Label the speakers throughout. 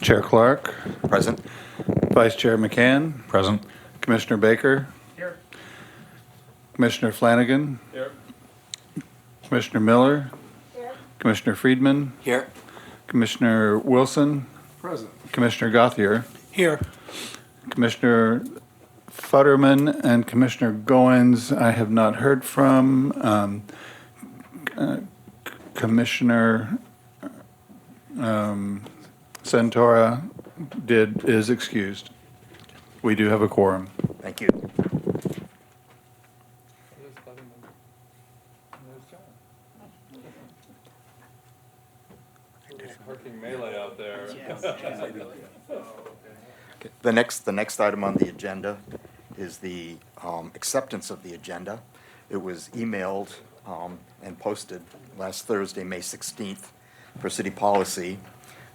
Speaker 1: Chair Clark,
Speaker 2: Present.
Speaker 1: Vice Chair McCann,
Speaker 3: Present.
Speaker 1: Commissioner Baker,
Speaker 3: Here.
Speaker 1: Commissioner Flanagan,
Speaker 3: Here.
Speaker 1: Commissioner Miller, Commissioner Friedman,
Speaker 2: Here.
Speaker 1: Commissioner Wilson,
Speaker 3: Present.
Speaker 1: Commissioner Gauthier,
Speaker 3: Here.
Speaker 1: Commissioner Futterman, and Commissioner Goins I have not heard from. Commissioner Centora is excused. We do have a quorum.
Speaker 2: Thank you.
Speaker 4: Parking melee out there.
Speaker 2: The next item on the agenda is the acceptance of the agenda. It was emailed and posted last Thursday, May 16th, for city policy.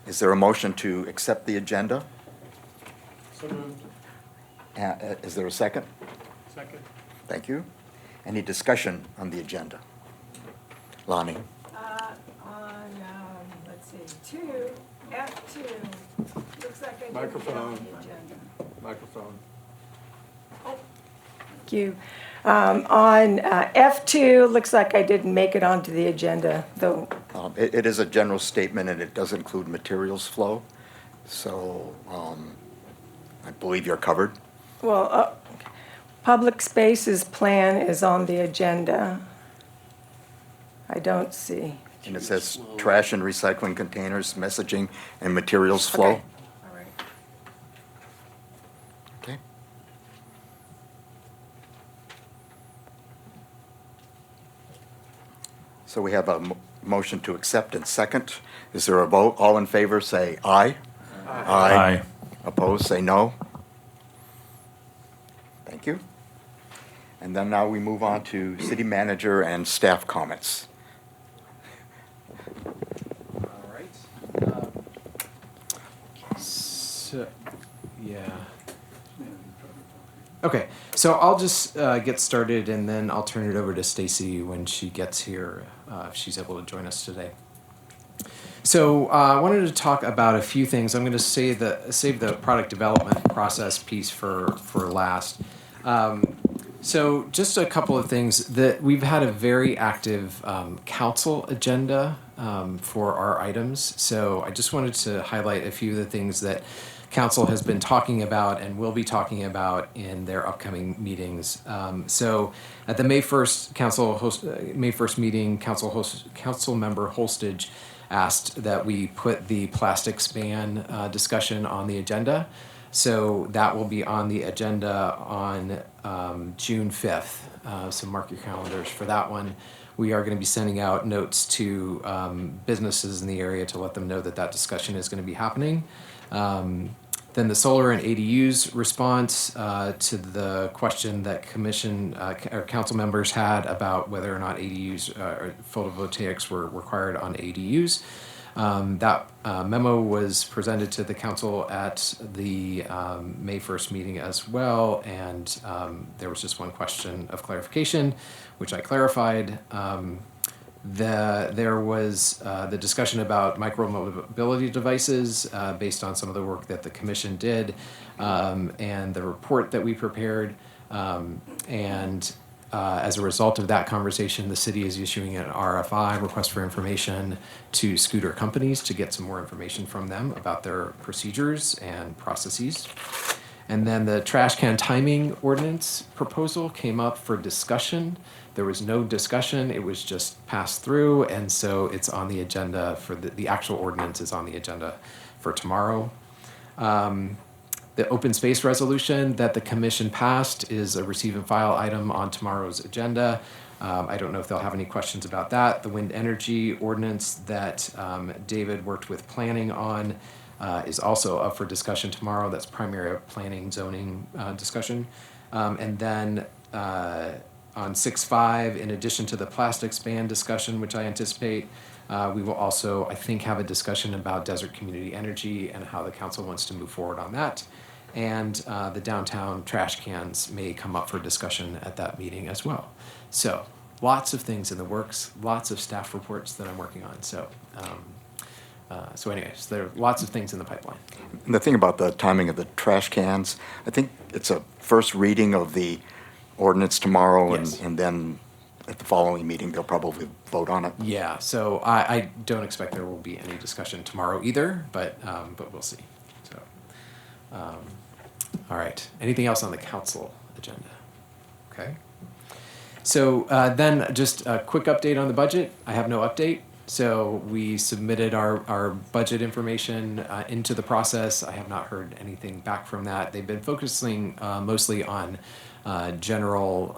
Speaker 2: Is there a motion to accept the agenda?
Speaker 4: So moved.
Speaker 2: Is there a second?
Speaker 4: Second.
Speaker 2: Thank you. Any discussion on the agenda? Lonnie?
Speaker 5: Let's see, F2, looks like I didn't
Speaker 4: Microphone.
Speaker 5: get on the agenda.
Speaker 4: Microphone.
Speaker 5: Thank you. On F2, looks like I didn't make it onto the agenda, though.
Speaker 2: It is a general statement, and it does include materials flow. So I believe you're covered.
Speaker 5: Well, public spaces plan is on the agenda. I don't see.
Speaker 2: And it says trash and recycling containers, messaging, and materials flow.
Speaker 5: Okay. All right.
Speaker 2: Okay. So we have a motion to accept and second. Is there a vote? All in favor, say aye.
Speaker 3: Aye.
Speaker 2: Opposed, say no. Thank you. And then now we move on to city manager and staff comments.
Speaker 6: All right. So, yeah. Okay, so I'll just get started, and then I'll turn it over to Stacy when she gets here, if she's able to join us today. So I wanted to talk about a few things. I'm going to save the product development process piece for last. So just a couple of things. That we've had a very active council agenda for our items. So I just wanted to highlight a few of the things that council has been talking about and will be talking about in their upcoming meetings. So at the May 1st meeting, council member Holstage asked that we put the plastics ban discussion on the agenda. So that will be on the agenda on June 5th. So mark your calendars for that one. We are going to be sending out notes to businesses in the area to let them know that that discussion is going to be happening. Then the solar and ADUs response to the question that commission or council members had about whether or not ADUs or photovoltaics were required on ADUs. That memo was presented to the council at the May 1st meeting as well, and there was just one question of clarification, which I clarified. There was the discussion about micro-mobility devices based on some of the work that the commission did and the report that we prepared. As a result of that conversation, the city is issuing an RFI, request for information, to scooter companies to get some more information from them about their procedures and processes. And then the trash can timing ordinance proposal came up for discussion. There was no discussion, it was just passed through, and so it's on the agenda for the actual ordinance is on the agenda for tomorrow. The open space resolution that the commission passed is a receive and file item on tomorrow's agenda. I don't know if they'll have any questions about that. The wind energy ordinance that David worked with planning on is also up for discussion tomorrow. That's primary planning zoning discussion. And then on 6.5, in addition to the plastics ban discussion, which I anticipate, we will also, I think, have a discussion about desert community energy and how the council wants to move forward on that. And the downtown trash cans may come up for discussion at that meeting as well. So lots of things in the works, lots of staff reports that I'm working on. So So anyways, there are lots of things in the pipeline.
Speaker 2: And the thing about the timing of the trash cans, I think it's a first reading of the ordinance tomorrow,
Speaker 6: Yes.
Speaker 2: and then at the following meeting, they'll probably vote on it.
Speaker 6: Yeah, so I don't expect there will be any discussion tomorrow either, but we'll see. So, all right. Anything else on the council agenda? Okay. So then just a quick update on the budget. I have no update. So we submitted our budget information into the process. I have not heard anything back from that. They've been focusing mostly on the general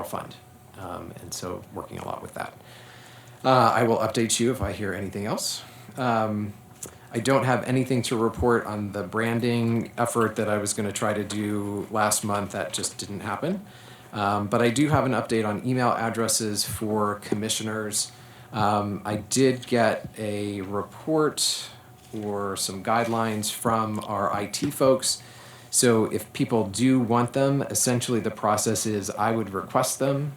Speaker 6: fund. And so working a lot with that. I will update you if I hear anything else. I don't have anything to report on the branding effort that I was going to try to do last month. That just didn't happen. But I do have an update on email addresses for commissioners. I did get a report or some guidelines from our IT folks. So if people do want them, essentially the process is I would request them.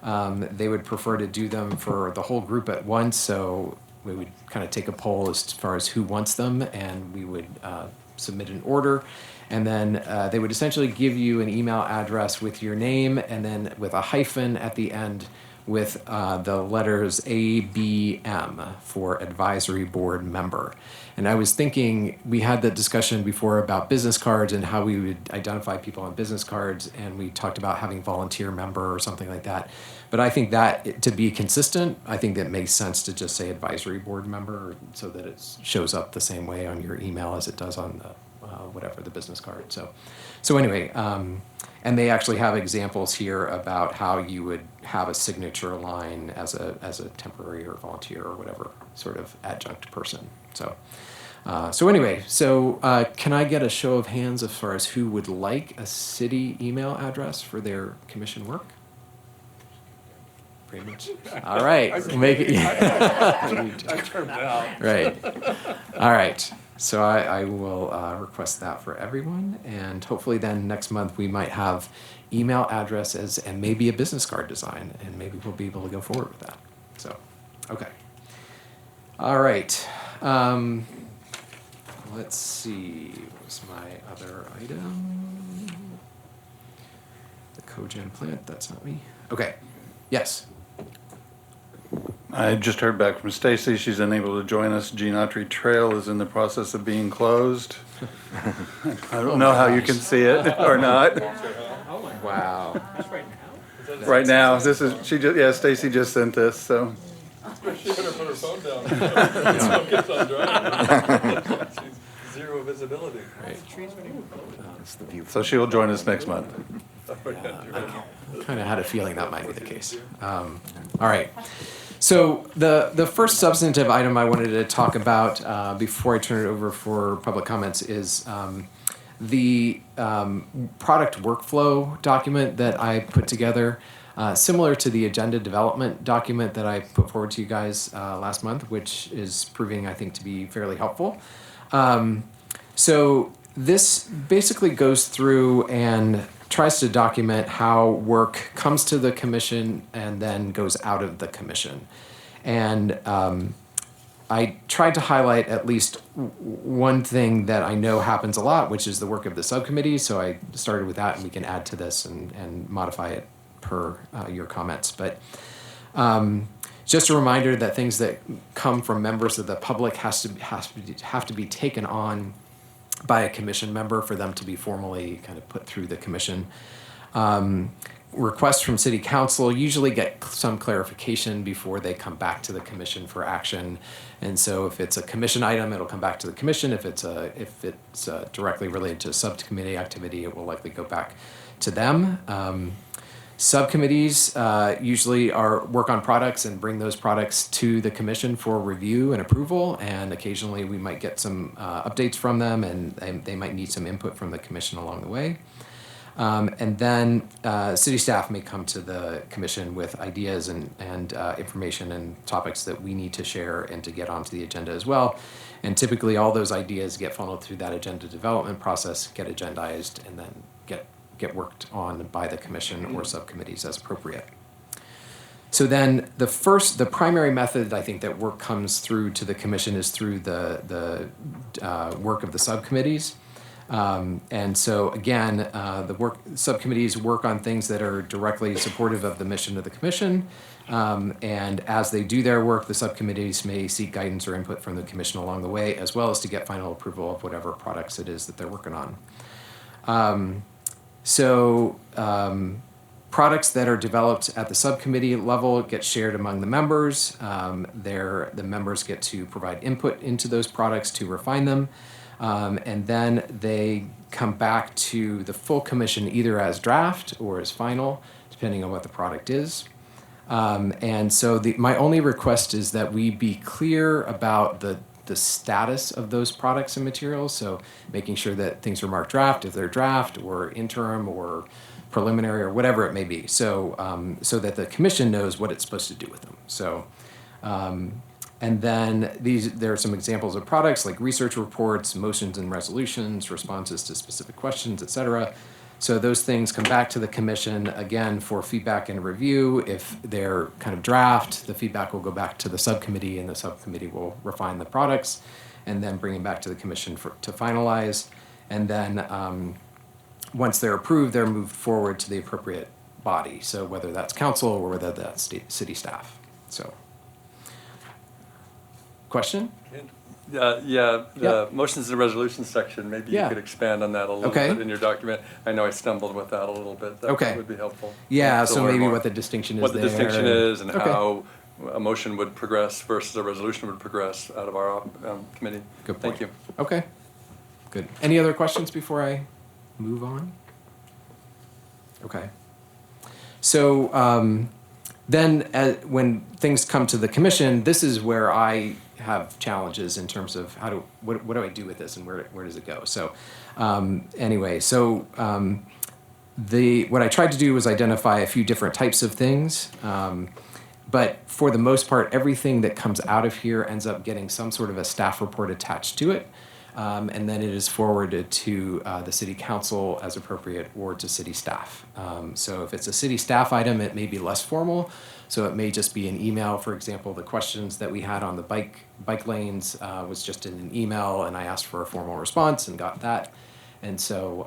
Speaker 6: They would prefer to do them for the whole group at once, so we would kind of take a poll as far as who wants them, and we would submit an order. And then they would essentially give you an email address with your name and then with a hyphen at the end with the letters ABM for advisory board member. And I was thinking, we had the discussion before about business cards and how we would identify people on business cards, and we talked about having volunteer member or something like that. But I think that, to be consistent, I think that makes sense to just say advisory board member so that it shows up the same way on your email as it does on the the business card. So anyway, and they actually have examples here about how you would have a signature line as a temporary or volunteer or whatever sort of adjunct person. So anyway, can I get a show of hands as far as who would like a city email address for their commission work? Pretty much. All right, make it.
Speaker 4: I turned it out.
Speaker 6: Right. All right. So I will request that for everyone, and hopefully then next month we might have email addresses and maybe a business card design, and maybe we'll be able to go forward with that. So, okay. All right. Let's see. What was my other item? The cogen plant. That's not me. Okay. Yes.
Speaker 1: I just heard back from Stacy. She's unable to join us. Gene Autry Trail is in the process of being closed. I don't know how you can see it or not.
Speaker 4: Oh my,
Speaker 6: Wow.
Speaker 4: that's right now?
Speaker 1: Right now, Stacy just sent this, so.
Speaker 4: She better put her phone down. So it gets on drive. She's zero visibility.
Speaker 6: Right.
Speaker 2: It's the view.
Speaker 1: So she will join us next month.
Speaker 6: Kind of had a feeling that might be the case. All right. So the first substantive item I wanted to talk about before I turn it over for public comments is the product workflow document that I put together, similar to the agenda development document that I put forward to you guys last month, which is proving, I think, to be fairly helpful. So this basically goes through and tries to document how work comes to the commission and then goes out of the commission. And I tried to highlight at least one thing that I know happens a lot, which is the work of the subcommittee. So I started with that, and we can add to this and modify it per your comments. But just a reminder that things that come from members of the public have to be taken on by a commission member for them to be formally kind of put through the commission. Requests from city council usually get some clarification before they come back to the commission for action. And so if it's a commission item, it'll come back to the commission. If it's directly related to subcommittee activity, it will likely go back to them. Subcommittees usually work on products and bring those products to the commission for review and approval, and occasionally we might get some updates from them, and they might need some input from the commission along the way. And then city staff may come to the commission with ideas and information and topics that we need to share and to get onto the agenda as well. And typically all those ideas get funneled through that agenda development process, get agendized, and then get worked on by the commission or subcommittees as appropriate. So then the primary method I think that work comes through to the commission is through the work of the subcommittees. And so again, subcommittees work on things that are directly supportive of the mission of the commission. And as they do their work, the subcommittees may seek guidance or input from the commission along the way, as well as to get final approval of whatever products it is that they're working on. Products that are developed at the subcommittee level get shared among the members. The members get to provide input into those products to refine them. And then they come back to the full commission either as draft or as final, depending on what the product is. And so my only request is that we be clear about the status of those products and materials. So making sure that things are marked draft if they're draft or interim or preliminary or whatever it may be. So so that the commission knows what it's supposed to do with them. So and then there are some examples of products like research reports, motions and resolutions, responses to specific questions, et cetera. So those things come back to the commission again for feedback and review. If they're kind of draft, the feedback will go back to the subcommittee and the subcommittee will refine the products and then bring them back to the commission to finalize. And then once they're approved, they're moved forward to the appropriate body. So whether that's council or whether that's city staff. So, question?
Speaker 4: The motions and resolutions section, maybe you could expand on that a little bit in your document. I know I stumbled with that a little bit. That would be helpful.
Speaker 6: Yeah,
Speaker 4: to
Speaker 6: so
Speaker 4: learn
Speaker 6: maybe
Speaker 4: more.
Speaker 6: what the distinction is
Speaker 4: What the
Speaker 6: there.
Speaker 4: distinction is and how a motion would progress versus a resolution would progress out of our committee.
Speaker 6: Good
Speaker 4: Thank
Speaker 6: point.
Speaker 4: you.
Speaker 6: Okay, good. Any other questions before I move on? Okay. So then when things come to the commission, this is where I have challenges in terms of what do I do with this and where does it go? So anyway, so what I tried to do was identify a few different types of things. But for the most part, everything that comes out of here ends up getting some sort of a staff report attached to it. And then it is forwarded to the city council as appropriate or to city staff. So if it's a city staff item, it may be less formal. So it may just be an email. For example, the questions that we had on the bike lanes was just in an email, and I asked for a formal response and got that. And so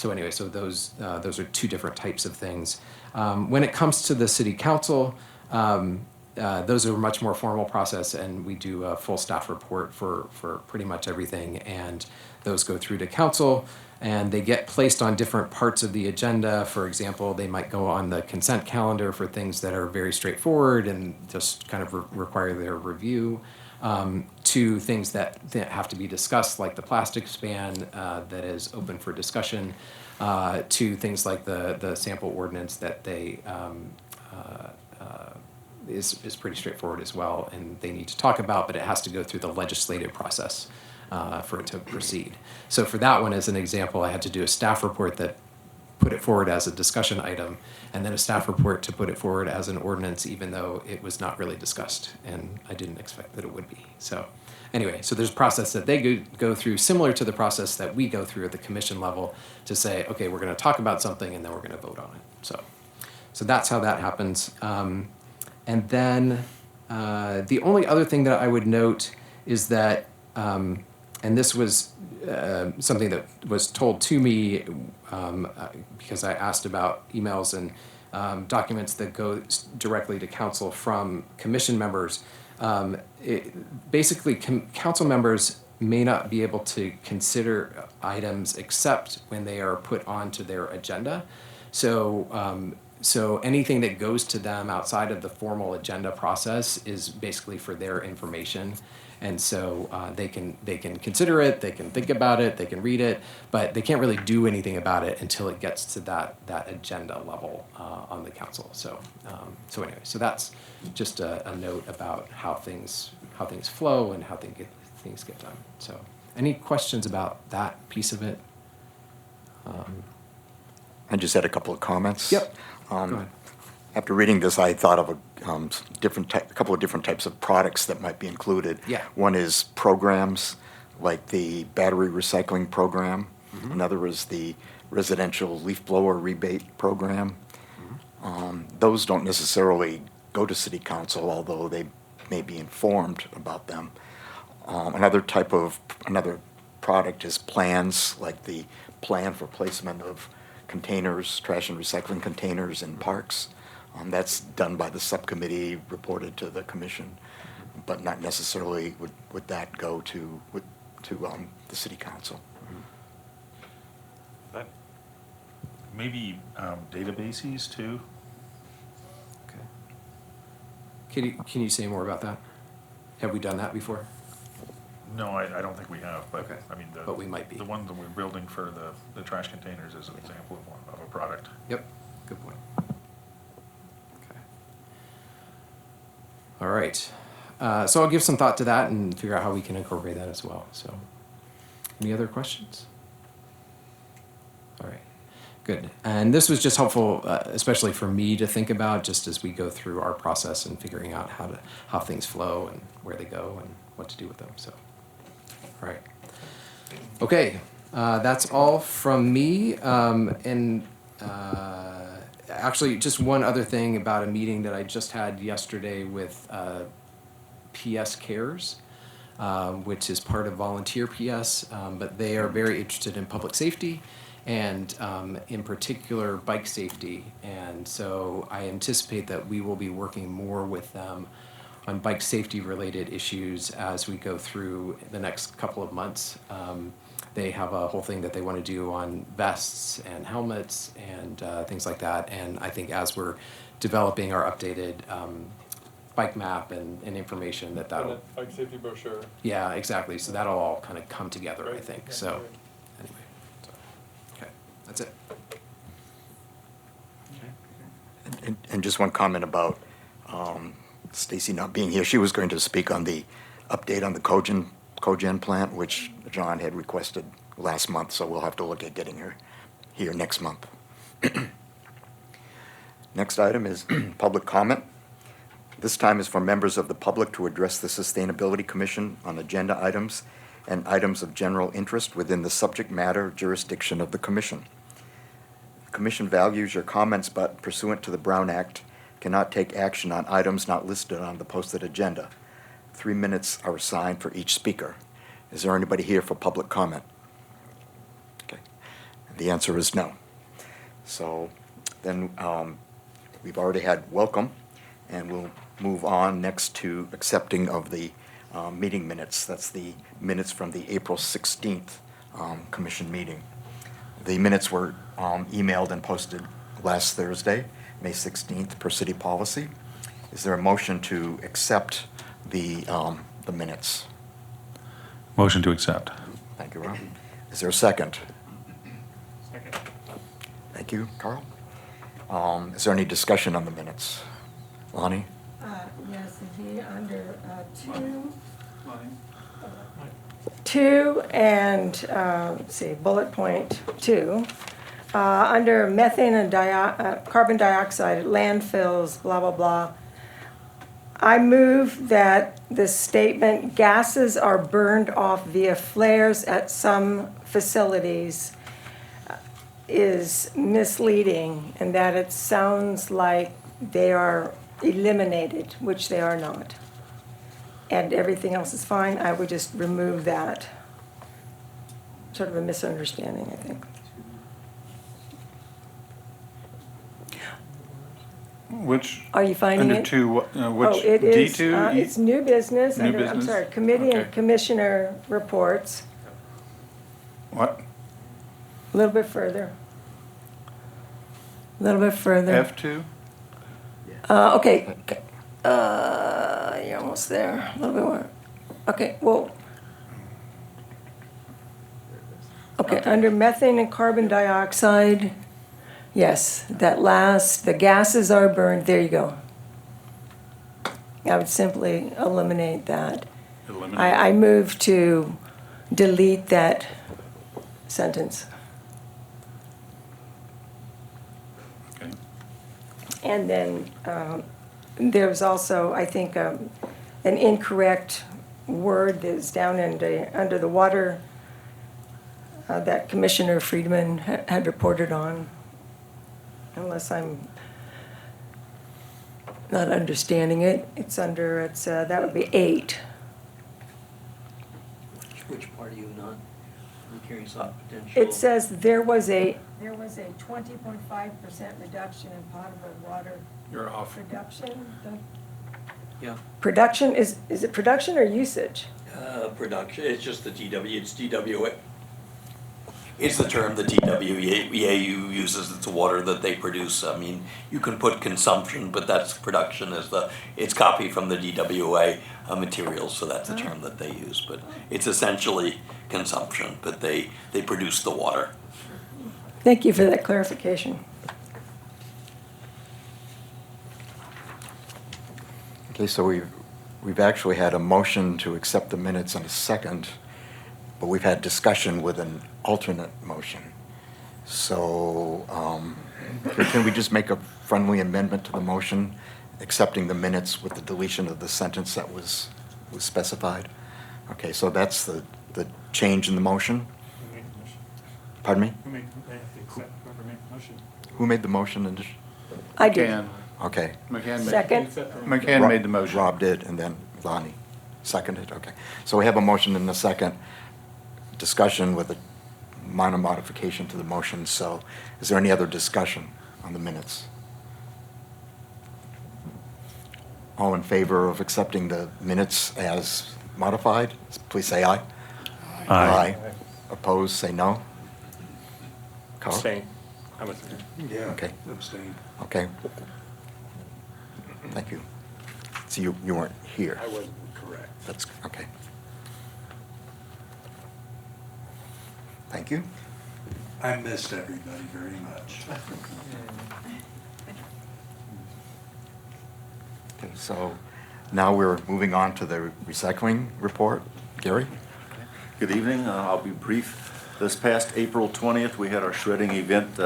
Speaker 6: anyway, so those are two different types of things. When it comes to the city council, those are a much more formal process, and we do a full staff report for pretty much everything, and those go through to council, and they get placed on different parts of the agenda. For example, they might go on the consent calendar for things that are very straightforward and just kind of require their review, to things that have to be discussed, like the plastics ban that is open for discussion, to things like the sample ordinance that they is pretty straightforward as well, and they need to talk about, but it has to go through the legislative process for it to proceed. So for that one, as an example, I had to do a staff report that put it forward as a discussion item, and then a staff report to put it forward as an ordinance, even though it was not really discussed, and I didn't expect that it would be. So anyway, so there's a process that they go through, similar to the process that we go through at the commission level, to say, okay, we're going to talk about something, and then we're going to vote on it. So that's how that happens. And then the only other thing that I would note is that, and this was something that was told to me because I asked about emails and documents that go directly to council from commission members. Basically, council members may not be able to consider items except when they are put onto their agenda. So anything that goes to them outside of the formal agenda process is basically for their information. And so they can consider it, they can think about it, they can read it, but they can't really do anything about it until it gets to that agenda level on the council. So anyway, so that's just a note about how things flow and how things get done. So any questions about that piece of it?
Speaker 2: I just had a couple of comments.
Speaker 6: Yep. Go ahead.
Speaker 2: After reading this, I thought of a couple of different types of products that might be included.
Speaker 6: Yeah.
Speaker 2: One is programs, like the battery recycling program.
Speaker 6: Mm-hmm.
Speaker 2: Another is the residential leaf blower rebate program. Those don't necessarily go to city council, although they may be informed about them. Another product is plans, like the plan for placement of containers, trash and recycling containers in parks. That's done by the subcommittee, reported to the commission, but not necessarily would that go to the city council.
Speaker 3: That, maybe databases too?
Speaker 6: Okay. Can you say more about that? Have we done that before?
Speaker 3: No, I don't think we have, but,
Speaker 6: Okay.
Speaker 3: I mean,
Speaker 6: But we might be.
Speaker 3: the one that we're building for the trash containers is an example of a product.
Speaker 6: Yep, good point. Okay. All right. So I'll give some thought to that and figure out how we can incorporate that as well. So, any other questions? All right, good. And this was just helpful, especially for me to think about, just as we go through our process and figuring out how things flow and where they go and what to do with them. So, all right. Okay, that's all from me. Actually, just one other thing about a meeting that I just had yesterday with PS Cares, which is part of Volunteer PS, but they are very interested in public safety and in particular bike safety. And so I anticipate that we will be working more with them on bike safety related issues as we go through the next couple of months. They have a whole thing that they want to do on vests and helmets and things like that. And I think as we're developing our updated bike map and information that'll...
Speaker 4: Bike safety brochure.
Speaker 6: Yeah, exactly. So that'll all kind of come together,
Speaker 4: Right.
Speaker 6: I think. So anyway, okay, that's it.
Speaker 2: And just one comment about Stacy not being here. She was going to speak on the update on the cogen plant, which John had requested last month, so we'll have to look at getting her here next month. Next item is public comment. This time is for members of the public to address the Sustainability Commission on agenda items and items of general interest within the subject matter jurisdiction of the Commission. The Commission values your comments, but pursuant to the Brown Act, cannot take action on items not listed on the posted agenda. 3 minutes are assigned for each speaker. Is there anybody here for public comment? Okay. The answer is no. So then we've already had welcome, and we'll move on next to accepting of the meeting minutes. That's the minutes from the April 16th commission meeting. The minutes were emailed and posted last Thursday, May 16th, per city policy. Is there a motion to accept the minutes?
Speaker 3: Motion to accept.
Speaker 2: Thank you, Rob. Is there a second?
Speaker 3: Second.
Speaker 2: Thank you, Carl. Is there any discussion on the minutes? Lonnie?
Speaker 5: Yes, under two and, let's see, bullet point 2, under methane and carbon dioxide, landfills, blah, blah, blah. I move that the statement, gases are burned off via flares at some facilities, is misleading, and that it sounds like they are eliminated, which they are not. And everything else is fine. I would just remove that. Sort of a misunderstanding, I think.
Speaker 1: Which,
Speaker 5: Are you finding
Speaker 1: under
Speaker 5: it?
Speaker 1: two,
Speaker 5: Oh,
Speaker 1: which,
Speaker 5: it is,
Speaker 1: D2?
Speaker 5: it's new business.
Speaker 1: New
Speaker 5: I'm
Speaker 1: business?
Speaker 5: sorry, committee
Speaker 1: Okay.
Speaker 5: and commissioner reports.
Speaker 1: What?
Speaker 5: A little bit further. A little bit further.
Speaker 1: F2?
Speaker 5: Okay. You're almost there. A little bit more. Okay, well. Okay, under methane and carbon dioxide, yes, that last, the gases are burned, there you go. I would simply eliminate that.
Speaker 1: Eliminate.
Speaker 5: I move to delete that sentence.
Speaker 1: Okay.
Speaker 5: And then there's also, I think, an incorrect word that's down under the water that Commissioner Friedman had reported on, unless I'm not understanding it. It's under, that would be 8.
Speaker 7: Which part are you not? I'm curious on potential.
Speaker 5: It says there was a 20.5% reduction in potable water
Speaker 1: You're off.
Speaker 5: production.
Speaker 7: Yeah,
Speaker 5: Production, is it production or usage?
Speaker 7: production, it's just the it's DWA. It's the term the DWEA uses, it's the water that they produce. I mean, you can put consumption, but that's production it's copied from the DWA materials, so that's the term that they use. But it's essentially consumption, but they produce the water.
Speaker 5: Thank you for that clarification.
Speaker 2: Okay, so we've actually had a motion to accept the minutes in a second, but we've had discussion with an alternate motion. So can we just make a friendly amendment to the motion, accepting the minutes with the deletion of the sentence that was specified? Okay, so that's the change in the motion?
Speaker 8: Who made the motion?
Speaker 2: Pardon me?
Speaker 8: Who made, they have to accept whoever made the motion.
Speaker 2: Who made the motion?
Speaker 5: I did.
Speaker 1: McCann.
Speaker 2: Okay.
Speaker 5: Second.
Speaker 1: McCann made the motion.
Speaker 2: Rob did, and then Lonnie seconded, okay. So we have a motion and a second, discussion with a minor modification to the motion. So is there any other discussion on the minutes? All in favor of accepting the minutes as modified, please say aye. Aye. Opposed, say no. Carl?
Speaker 8: Abstain. I was there.
Speaker 2: Okay,
Speaker 8: Abstain.
Speaker 2: okay. Thank you. So you weren't here.
Speaker 8: I wasn't correct.
Speaker 2: That's, okay. Thank you.
Speaker 9: I missed everybody very much.
Speaker 2: Okay, so now we're moving on to the recycling report. Gary?
Speaker 10: Good evening. I'll be brief. This past April 20th, we had our shredding event.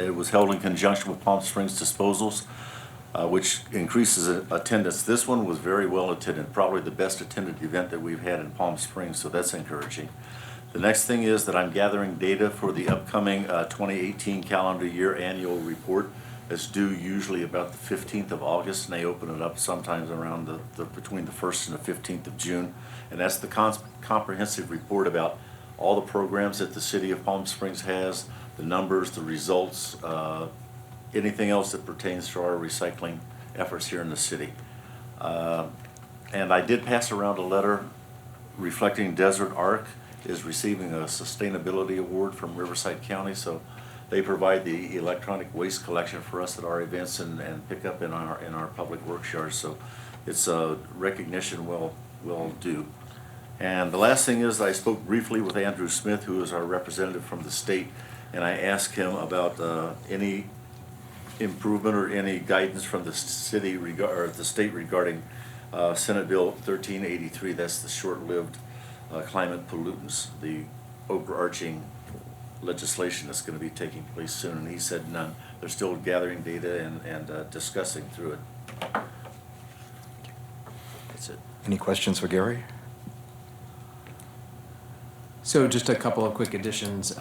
Speaker 10: It was held in conjunction with Palm Springs Disposals, which increases attendance. This one was very well attended, probably the best attended event that we've had in Palm Springs, so that's encouraging. The next thing is that I'm gathering data for the upcoming 2018 calendar year annual report. It's due usually about the 15th of August, and they open it up sometimes around between the 1st and the 15th of June. And that's the comprehensive report about all the programs that the city of Palm Springs has, the numbers, the results, anything else that pertains to our recycling efforts here in the city. And I did pass around a letter reflecting Desert Arc is receiving a sustainability award from Riverside County, so they provide the electronic waste collection for us at our events and pickup in our public works yards, so it's a recognition well due. And the last thing is I spoke briefly with Andrew Smith, who is our representative from the state, and I asked him about any improvement or any guidance from the city or the state regarding Senate Bill 1383. That's the short-lived climate pollutants, the overarching legislation that's going to be taking place soon. And he said none. They're still gathering data and discussing through it. That's it.
Speaker 2: Any questions for Gary?
Speaker 6: So just a couple of quick additions.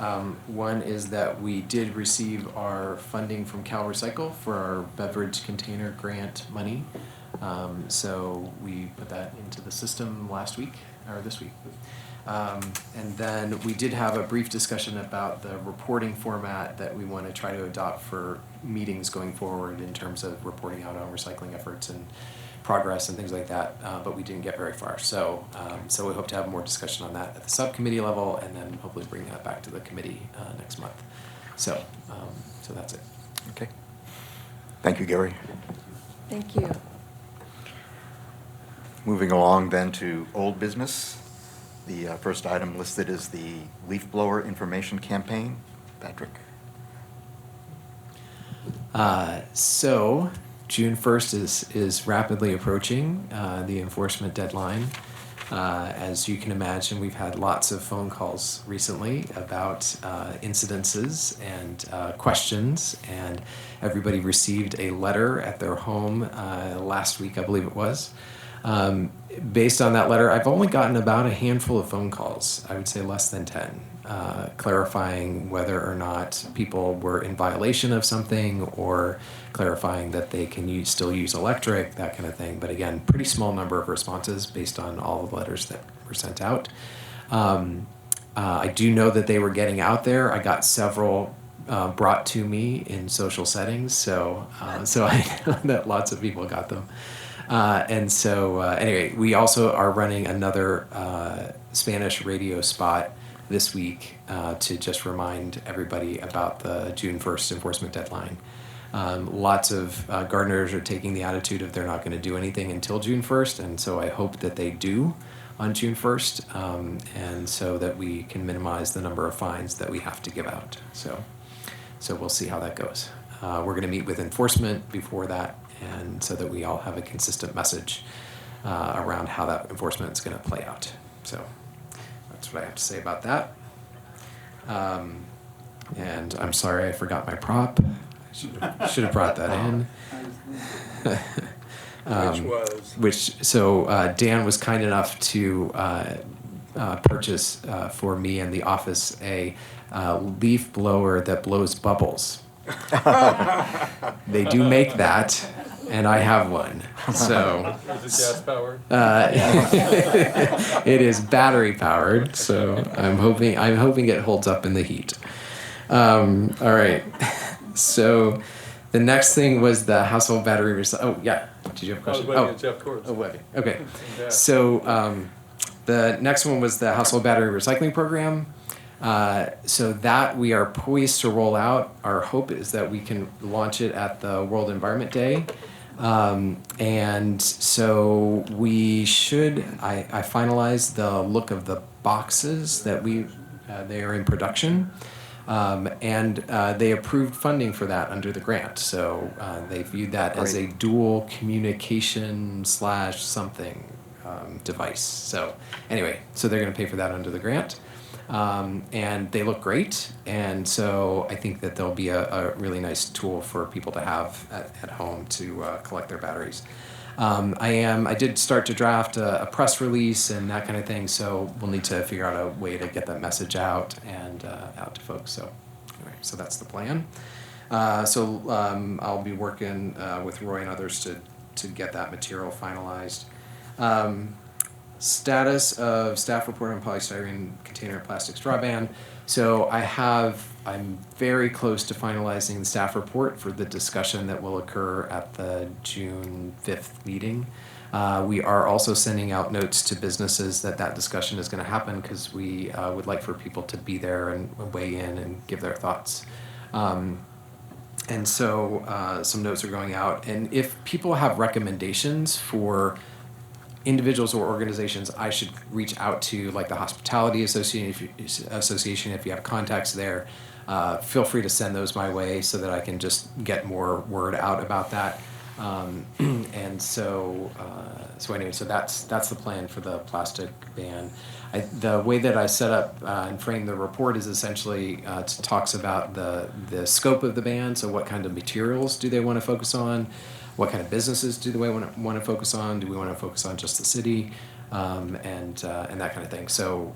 Speaker 6: One is that we did receive our funding from Cal Recycle for our beverage container grant money. So we put that into the system last week, or this week. And then we did have a brief discussion about the reporting format that we want to try to adopt for meetings going forward in terms of reporting out on recycling efforts and progress and things like that, but we didn't get very far. So we hope to have more discussion on that at the subcommittee level, and then hopefully bring that back to the committee next month. So that's it.
Speaker 2: Okay. Thank you, Gary.
Speaker 5: Thank you.
Speaker 2: Moving along then to old business. The first item listed is the leaf blower information campaign. Patrick?
Speaker 6: So June 1st is rapidly approaching the enforcement deadline. As you can imagine, we've had lots of phone calls recently about incidences and questions, and everybody received a letter at their home last week, I believe it was, Based on that letter, I've only gotten about a handful of phone calls, I would say less than 10, clarifying whether or not people were in violation of something or clarifying that they can still use electric, that kind of thing. But again, pretty small number of responses based on all the letters that were sent out. I do know that they were getting out there. I got several brought to me in social settings, so I know that lots of people got them. Anyway, we also are running another Spanish radio spot this week to just remind everybody about the June 1st enforcement deadline. Lots of gardeners are taking the attitude of they're not going to do anything until June 1st, and so I hope that they do on June 1st, and so that we can minimize the number of fines that we have to give out. So we'll see how that goes. We're going to meet with enforcement before that, and so that we all have a consistent message around how that enforcement is going to play out. So that's what I have to say about that. And I'm sorry I forgot my prop. I should have brought that in. Dan was kind enough to purchase for me and the office a leaf blower that blows bubbles. They do make that, and I have one. So
Speaker 4: Is it gas powered?
Speaker 6: it is battery powered. So I'm hoping it holds up in the heat. All right. So the next thing was the household battery Oh yeah. Did you have a question?
Speaker 4: Jeff Courts.
Speaker 6: Oh, okay. So the next one was the household battery recycling program. So that we are poised to roll out. Our hope is that we can launch it at the World Environment Day. And so we should, I finalized the look of the boxes that they are in production. And they approved funding for that under the grant. So they viewed that as a dual communication / something device. So anyway, so they're going to pay for that under the grant. And they look great. And so I think that they'll be a really nice tool for people to have at home to collect their batteries. I did start to draft a press release and that kind of thing, so we'll need to figure out a way to get that message out and out to folks. So anyway, so that's the plan. I'll be working with Roy and others to get that material finalized. Status of staff report on polystyrene container plastic straw ban. So I'm very close to finalizing the staff report for the discussion that will occur at the June 5th meeting. We are also sending out notes to businesses that discussion is going to happen because we would like for people to be there and weigh in and give their thoughts. And so some notes are going out. And if people have recommendations for individuals or organizations I should reach out to, like the Hospitality Association, if you have contacts there, feel free to send those my way so that I can just get more word out about that. So that's the plan for the plastic ban. The way that I set up and frame the report is essentially talks about the scope of the ban. So what kind of materials do they want to focus on? What kind of businesses do they want to focus on? Do we want to focus on just the city, and that kind of thing? So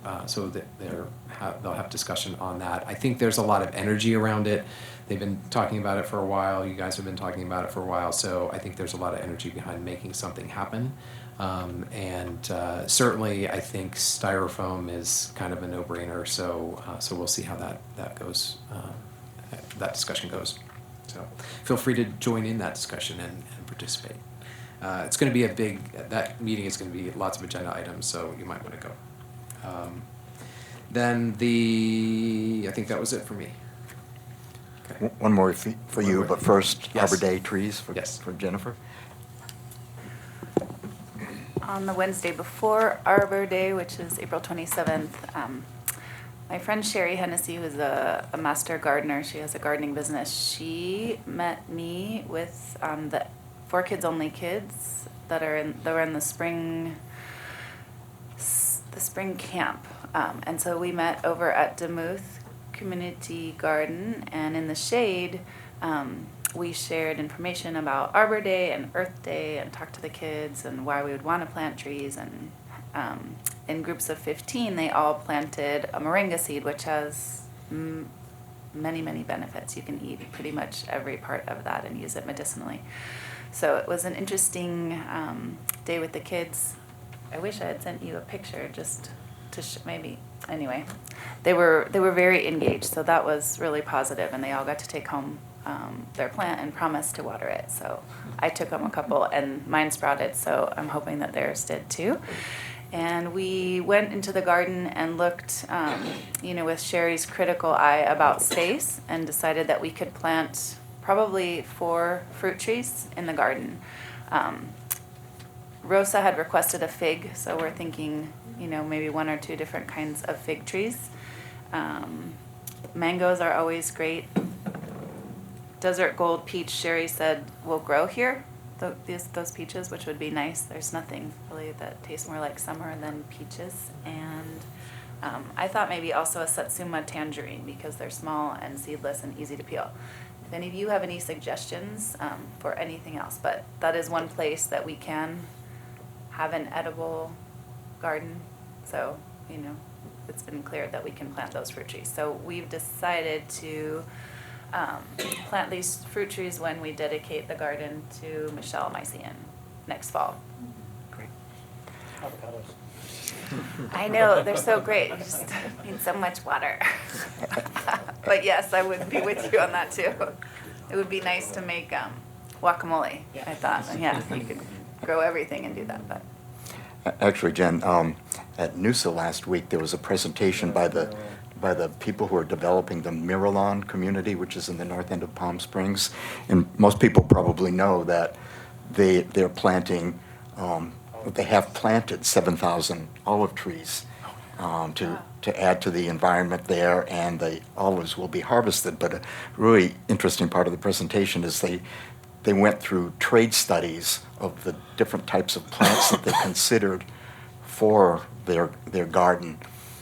Speaker 6: they'll have discussion on that. I think there's a lot of energy around it. They've been talking about it for a while. You guys have been talking about it for a while. So I think there's a lot of energy behind making something happen. Certainly, I think styrofoam is kind of a no-brainer. So we'll see how that goes. That discussion goes. So feel free to join in that discussion and participate. It's going to be that meeting is going to be lots of agenda items, so you might want to go. I think that was it for me. Okay.
Speaker 2: One more for you, but first,
Speaker 6: Yes.
Speaker 2: Arbor Day trees for Jennifer.
Speaker 11: On the Wednesday before Arbor Day, which is April 27th, my friend Sherry Hennessy, who's a master gardener, she has a gardening business. She met me with the 4 Kids Only kids that are in the spring camp, and so we met over at Demuth Community Garden, and in the shade, we shared information about Arbor Day and Earth Day and talked to the kids and why we would want to plant trees. And in groups of 15, they all planted a moringa seed, which has many, many benefits. You can eat pretty much every part of that and use it medicinally. So it was an interesting day with the kids. I wish I had sent you a picture just to maybe. Anyway, they were very engaged, so that was really positive, and they all got to take home their plant and promise to water it. So I took home a couple, and mine sprouted, so I'm hoping that theirs did too. And we went into the garden and looked, with Sherry's critical eye about space, and decided that we could plant probably 4 fruit trees in the garden. Rosa had requested a fig, so we're thinking, maybe 1 or 2 different kinds of fig trees. Mangoes are always great. Desert Gold Peach, Sherry said, will grow here, those peaches, which would be nice. There's nothing really that tastes more like summer than peaches. And I thought maybe also a Satsuma tangerine, because they're small and seedless and easy to peel. If any of you have any suggestions for anything else, but that is one place that we can have an edible garden. So, it's been cleared that we can plant those fruit trees. So we've decided to plant these fruit trees when we dedicate the garden to Michelle Mycian next fall.
Speaker 2: Great.
Speaker 8: Avocados.
Speaker 11: I know, they're so great. Just need so much water. But yes, I would be with you on that too. It would be nice to make guacamole, I thought. And yeah, you could grow everything and do that. But
Speaker 2: Actually, Jen, at NUSA last week, there was a presentation by the people who are developing the Miralon community, which is in the north end of Palm Springs. And most people probably know that they're planting, they have planted 7,000 olive trees to add to the environment there, and the olives will be harvested. But a really interesting part of the presentation is they went through trade studies of the different types of plants that they considered for their garden.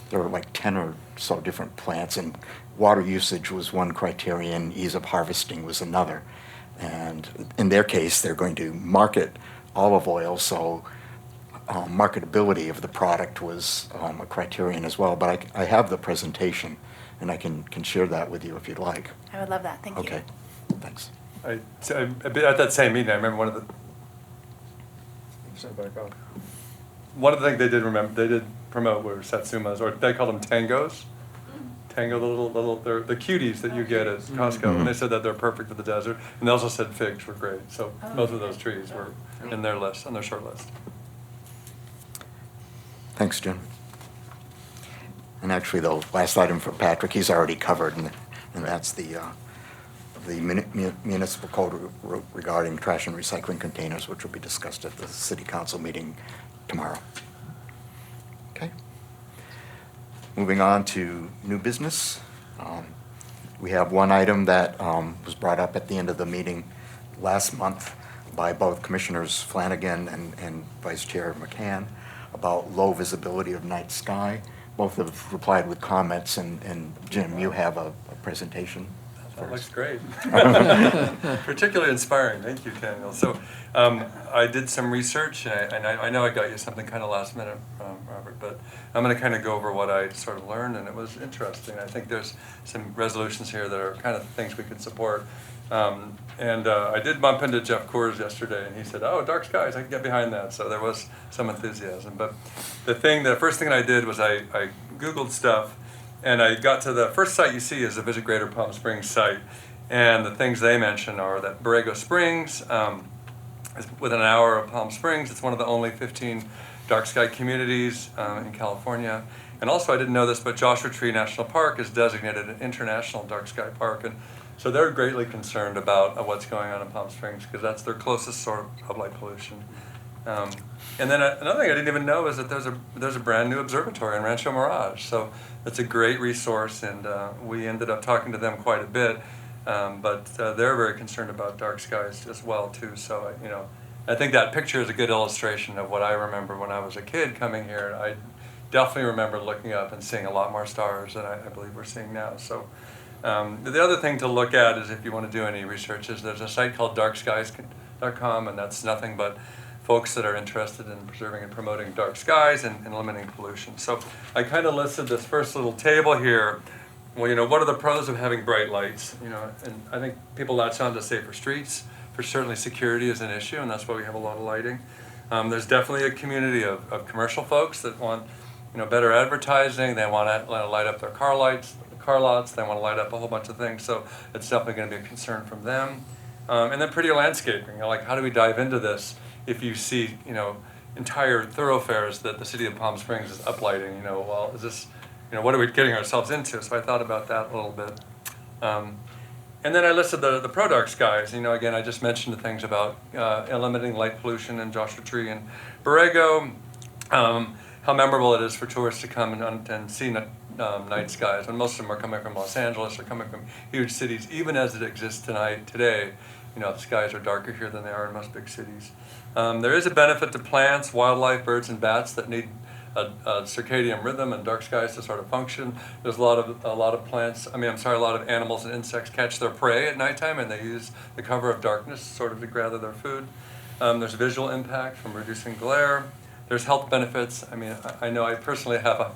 Speaker 2: There were like 10 or so different plants, and water usage was one criterion, ease of harvesting was another. And in their case, they're going to market olive oil, so marketability of the product was a criterion as well. But I have the presentation, and I can share that with you if you'd like.
Speaker 11: I would love that. Thank you.
Speaker 2: Okay, thanks.
Speaker 4: At that same meeting, I remember one of the things they did promote were satsumas, or they called them tangos. Tango, they're the cuties that you get at Costco, and they said that they're perfect for the desert. And they also said figs were great. So both of those trees were in their list, on their short list.
Speaker 2: Thanks, Jim. And actually, the last item for Patrick, he's already covered, and that's the municipal code regarding trash and recycling containers, which will be discussed at the city council meeting tomorrow. Okay. Moving on to new business. We have one item that was brought up at the end of the meeting last month by both Commissioners Flanagan and Vice Chair McCann about low visibility of night sky. Both have replied with comments, and Jim, you have a presentation.
Speaker 4: That looks great. Particularly inspiring. Thank you, Daniel. So I did some research, and I know I got you something kind of last minute, Robert, but I'm going to kind of go over what I sort of learned, and it was interesting. I think there's some resolutions here that are kind of things we could support. I did bump into Jeff Coors yesterday, and he said, "Oh, dark skies, I can get behind that." So there was some enthusiasm. But the first thing I did was I Googled stuff, and I got to the first site you see is the Visit Greater Palm Springs site. And the things they mention are that Borrego Springs is within an hour of Palm Springs. It's one of the only 15 dark sky communities in California. And also, I didn't know this, but Joshua Tree National Park is designated an international dark sky park. And so they're greatly concerned about what's going on in Palm Springs, because that's their closest source of light pollution. And then another thing I didn't even know is that there's a brand new observatory in Rancho Mirage. So it's a great resource, and we ended up talking to them quite a bit. But they're very concerned about dark skies as well too. So I think that picture is a good illustration of what I remember when I was a kid coming here. I definitely remember looking up and seeing a lot more stars than I believe we're seeing now. So The other thing to look at is if you want to do any research is there's a site called darkskies.com, and that's nothing but folks that are interested in preserving and promoting dark skies and limiting pollution. So I kind of listed this first little table here. Well, what are the pros of having bright lights? And I think people latch on to safer streets. For certainly security is an issue, and that's why we have a lot of lighting. There's definitely a community of commercial folks that want, better advertising. They want to light up their car lots. They want to light up a whole bunch of things. So it's definitely going to be a concern from them. And then prettier landscaping. Like, how do we dive into this if you see, entire thoroughfares that the city of Palm Springs is uplighting? Well, is this, what are we getting ourselves into? So I thought about that a little bit. And then I listed the pro dark skies. Again, I just mentioned the things about limiting light pollution in Joshua Tree and Borrego. How memorable it is for tourists to come and see night skies. When most of them are coming from Los Angeles or coming from huge cities, even as it exists today, the skies are darker here than they are in most big cities. There is a benefit to plants, wildlife, birds, and bats that need a circadian rhythm and dark skies to sort of function. There's a lot of plants. A lot of animals and insects catch their prey at nighttime, and they use the cover of darkness sort of to gather their food. There's visual impact from reducing glare. There's health benefits. I know I personally have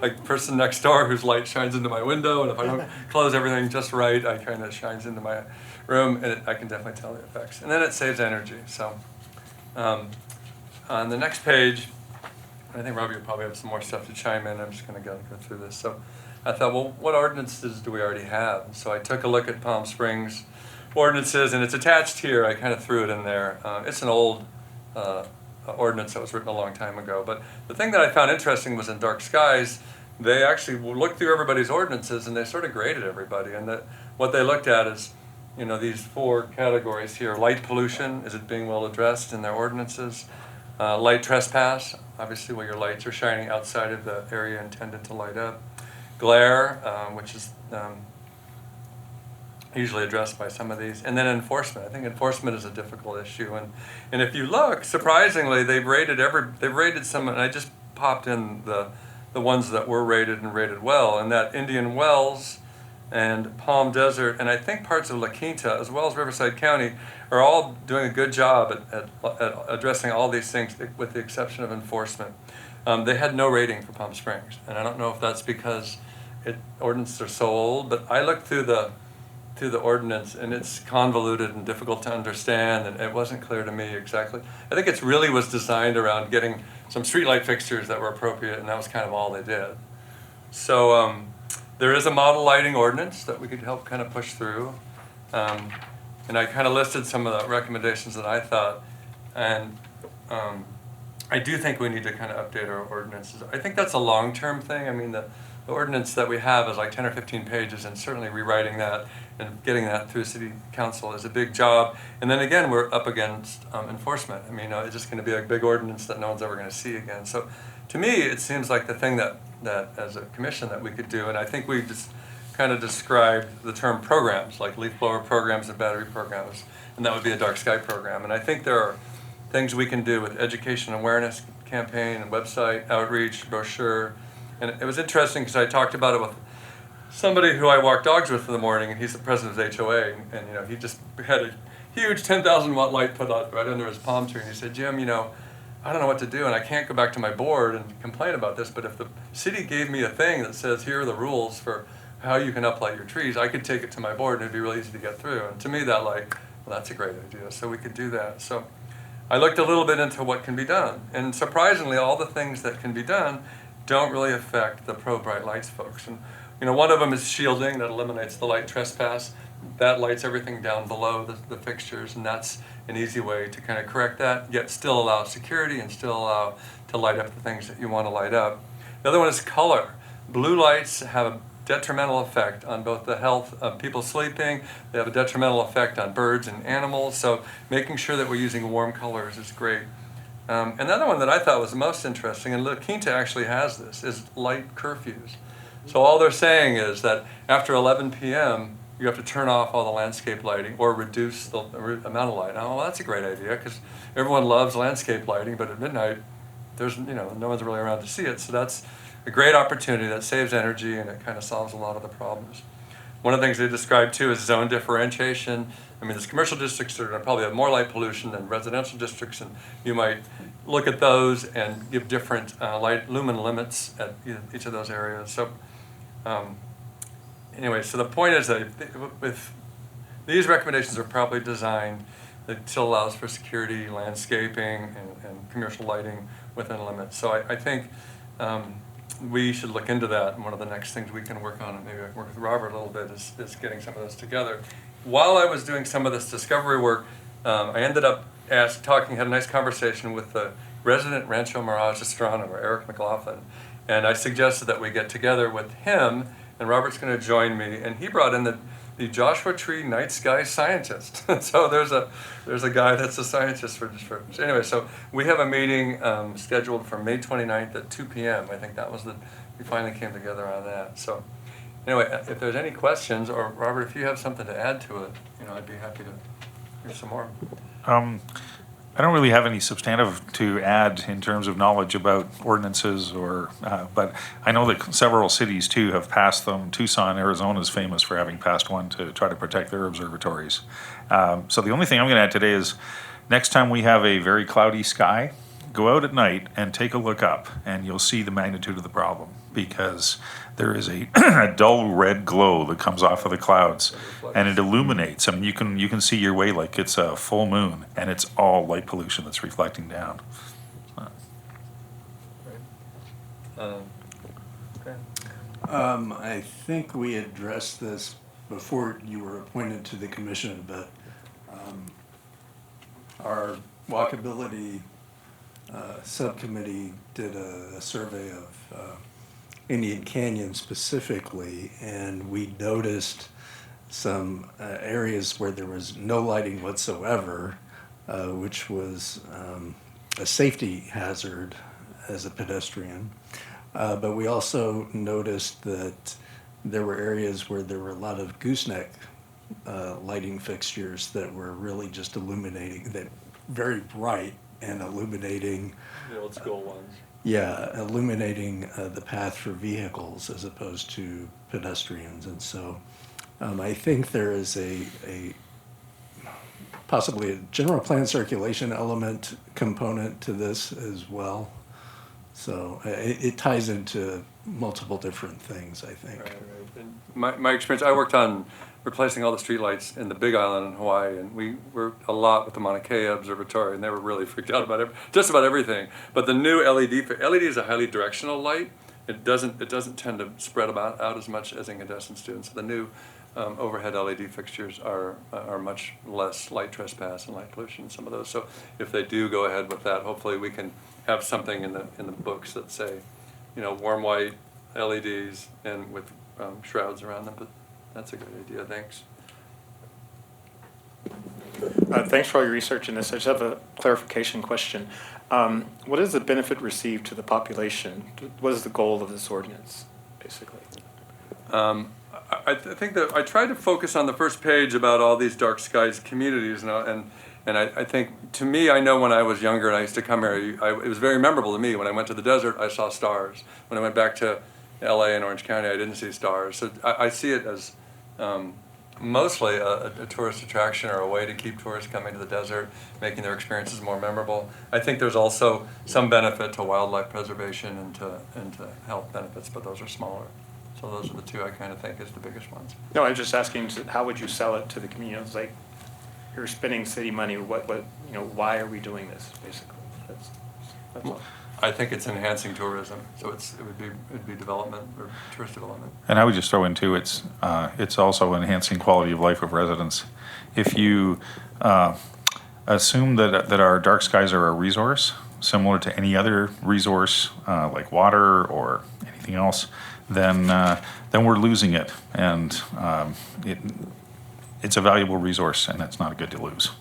Speaker 4: a person next door whose light shines into my window, and if I don't close everything just right, I kind of shines into my room, and I can definitely tell the effects. And then it saves energy. So on the next page, I think Robbie will probably have some more stuff to chime in. I'm just going to go through this. So I thought, well, what ordinances do we already have? So I took a look at Palm Springs ordinances, and it's attached here. I kind of threw it in there. It's an old ordinance that was written a long time ago. But the thing that I found interesting was in dark skies, they actually looked through everybody's ordinances, and they sort of graded everybody. And what they looked at is, these 4 categories here. Light pollution, is it being well addressed in their ordinances? Light trespass, obviously where your lights are shining outside of the area intended to light up. Glare, which is usually addressed by some of these. And then enforcement. I think enforcement is a difficult issue. And if you look, surprisingly, they've rated some, and I just popped in the ones that were rated and rated well, and that Indian Wells and Palm Desert, and I think parts of La Quinta, as well as Riverside County, are all doing a good job at addressing all these things, with the exception of enforcement. They had no rating for Palm Springs, and I don't know if that's because ordinances are so old, but I looked through the ordinance, and it's convoluted and difficult to understand, and it wasn't clear to me exactly. I think it really was designed around getting some streetlight fixtures that were appropriate, and that was kind of all they did. So there is a model lighting ordinance that we could help kind of push through. And I kind of listed some of the recommendations that I thought. And I do think we need to kind of update our ordinances. I think that's a long-term thing. The ordinance that we have is like 10 or 15 pages, and certainly rewriting that and getting that through City Council is a big job. And then again, we're up against enforcement. It's just going to be a big ordinance that no one's ever going to see again. So to me, it seems like the thing that as a commission that we could do, and I think we just kind of described the term programs, like leaf blower programs and battery programs, and that would be a dark sky program. And I think there are things we can do with education awareness campaign and website outreach, brochure. And it was interesting because I talked about it with somebody who I walk dogs with in the morning, and he's the president of HOA, and he just had a huge 10,000 watt light put out right under his palm tree, and he said, Jim, I don't know what to do, and I can't go back to my board and complain about this, but if the city gave me a thing that says, here are the rules for how you can uplight your trees, I could take it to my board, and it'd be really easy to get through. And to me, well, that's a great idea, so we could do that. So I looked a little bit into what can be done, and surprisingly, all the things that can be done don't really affect the pro-bright lights folks. And one of them is shielding, that eliminates the light trespass. That lights everything down below the fixtures, and that's an easy way to kind of correct that, yet still allow security and still allow to light up the things that you want to light up. The other one is color. Blue lights have a detrimental effect on both the health of people sleeping. They have a detrimental effect on birds and animals, so making sure that we're using warm colors is great. Another one that I thought was the most interesting, and La Quinta actually has this, is light curfews. So all they're saying is that after 11 p.m., you have to turn off all the landscape lighting or reduce the amount of light. Now, well, that's a great idea because everyone loves landscape lighting, but at midnight, there's no one's really around to see it. So that's a great opportunity that saves energy, and it kind of solves a lot of the problems. One of the things they described too is zone differentiation. I mean, there's commercial districts that are gonna probably have more light pollution than residential districts, and you might look at those and give different light lumen limits at each of those areas. So anyway, so the point is that if these recommendations are properly designed, it still allows for security, landscaping, and commercial lighting within limits. So I think we should look into that, and one of the next things we can work on, and maybe I can work with Robert a little bit, is getting some of this together. While I was doing some of this discovery work, I ended up had a nice conversation with the resident Rancho Mirage astronomer, Eric McLaughlin, and I suggested that we get together with him, and Robert's going to join me, and he brought in the Joshua Tree night sky scientist. So there's a guy that's a scientist for anyway. So we have a meeting scheduled for May 29th at 2 p.m. I think that was we finally came together on that. So anyway, if there's any questions, or Robert, if you have something to add to it, I'd be happy to hear some more.
Speaker 3: I don't really have any substantive to add in terms of knowledge about ordinances but I know that several cities too have passed them. Tucson, Arizona is famous for having passed one to try to protect their observatories. So the only thing I'm going to add today is next time we have a very cloudy sky, go out at night and take a look up, and you'll see the magnitude of the problem, because there is a dull red glow that comes off of the clouds, and it illuminates. I mean, you can see your way like it's a full moon, and it's all light pollution that's reflecting down.
Speaker 9: I think we addressed this before you were appointed to the commission, but our Walkability Subcommittee did a survey of Indian Canyon specifically, and we noticed some areas where there was no lighting whatsoever, which was a safety hazard as a pedestrian. But we also noticed that there were areas where there were a lot of gooseneck lighting fixtures that were really just illuminating, that very bright and illuminating.
Speaker 4: The old school ones.
Speaker 9: Yeah, illuminating the path for vehicles as opposed to pedestrians. And so I think there is a possibly a general plan circulation element component to this as well. So it ties into multiple different things, I think.
Speaker 4: Right. And my experience, I worked on replacing all the streetlights in the Big Island in Hawaii, and we worked a lot with the Mauna Kea Observatory, and they were really freaked out about just about everything. But the new LED is a highly directional light. It doesn't tend to spread out as much as incandescents do, and so the new overhead LED fixtures are much less light trespass and light pollution. Some of those. So if they do go ahead with that, hopefully we can have something in the books that say, warm white LEDs and with shrouds around them. But that's a good idea. Thanks.
Speaker 8: Thanks for all your research in this. I just have a clarification question. What is the benefit received to the population? What is the goal of this ordinance, basically?
Speaker 4: I think that I tried to focus on the first page about all these dark skies communities, and I think, to me, I know when I was younger and I used to come here, it was very memorable to me. When I went to the desert, I saw stars. When I went back to LA and Orange County, I didn't see stars. So I see it as mostly a tourist attraction, or a way to keep tourists coming to the desert, making their experiences more memorable. I think there's also some benefit to wildlife preservation and to health benefits, but those are smaller. So those are the two I kind of think is the biggest ones.
Speaker 8: No, I'm just asking, how would you sell it to the community? It's like, you're spending city money, why are we doing this, basically? That's all.
Speaker 4: I think it's enhancing tourism, so it would be development, or tourist development.
Speaker 3: And I would just throw in too, it's also enhancing quality of life of residents. If you assume that our dark skies are a resource, similar to any other resource like water or anything else, then we're losing it, and it's a valuable resource, and it's not good to lose.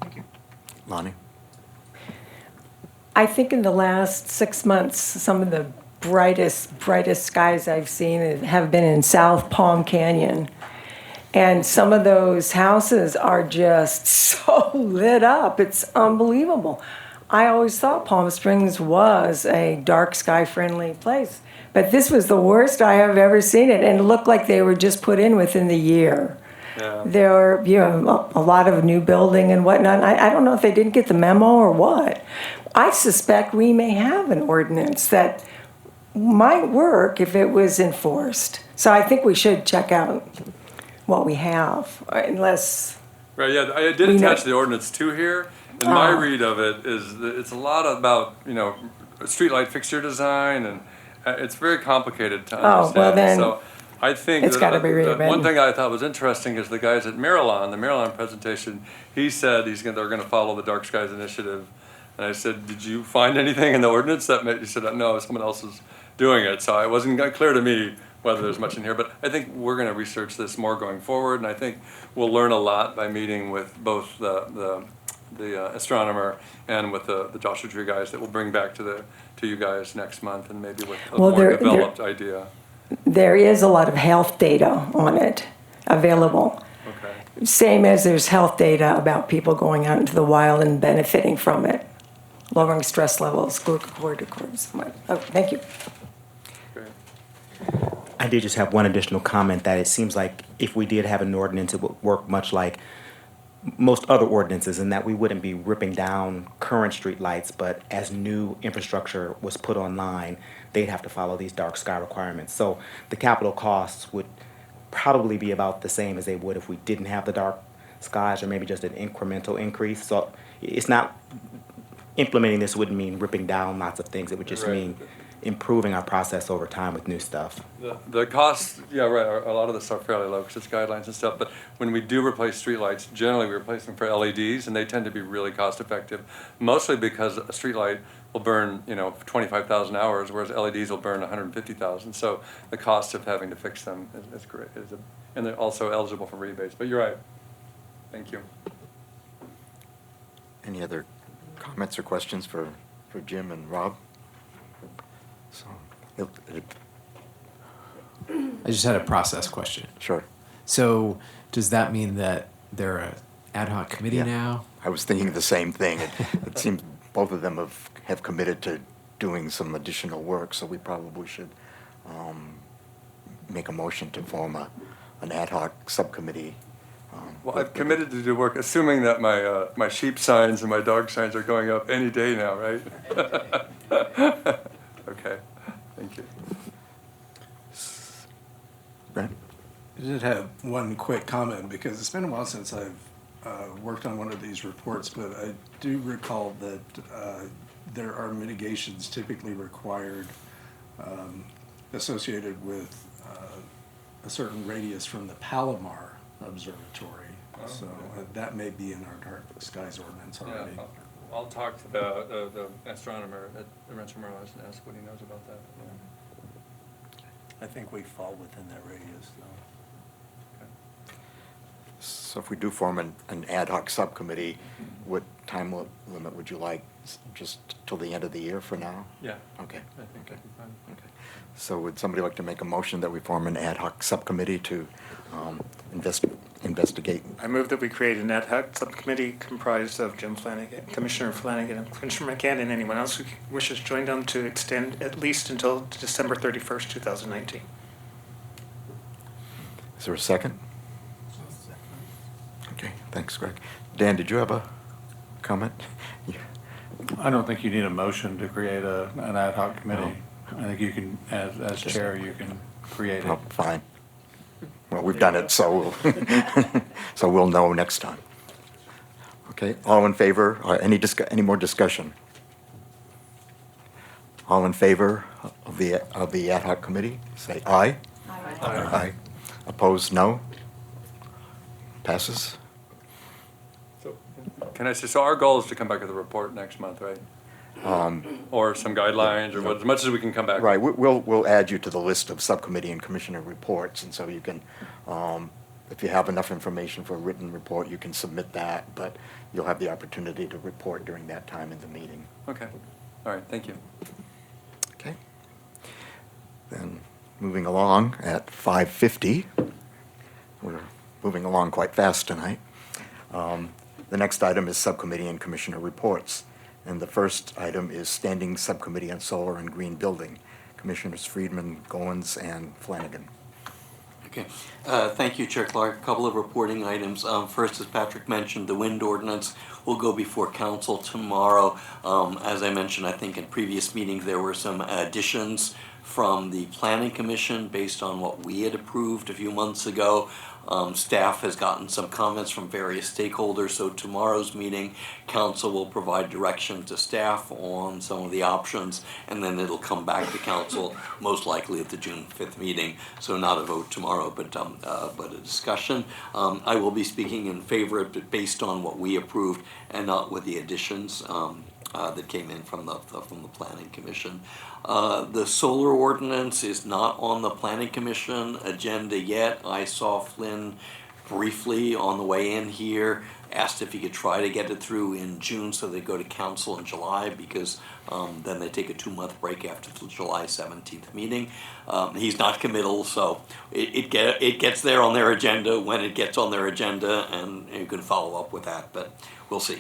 Speaker 8: Thank you.
Speaker 2: Lonnie?
Speaker 5: I think in the last 6 months, some of the brightest skies I've seen have been in South Palm Canyon. And some of those houses are just so lit up. It's unbelievable. I always thought Palm Springs was a dark sky friendly place. But this was the worst I have ever seen it, and it looked like they were just put in within the year.
Speaker 4: Yeah.
Speaker 5: There were, a lot of new building and whatnot. I don't know if they didn't get the memo or what. I suspect we may have an ordinance that might work if it was enforced. So I think we should check out what we have, unless,
Speaker 4: Right, yeah, I did
Speaker 5: We know-
Speaker 4: attach the ordinance to here, and my read of it is that it's a lot about, streetlight fixture design, and it's very complicated to
Speaker 5: well,
Speaker 4: understand.
Speaker 5: then
Speaker 4: So I think
Speaker 5: it's
Speaker 4: that,
Speaker 5: gotta be
Speaker 4: one
Speaker 5: rewritten.
Speaker 4: thing I thought was interesting is the guys at Marilon, the Marilon presentation, he said they're gonna follow the Dark Skies Initiative. And I said, did you find anything in the ordinance that made, he said, no, someone else is doing it. So it wasn't clear to me whether there's much in here, but I think we're gonna research this more going forward, and I think we'll learn a lot by meeting with both the astronomer and with the Joshua Tree guys that we'll bring back to you guys next month, and maybe with a
Speaker 5: Well,
Speaker 4: more
Speaker 5: there-
Speaker 4: developed idea.
Speaker 5: there is a lot of health data on it available.
Speaker 4: Okay.
Speaker 5: Same as there's health data about people going out into the wild and benefiting from it, lowering stress levels, glucocorticoids. Oh, thank you.
Speaker 4: Great.
Speaker 12: I did just have one additional comment that it seems like if we did have an ordinance, it would work much like most other ordinances in that we wouldn't be ripping down current street lights, but as new infrastructure was put online, they'd have to follow these dark sky requirements. So the capital costs would probably be about the same as they would if we didn't have the dark skies, or maybe just an incremental increase. So it's not, implementing this wouldn't mean ripping down lots of things. It would just
Speaker 4: Right.
Speaker 12: mean improving our process over time with new stuff.
Speaker 4: The costs, yeah, right, a lot of the stuff fairly low because it's guidelines and stuff, but when we do replace streetlights, generally we replace them for LEDs, and they tend to be really cost effective, mostly because a streetlight will burn, 25,000 hours, whereas LEDs will burn 150,000. So the cost of having to fix them is great, and they're also eligible for rebates, but you're right. Thank you.
Speaker 2: Any other comments or questions for Jim and Rob? So,
Speaker 6: I just had a process question.
Speaker 2: sure.
Speaker 6: So does that mean that they're an ad hoc committee
Speaker 2: Yeah.
Speaker 6: now?
Speaker 2: I was thinking the same thing. It seems both of them have committed to doing some additional work, so we probably should make a motion to form an ad hoc subcommittee.
Speaker 4: Well, I've committed to do work, assuming that my sheep signs and my dog signs are going up any day now, right? Okay, thank you.
Speaker 2: Brent?
Speaker 9: I did have one quick comment because it's been a while since I've worked on one of these reports, but I do recall that there are mitigations typically required associated with a certain radius from the Palomar Observatory. So that may be in our dark skies ordinance
Speaker 4: Yeah,
Speaker 9: already.
Speaker 4: I'll talk to the astronomer at Rancho Mirage and ask what he knows about that.
Speaker 9: I think we fall within that radius though.
Speaker 2: So if we do form an ad hoc subcommittee, what time limit would you like? Just till the end of the year for now?
Speaker 4: Yeah,
Speaker 2: Okay.
Speaker 4: I think that'd be fine.
Speaker 2: Okay. So would somebody like to make a motion that we form an ad hoc subcommittee to investigate?
Speaker 8: I move that we create an ad hoc subcommittee comprised of Jim Flanagan, Commissioner Flanagan, and Commissioner McCann, and anyone else who wishes to join them to extend at least until December 31st, 2019.
Speaker 2: Is there a second? Okay, thanks, Greg. Dan, did you have a comment? Yeah.
Speaker 1: I don't think you need a motion to create an ad hoc committee. I think you can, as chair, you can create it.
Speaker 2: Oh, fine. Well, we've done it, so so we'll know next time. Okay, all in favor, or any more discussion? All in favor of the ad hoc committee, say aye.
Speaker 11: Aye.
Speaker 2: Aye. Opposed, no? Passes?
Speaker 4: So, can I say, so our goal is to come back with a report next month, right? Or some guidelines, or as much as we can come back.
Speaker 2: Right, we'll add you to the list of subcommittee and commissioner reports, and so you can, if you have enough information for a written report, you can submit that, but you'll have the opportunity to report during that time in the meeting.
Speaker 4: Okay, all right, thank you.
Speaker 2: Okay. Then, moving along at 5:50, we're moving along quite fast tonight. The next item is subcommittee and commissioner reports. And the first item is Standing Subcommittee on Solar and Green Building. Commissioners Friedman, Goins, and Flanagan.
Speaker 7: Okay, thank you, Chair Clark. A couple of reporting items. First, as Patrick mentioned, the wind ordinance will go before council tomorrow. As I mentioned, I think in previous meetings, there were some additions from the Planning Commission based on what we had approved a few months ago. Staff has gotten some comments from various stakeholders, so tomorrow's meeting, council will provide direction to staff on some of the options, and then it'll come back to council, most likely at the June 5th meeting. So not a vote tomorrow, but a discussion. I will be speaking in favor of it based on what we approved and not with the additions that came in from the Planning Commission. The solar ordinance is not on the Planning Commission agenda yet. I saw Flynn briefly on the way in here, asked if he could try to get it through in June so they go to council in July, because then they take a 2-month break after the July 17th meeting. He's not committal, so it gets there on their agenda when it gets on their agenda, and you can follow up with that, but we'll see.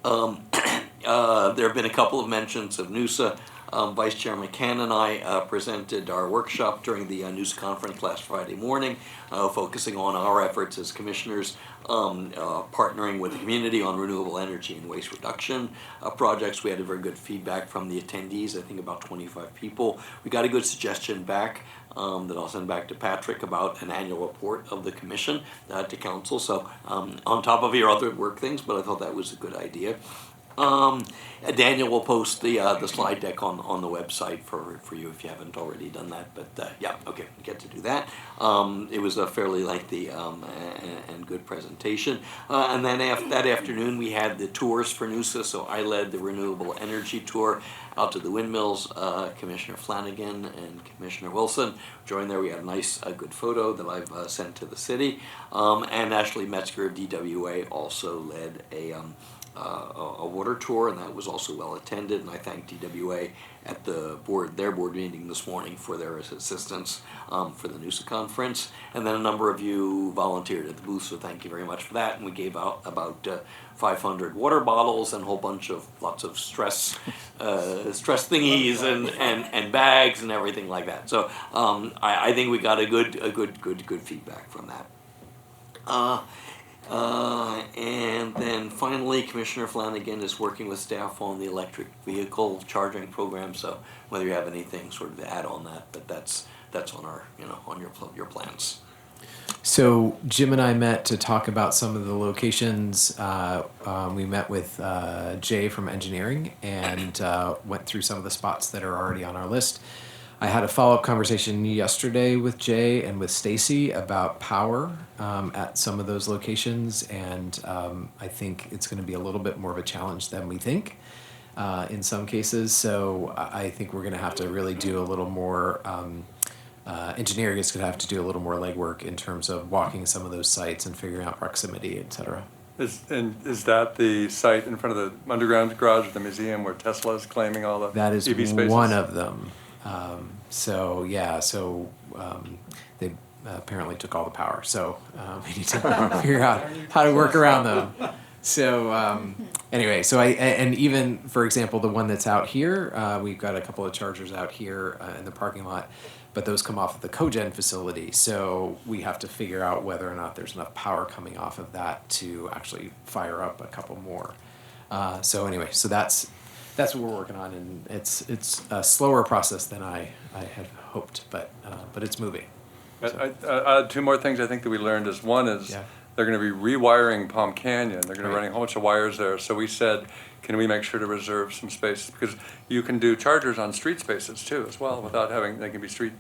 Speaker 7: There have been a couple of mentions of NUSA. Vice Chair McCann and I presented our workshop during the NUSA conference last Friday morning, focusing on our efforts as commissioners, partnering with the community on renewable energy and waste reduction projects. We had a very good feedback from the attendees, I think about 25 people. We got a good suggestion back that I'll send back to Patrick about an annual report of the commission to council. So on top of your other work things, but I thought that was a good idea. Daniel will post the slide deck on the website for you if you haven't already done that. But yeah, okay, we get to do that. It was a fairly lengthy and good presentation. And then that afternoon we had the tours for NUSA. So I led the renewable energy tour out to the windmills. Commissioner Flanagan and Commissioner Wilson joined there. We had a nice, good photo that I've sent to the city. And Ashley Metzger of DWA also led a water tour, and that was also well attended, and I thank DWA at their board meeting this morning for their assistance for the NUSA conference. And then a number of you volunteered at the booth, so thank you very much for that. And we gave out about 500 water bottles and a whole bunch of lots of stress thingies and bags and everything like that. So I think we got a good feedback from that. And then finally, Commissioner Flanagan is working with staff on the electric vehicle charging program. So whether you have anything sort of to add on that, but that's on our on your plans.
Speaker 6: So Jim and I met to talk about some of the locations. We met with Jay from engineering and went through some of the spots that are already on our list. I had a follow-up conversation yesterday with Jay and with Stacy about power at some of those locations, and I think it's going to be a little bit more of a challenge than we think in some cases. So I think we're going to have to really do a little more, engineering is going to have to do a little more legwork in terms of walking some of those sites and figuring out proximity, et cetera.
Speaker 4: Is that the site in front of the underground garage at the museum where Tesla is claiming all the
Speaker 6: That is
Speaker 4: EV spaces?
Speaker 6: one of them. They apparently took all the power, so we need to figure out how to work around them. So anyway, and even, for example, the one that's out here, we've got a couple of chargers out here in the parking lot, but those come off of the cogen facility, so we have to figure out whether or not there's enough power coming off of that to actually fire up a couple more. So that's what we're working on, and it's a slower process than I had hoped, but it's moving. So.
Speaker 4: Two more things I think that we learned is one is they're going to be rewiring Palm Canyon. They're going to be running a whole bunch of wires there. So we said, can we make sure to reserve some space, because you can do chargers on street spaces too as well without having, they can be street.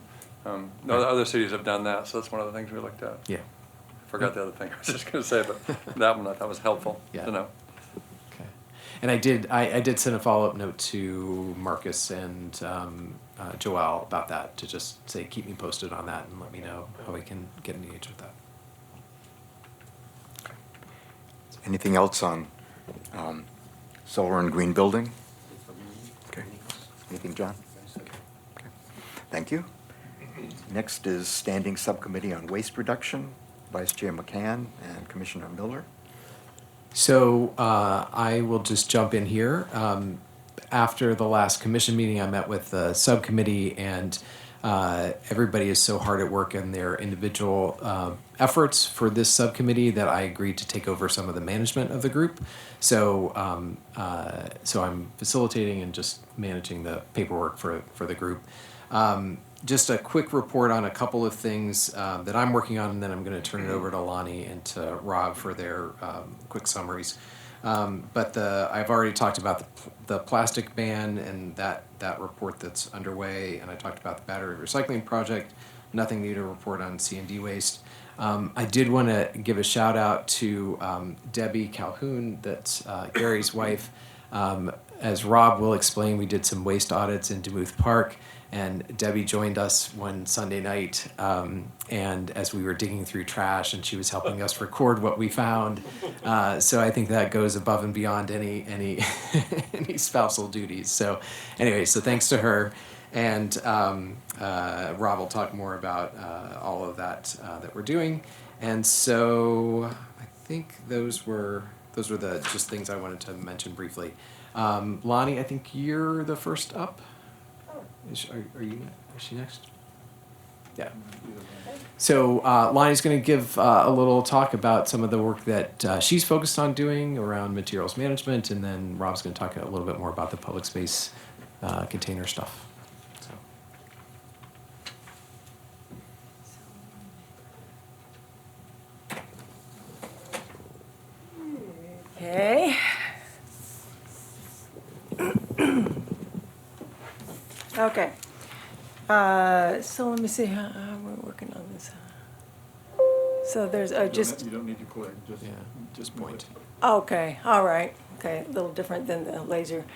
Speaker 4: Other cities have done that, so that's one of the things we looked at.
Speaker 6: Yeah.
Speaker 4: I forgot the other thing I was just going to say, but that one I thought was helpful to know.
Speaker 6: And I did send a follow-up note to Marcus and Joelle about that, to just say, keep me posted on that and let me know how we can get engaged with that.
Speaker 2: Anything else on solar and green building? Okay. Anything, John? Okay. Thank you. Next is Standing Subcommittee on Waste Reduction, Vice Chair McCann and Commissioner Miller.
Speaker 6: So I will just jump in here. after the last commission meeting, I met with the subcommittee, and everybody is so hard at work in their individual efforts for this subcommittee that I agreed to take over some of the management of the group. So so I'm facilitating and just managing the paperwork for the group. Just a quick report on a couple of things that I'm working on, and then I'm going to turn it over to Lonnie and to Rob for their quick summaries. But I've already talked about the plastic ban and that report that's underway, and I talked about the battery recycling project. Nothing new to report on C&D waste. I did want to give a shout out to Debbie Calhoun, that's Gary's wife. As Rob will explain, we did some waste audits in Demuth Park, and Debbie joined us one Sunday night, and as we were digging through trash, and she was helping us record what we found. So I think that goes above and beyond any any spousal duties. So anyway, so thanks to her, and Rob will talk more about all of that that we're doing. And so I think those were the just things I wanted to mention briefly. Lonnie, I think you're the first up. Is she next? Yeah. So Lonnie's going to give a little talk about some of the work that she's focused on doing around materials management, and then Rob's going to talk a little bit more about the public space container stuff. So.
Speaker 5: Okay. Okay. So let me see how we're working on this. So there's just.
Speaker 1: You don't need to click,
Speaker 6: just point.
Speaker 5: Okay. All right. Okay. A little different than the laser.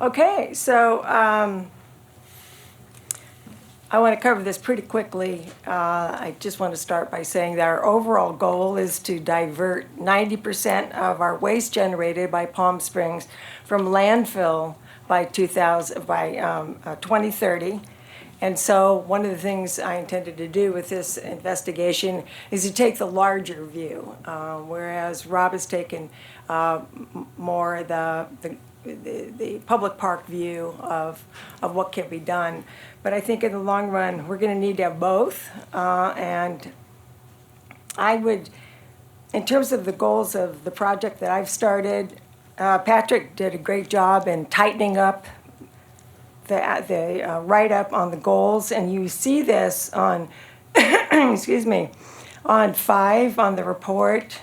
Speaker 5: Okay. So I want to cover this pretty quickly. I just want to start by saying that our overall goal is to divert 90% of our waste generated by Palm Springs from landfill by 2030. And so one of the things I intended to do with this investigation is to take the larger view, whereas Rob has taken more the public park view of what can be done. But I think in the long run, we're going to need to have both. And I would, in terms of the goals of the project that I've started, Patrick did a great job in tightening up the write-up on the goals, and you see this on, excuse me, on 5 on the report.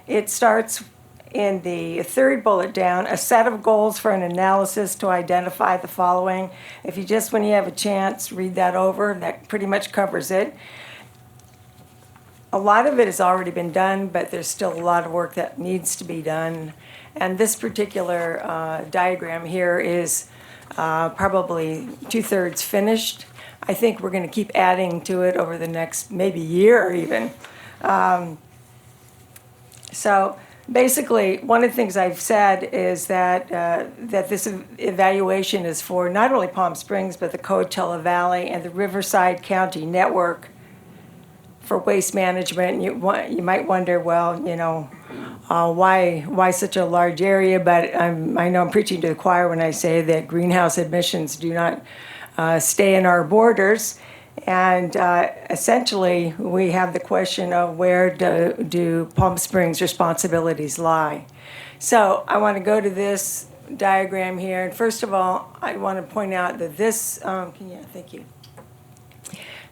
Speaker 5: It starts in the third bullet down, a set of goals for an analysis to identify the following. If you just, when you have a chance, read that over, that pretty much covers it. A lot of it has already been done, but there's still a lot of work that needs to be done. And this particular diagram here is probably 2/3 finished. I think we're going to keep adding to it over the next maybe year even. So basically, one of the things I've said is that that this evaluation is for not only Palm Springs, but the Coachella Valley and the Riverside County Network for waste management. You might wonder, well, you know, why such a large area? But I know I'm preaching to the choir when I say that greenhouse emissions do not stay in our borders. And essentially, we have the question of where do Palm Springs responsibilities lie? So I want to go to this diagram here. And first of all, I want to point out that this, thank you.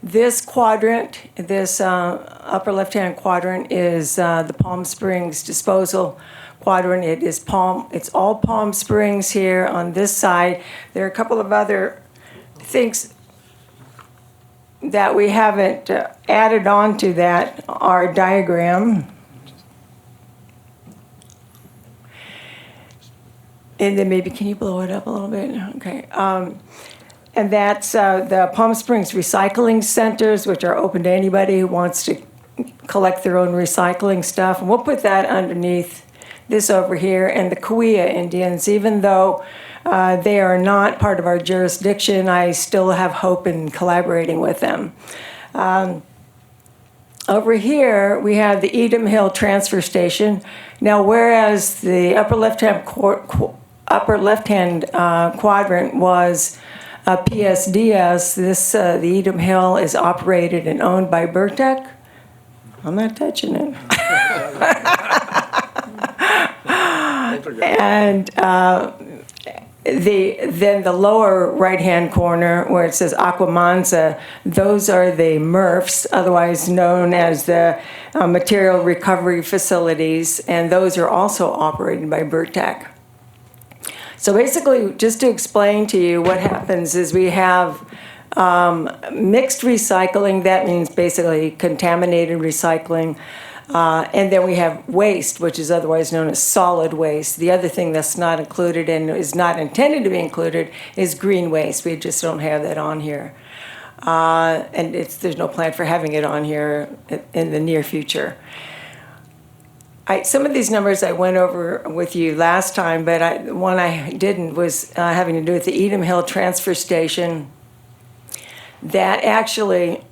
Speaker 5: This quadrant, this upper left-hand quadrant is the Palm Springs disposal quadrant. It's all Palm Springs here on this side. There are a couple of other things that we haven't added on to that, our diagram. And then maybe, can you blow it up a little bit? Okay. And that's the Palm Springs recycling centers, which are open to anybody who wants to collect their own recycling stuff. And we'll put that underneath this over here. And the Cahuilla Indians, even though they are not part of our jurisdiction, I still have hope in collaborating with them. Over here, we have the Edom Hill Transfer Station. Now, whereas the upper left-hand upper left-hand quadrant was PSDS. This, the Edom Hill is operated and owned by Burtec. I'm not touching it. And then the lower right-hand corner where it says Aquamanza, those are the MRFs, otherwise known as the Material Recovery Facilities, and those are also operated by Burtec. So basically, just to explain to you what happens is we have mixed recycling. That means basically contaminated recycling. And then we have waste, which is otherwise known as solid waste. The other thing that's not included and is not intended to be included is green waste. We just don't have that on here. And there's no plan for having it on here in the near future. Some of these numbers I went over with you last time, but one I didn't was having to do with the Edom Hill Transfer Station. That actually,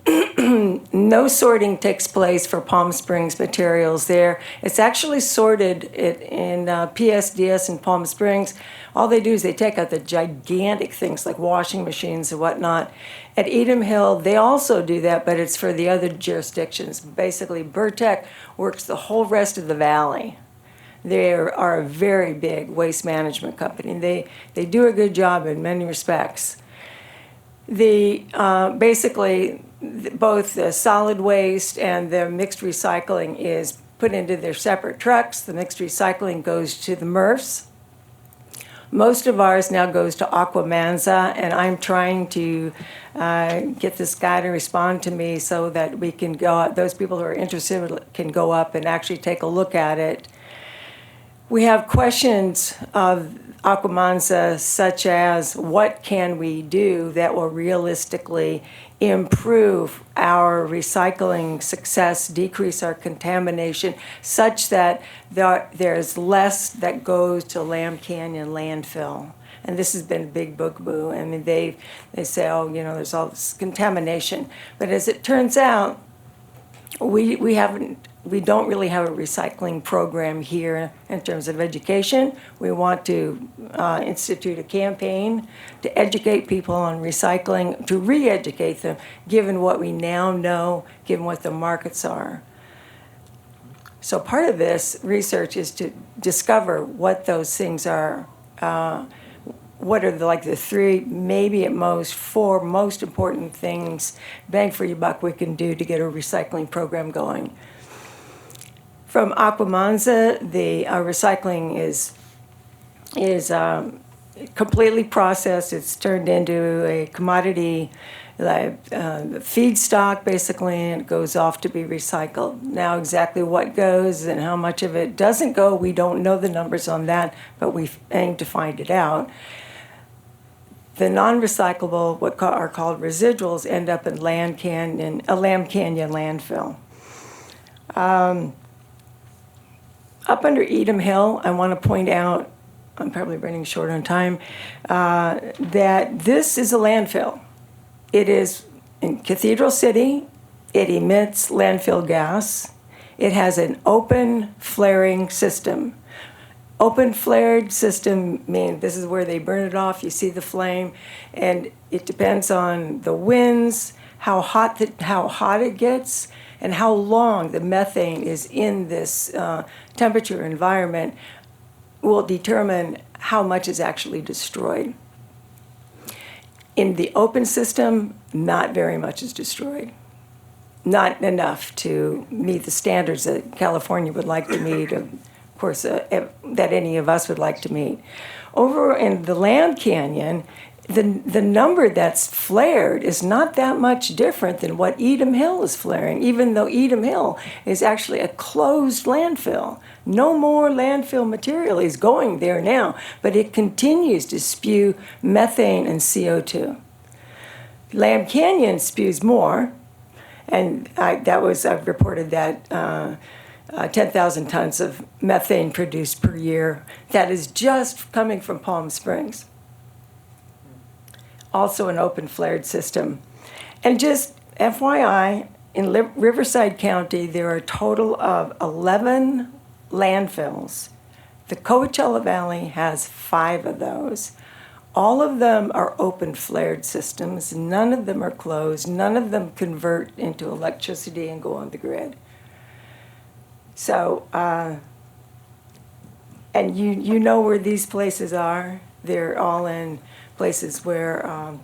Speaker 5: no sorting takes place for Palm Springs materials there. It's actually sorted in PSDS in Palm Springs. All they do is they take out the gigantic things like washing machines and whatnot. At Edom Hill, they also do that, but it's for the other jurisdictions. Basically, Burtec works the whole rest of the valley. They are a very big waste management company. They do a good job in many respects. Basically, both the solid waste and the mixed recycling is put into their separate trucks. The mixed recycling goes to the MRFs. Most of ours now goes to Aquamanza, and I'm trying to get this guy to respond to me so that we can go out, those people who are interested can go up and actually take a look at it. We have questions of Aquamanza such as what can we do that will realistically improve our recycling success, decrease our contamination, such that there's less that goes to Lamb Canyon landfill. And this has been a big bugaboo. I mean, they say, oh, you know, there's all this contamination. But as it turns out, we don't really have a recycling program here in terms of education. We want to institute a campaign to educate people on recycling, to re-educate them, given what we now know, given what the markets are. So part of this research is to discover what those things are. What are the three, maybe at most four most important things, bang for your buck, we can do to get a recycling program going. From Aquamanza, the recycling is completely processed. It's turned into a commodity feedstock, basically, and it goes off to be recycled. Now, exactly what goes and how much of it doesn't go, we don't know the numbers on that, but we aim to find it out. The non-recyclable, what are called residuals, end up in Lamb Canyon landfill. Up under Edom Hill, I want to point out, I'm probably running short on time, that this is a landfill. It is in Cathedral City. It emits landfill gas. It has an open flaring system. Open flared system means this is where they burn it off. You see the flame, and it depends on the winds, how hot it gets, and how long the methane is in this temperature environment will determine how much is actually destroyed. In the open system, not very much is destroyed. Not enough to meet the standards that California would like to meet, of course, that any of us would like to meet. Over in the Lamb Canyon, the number that's flared is not that much different than what Edom Hill is flaring, even though Edom Hill is actually a closed landfill. No more landfill material is going there now, but it continues to spew methane and CO2. Lamb Canyon spews more, and I've reported that 10,000 tons of methane produced per year. That is just coming from Palm Springs. Also an open flared system. And just FYI, in Riverside County, there are a total of 11 landfills The Coachella Valley has 5 of those. All of them are open flared systems. None of them are closed. None of them convert into electricity and go on the grid. So, and you know where these places are. They're all in places where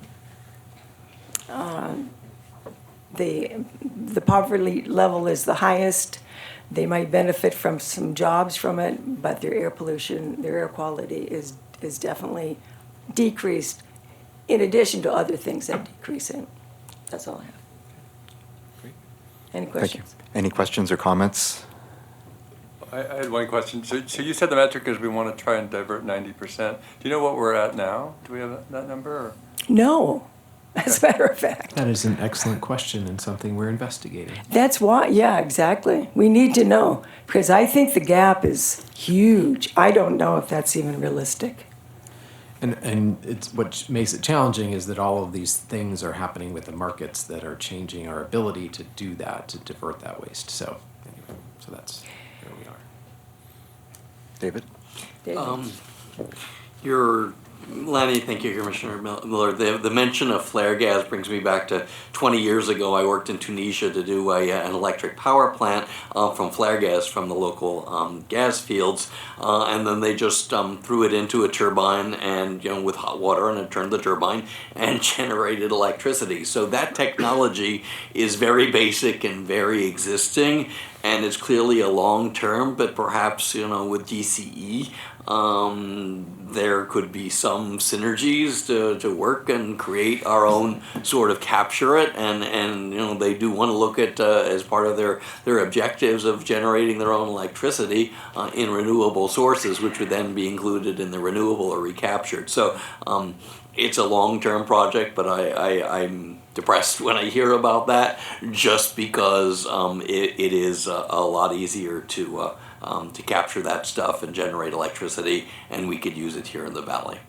Speaker 5: the poverty level is the highest. They might benefit from some jobs from it, but their air pollution, their air quality is definitely decreased in addition to other things that decrease it. That's all I have.
Speaker 6: Great.
Speaker 5: Any
Speaker 2: Thank you.
Speaker 5: questions?
Speaker 2: Any questions or comments?
Speaker 4: I had one question. So you said the metric is we want to try and divert 90%. Do you know what we're at now? Do we have that number? Or?
Speaker 5: No, as a matter of fact.
Speaker 6: That is an excellent question and something we're investigating.
Speaker 5: That's why, yeah, exactly. We need to know, because I think the gap is huge. I don't know if that's even realistic.
Speaker 6: And it's what makes it challenging is that all of these things are happening with the markets that are changing our ability to do that, to divert that waste. So anyway, so that's where we are.
Speaker 2: David?
Speaker 7: Lanny, thank you, Commissioner Miller. The mention of flare gas brings me back to 20 years ago. I worked in Tunisia to do an electric power plant from flare gas from the local gas fields, and then they just threw it into a turbine and with hot water, and it turned the turbine and generated electricity. So that technology is very basic and very existing, and it's clearly a long term. But perhaps with DCE. There could be some synergies to work and create our own sort of capture it, and they do want to look at as part of their objectives of generating their own electricity in renewable sources, which would then be included in the renewable or recaptured. So it's a long-term project, but I'm depressed when I hear about that, just because it is a lot easier to capture that stuff and generate electricity, and we could use it here in the valley.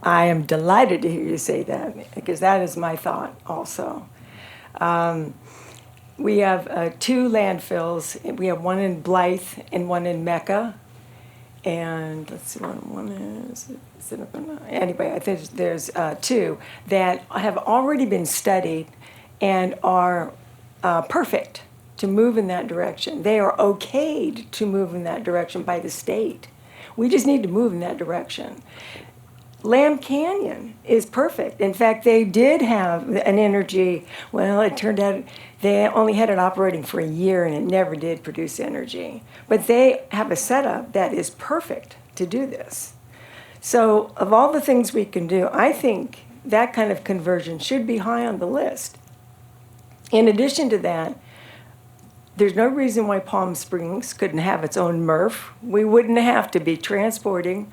Speaker 5: I am delighted to hear you say that, because that is my thought also. We have 2 landfills. We have one in Blythe and one in Mecca. And let's see what one is. Anyway, I think there's 2 that have already been studied and are perfect to move in that direction. They are okayed to move in that direction by the state. We just need to move in that direction. Lamb Canyon is perfect. In fact, they did have an energy, well, it turned out they only had it operating for a year and it never did produce energy. But they have a setup that is perfect to do this. So of all the things we can do, I think that kind of conversion should be high on the list. In addition to that, there's no reason why Palm Springs couldn't have its own MRF. We wouldn't have to be transporting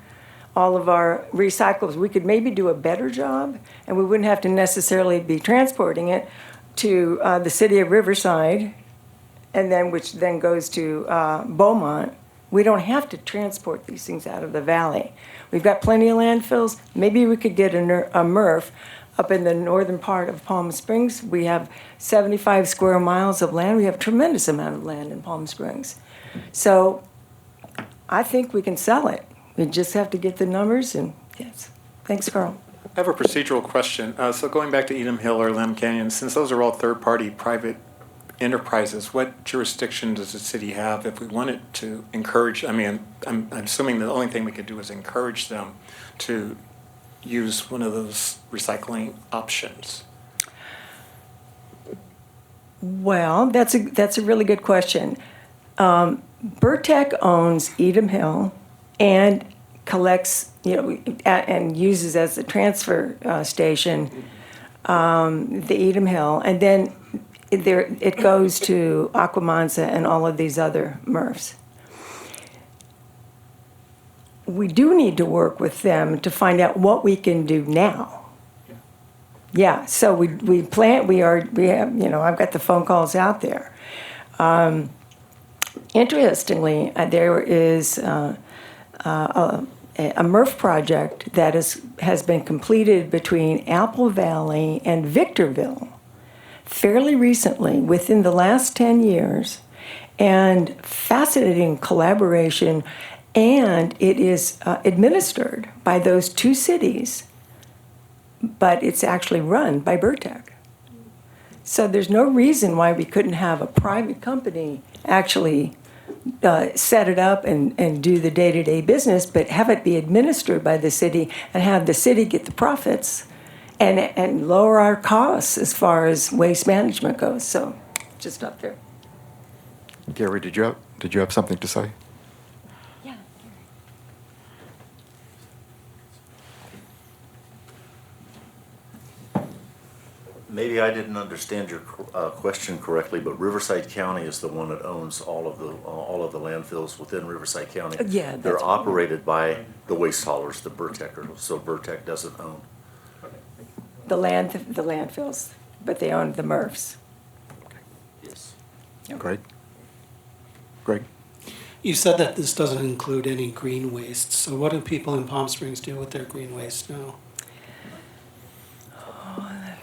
Speaker 5: all of our recyclables. We could maybe do a better job, and we wouldn't have to necessarily be transporting it to the city of Riverside, and then which then goes to Beaumont. We don't have to transport these things out of the valley. We've got plenty of landfills. Maybe we could get a MRF up in the northern part of Palm Springs. We have 75 square miles of land. We have a tremendous amount of land in Palm Springs. So I think we can sell it. We just have to get the numbers, and yes. Thanks, Carl.
Speaker 8: I have a procedural question. So going back to Edom Hill or Lamb Canyon, since those are all third-party private enterprises, what jurisdiction does the city have if we wanted to encourage? I mean, I'm assuming the only thing we could do is encourage them to use one of those recycling options.
Speaker 5: Well, that's a really good question. Burtec owns Edom Hill and collects, and uses as a transfer station the Edom Hill, and then it goes to Aquamanza and all of these other MRFs. We do need to work with them to find out what we can do now. Yeah, so we have, I've got the phone calls out there. Interestingly, there is a MRF project that has been completed between Apple Valley and Victorville fairly recently, within the last 10 years, and fascinating collaboration And it is administered by those two cities, but it's actually run by Burtec. So there's no reason why we couldn't have a private company actually set it up and do the day-to-day business, but have it be administered by the city and have the city get the profits and lower our costs as far as waste management goes. So just up there.
Speaker 2: Gary, did you have something to say?
Speaker 5: Yeah.
Speaker 10: Maybe I didn't understand your question correctly, but Riverside County is the one that owns all of the landfills within Riverside County.
Speaker 5: Yeah,
Speaker 10: They're
Speaker 5: that's-
Speaker 10: operated by the waste haulers, the Burtec, so Burtec doesn't own.
Speaker 5: The landfills, but they own the MRFs.
Speaker 10: Yes.
Speaker 2: Greg? Greg?
Speaker 13: You said that this doesn't include any green waste, so what do people in Palm Springs do with their green waste now?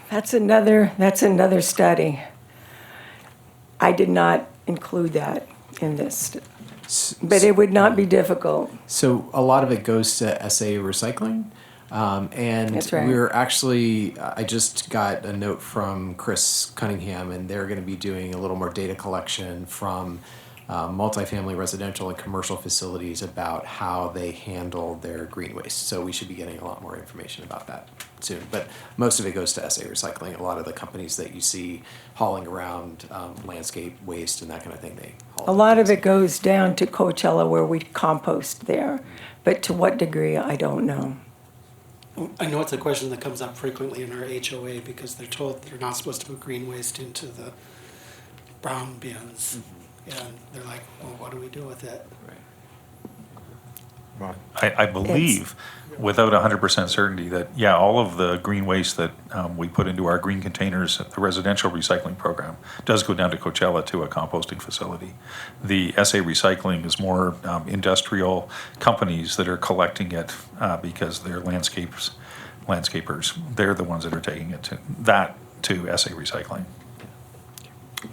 Speaker 5: That's another study. I did not include that in this, but it would not be difficult.
Speaker 6: So a lot of it goes to SA Recycling. And
Speaker 5: That's right.
Speaker 6: we're actually, I just got a note from Chris Cunningham, and they're going to be doing a little more data collection from multifamily residential and commercial facilities about how they handle their green waste. So we should be getting a lot more information about that soon. But most of it goes to SA Recycling. A lot of the companies that you see hauling around landscape waste and that kind of thing, they haul.
Speaker 5: A lot of it goes down to Coachella where we compost there, but to what degree, I don't know.
Speaker 13: I know it's a question that comes up frequently in our HOA because they're told they're not supposed to put green waste into the brown bins. And they're like, well, what do we do with it?
Speaker 2: Ron?
Speaker 3: I believe, without 100% certainty, that, yeah, all of the green waste that we put into our green containers at the residential recycling program does go down to Coachella to a composting facility. The SA Recycling is more industrial companies that are collecting it because they're landscapers. They're the ones that are taking it to SA Recycling.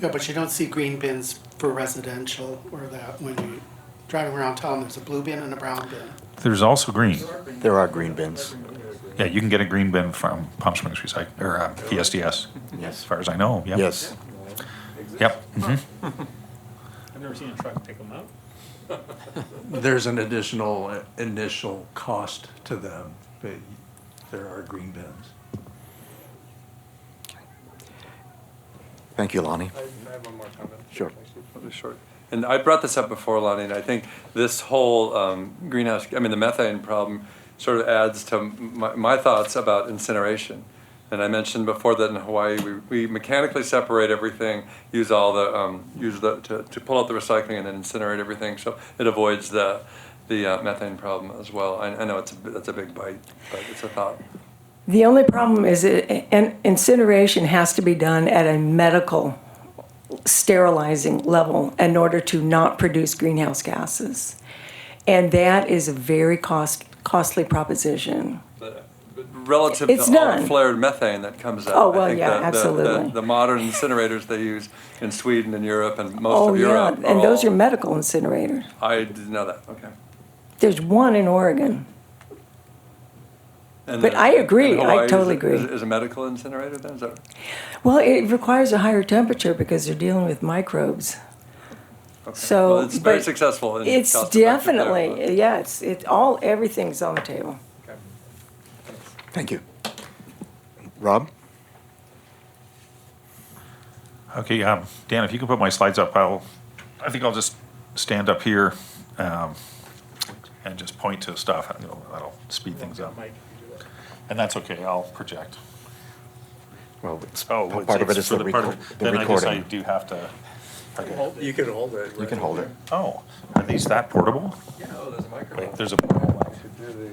Speaker 13: Yeah, but you don't see green bins for residential or that when you're driving around town, there's a blue bin and a brown bin.
Speaker 3: There's also green.
Speaker 2: There are green bins.
Speaker 3: Yeah, you can get a green bin from Palm Springs Recycling, or PSDS,
Speaker 2: Yes.
Speaker 3: as far as I know, yeah.
Speaker 2: Yes.
Speaker 3: Yep. Mhm.
Speaker 8: I've never seen a truck take them out.
Speaker 9: There's an additional initial cost to them, but there are green bins.
Speaker 2: Thank you, Lonnie.
Speaker 4: I have one more comment.
Speaker 2: Sure.
Speaker 4: Really short. And I brought this up before, Lonnie, and I think this whole the methane problem sort of adds to my thoughts about incineration. And I mentioned before that in Hawaii, we mechanically separate everything, use all the, to pull out the recycling and then incinerate everything, so it avoids the methane problem as well. I know that's a big bite, but it's a thought.
Speaker 5: The only problem is incineration has to be done at a medical sterilizing level in order to not produce greenhouse gases. And that is a very costly proposition.
Speaker 4: But relative
Speaker 5: It's
Speaker 4: to all
Speaker 5: done.
Speaker 4: the flared methane that comes out.
Speaker 5: Oh, well,
Speaker 4: I think
Speaker 5: yeah,
Speaker 4: the
Speaker 5: absolutely.
Speaker 4: modern incinerators they use in Sweden and Europe and most of Europe.
Speaker 5: Yeah, and those
Speaker 4: all-
Speaker 5: are medical incinerators.
Speaker 4: I didn't know that, okay.
Speaker 5: There's one in Oregon.
Speaker 4: And
Speaker 5: But
Speaker 4: then-
Speaker 5: I agree,
Speaker 4: and
Speaker 5: I
Speaker 4: Hawaii
Speaker 5: totally
Speaker 4: is
Speaker 5: agree.
Speaker 4: Is a medical incinerator then? Is that?
Speaker 5: Well, it requires a higher temperature because they're dealing with microbes.
Speaker 4: Okay.
Speaker 5: So,
Speaker 4: Well, it's very
Speaker 5: but
Speaker 4: successful. And
Speaker 5: It's
Speaker 4: cost-effective there,
Speaker 5: definitely, yeah, everything's on the table.
Speaker 4: but- okay.
Speaker 2: Thank you. Rob?
Speaker 3: Okay, Dan, if you can put my slides up, I think I'll just stand up here and just point to stuff. That'll speed things up. And that's okay, I'll project.
Speaker 2: Well, it's,
Speaker 3: Oh,
Speaker 2: part of it is
Speaker 3: for
Speaker 2: the
Speaker 3: part of-
Speaker 2: the
Speaker 3: Then I guess I
Speaker 2: recording.
Speaker 3: do have to, okay.
Speaker 8: You can hold it.
Speaker 2: You can hold it.
Speaker 3: Oh, are these that portable?
Speaker 4: Yeah, oh, there's a microphone.
Speaker 3: Wait, there's a,
Speaker 4: Should do the-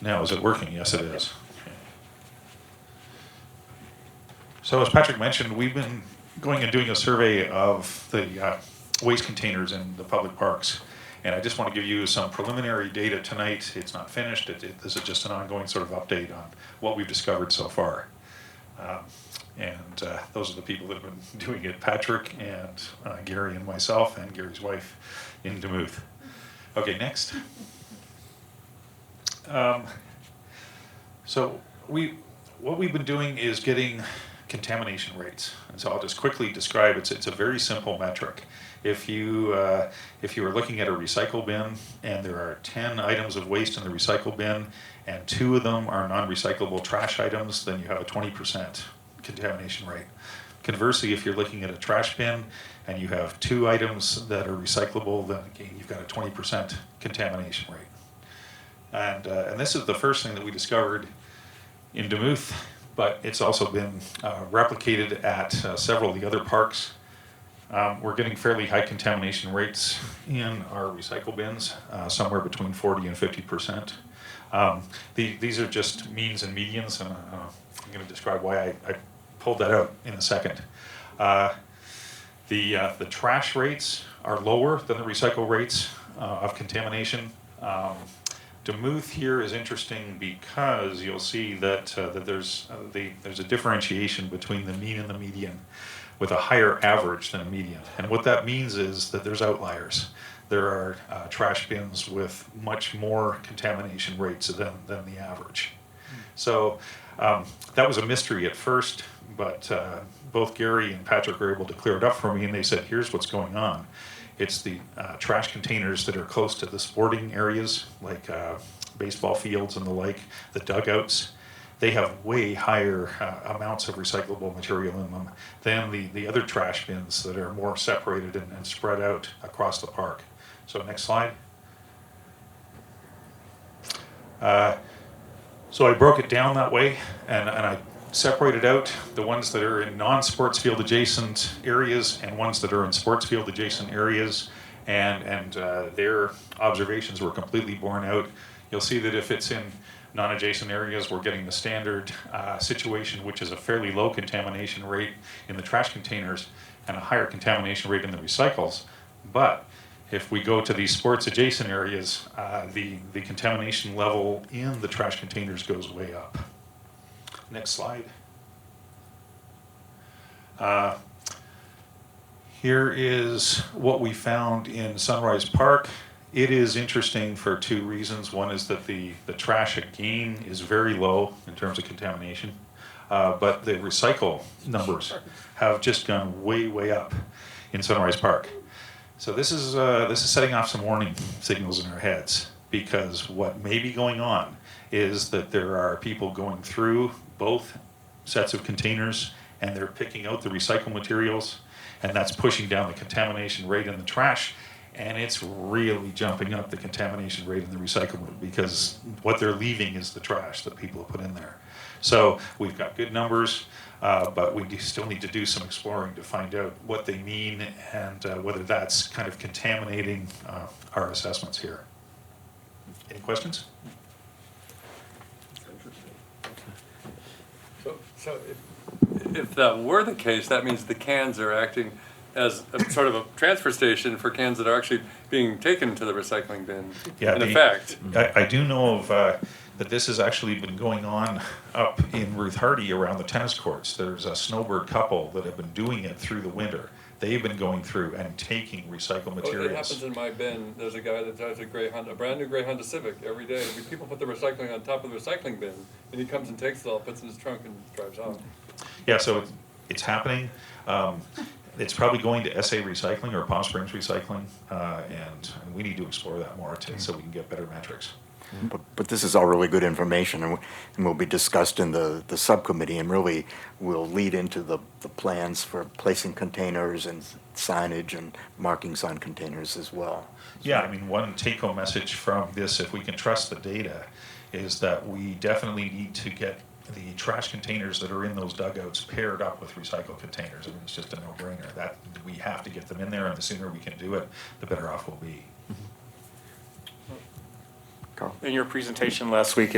Speaker 3: now, is it working? Yes, it is. So as Patrick mentioned, we've been going and doing a survey of the waste containers in the public parks. And I just want to give you some preliminary data tonight. It's not finished. This is just an ongoing sort of update on what we've discovered so far. And those are the people that have been doing it, Patrick and Gary and myself and Gary's wife in Demuth. Okay, next. So what we've been doing is getting contamination rates. And so I'll just quickly describe it. It's a very simple metric. If you are looking at a recycle bin and there are 10 items of waste in the recycle bin and 2 of them are non-recyclable trash items, then you have a 20% contamination rate. Conversely, if you're looking at a trash bin and you have 2 items that are recyclable, then again, you've got a 20% contamination rate. And this is the first thing that we discovered in Demuth, but it's also been replicated at several of the other parks. We're getting fairly high contamination rates in our recycle bins, somewhere between 40 and 50%. These are just means and medians, and I'm going to describe why I pulled that out in a second. The trash rates are lower than the recycle rates of contamination. Demuth here is interesting because you'll see that there's a differentiation between the mean and the median, with a higher average than a median. And what that means is that there's outliers. There are trash bins with much more contamination rates than the average. So that was a mystery at first, but both Gary and Patrick were able to clear it up for me, and they said, here's what's going on. It's the trash containers that are close to the sporting areas, like baseball fields and the like, the dugouts. They have way higher amounts of recyclable material in them than the other trash bins that are more separated and spread out across the park. So next slide. So I broke it down that way, and I separated out the ones that are in non-sports field adjacent areas and ones that are in sports field adjacent areas, and their observations were completely borne out. You'll see that if it's in non-adjacent areas, we're getting the standard situation, which is a fairly low contamination rate in the trash containers and a higher contamination rate in the recycles. But if we go to these sports adjacent areas, the contamination level in the trash containers goes way up. Next slide. Here is what we found in Sunrise Park. It is interesting for 2 reasons. One is that the trash again is very low in terms of contamination, but the recycle numbers have just gone way up in Sunrise Park. So this is setting off some warning signals in our heads, because what may be going on is that there are people going through both sets of containers and they're picking out the recycled materials, and that's pushing down the contamination rate in the trash, and it's really jumping up the contamination rate in the recyclable, because what they're leaving is the trash that people have put in there. So we've got good numbers, but we still need to do some exploring to find out what they mean and whether that's kind of contaminating our assessments here. Any questions?
Speaker 4: So if that were the case, that means the cans are acting as a sort of a transfer station for cans that are actually being taken to the recycling bin,
Speaker 3: Yeah,
Speaker 4: in effect.
Speaker 3: I do know of that this has actually been going on up in Ruth Hardy around the tennis courts. There's a snowbird couple that have been doing it through the winter. They've been going through and taking recycled materials.
Speaker 4: It happens in my bin. There's a guy that drives a brand new gray Honda Civic every day. People put the recycling on top of the recycling bin, and he comes and takes it all, puts it in his trunk, and drives off.
Speaker 3: Yeah, so it's happening. It's probably going to SA Recycling or Palm Springs Recycling, and we need to explore that more so we can get better metrics.
Speaker 2: But this is all really good information, and will be discussed in the subcommittee, and really will lead into the plans for placing containers and signage and markings on containers as well.
Speaker 3: Yeah, I mean, one take-home message from this, if we can trust the data, is that we definitely need to get the trash containers that are in those dugouts paired up with recycled containers. I mean, it's just a no-brainer. That we have to get them in there, and the sooner we can do it, the better off we'll be.
Speaker 8: In your presentation last week,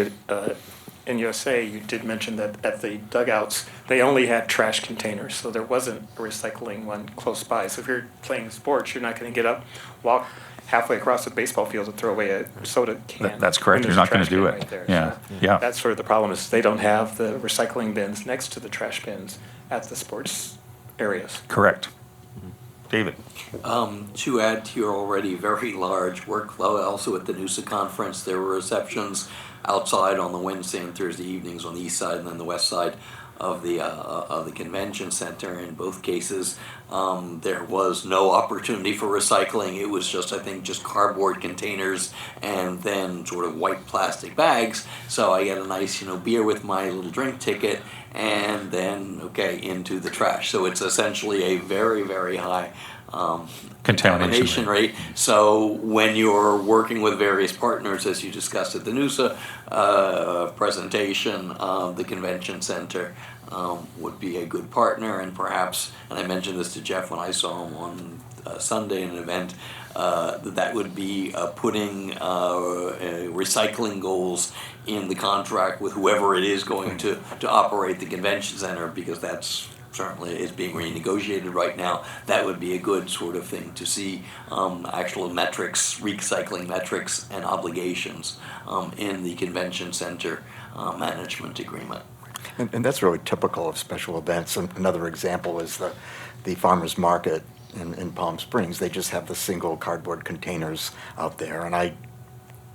Speaker 8: in USA, you did mention that at the dugouts, they only had trash containers, so there wasn't a recycling one close by. So if you're playing sports, you're not going to get up, walk halfway across the baseball field to throw away a soda can.
Speaker 3: That's correct.
Speaker 8: when
Speaker 3: You're
Speaker 8: there's
Speaker 3: not
Speaker 8: a
Speaker 3: going to
Speaker 8: trash
Speaker 3: do
Speaker 8: can
Speaker 3: it.
Speaker 8: right there.
Speaker 3: Yeah,
Speaker 8: So
Speaker 3: yeah.
Speaker 8: That's sort of the problem, is they don't have the recycling bins next to the trash bins at the sports areas.
Speaker 3: Correct. David?
Speaker 7: To add to your already very large workflow, also at the NUSA conference, there were receptions outside on the Wednesday and Thursday evenings on the east side and then the west side of the convention center. In both cases, there was no opportunity for recycling. It was just, I think, just cardboard containers and then sort of white plastic bags. So I get a nice, beer with my little drink ticket, and then into the trash. So it's essentially a very, very high contamination rate. So when you're working with various partners, as you discussed at the NUSA presentation, the convention center would be a good partner, and perhaps, and I mentioned this to Jeff when I saw him on Sunday in an event, that would be putting recycling goals in the contract with whoever it is going to operate the convention center, because that's certainly is being renegotiated right now. That would be a good sort of thing to see, actual metrics, recycling metrics and obligations in the convention center management agreement.
Speaker 2: And that's really typical of special events. Another example is the farmers market in Palm Springs. They just have the single cardboard containers out there, and I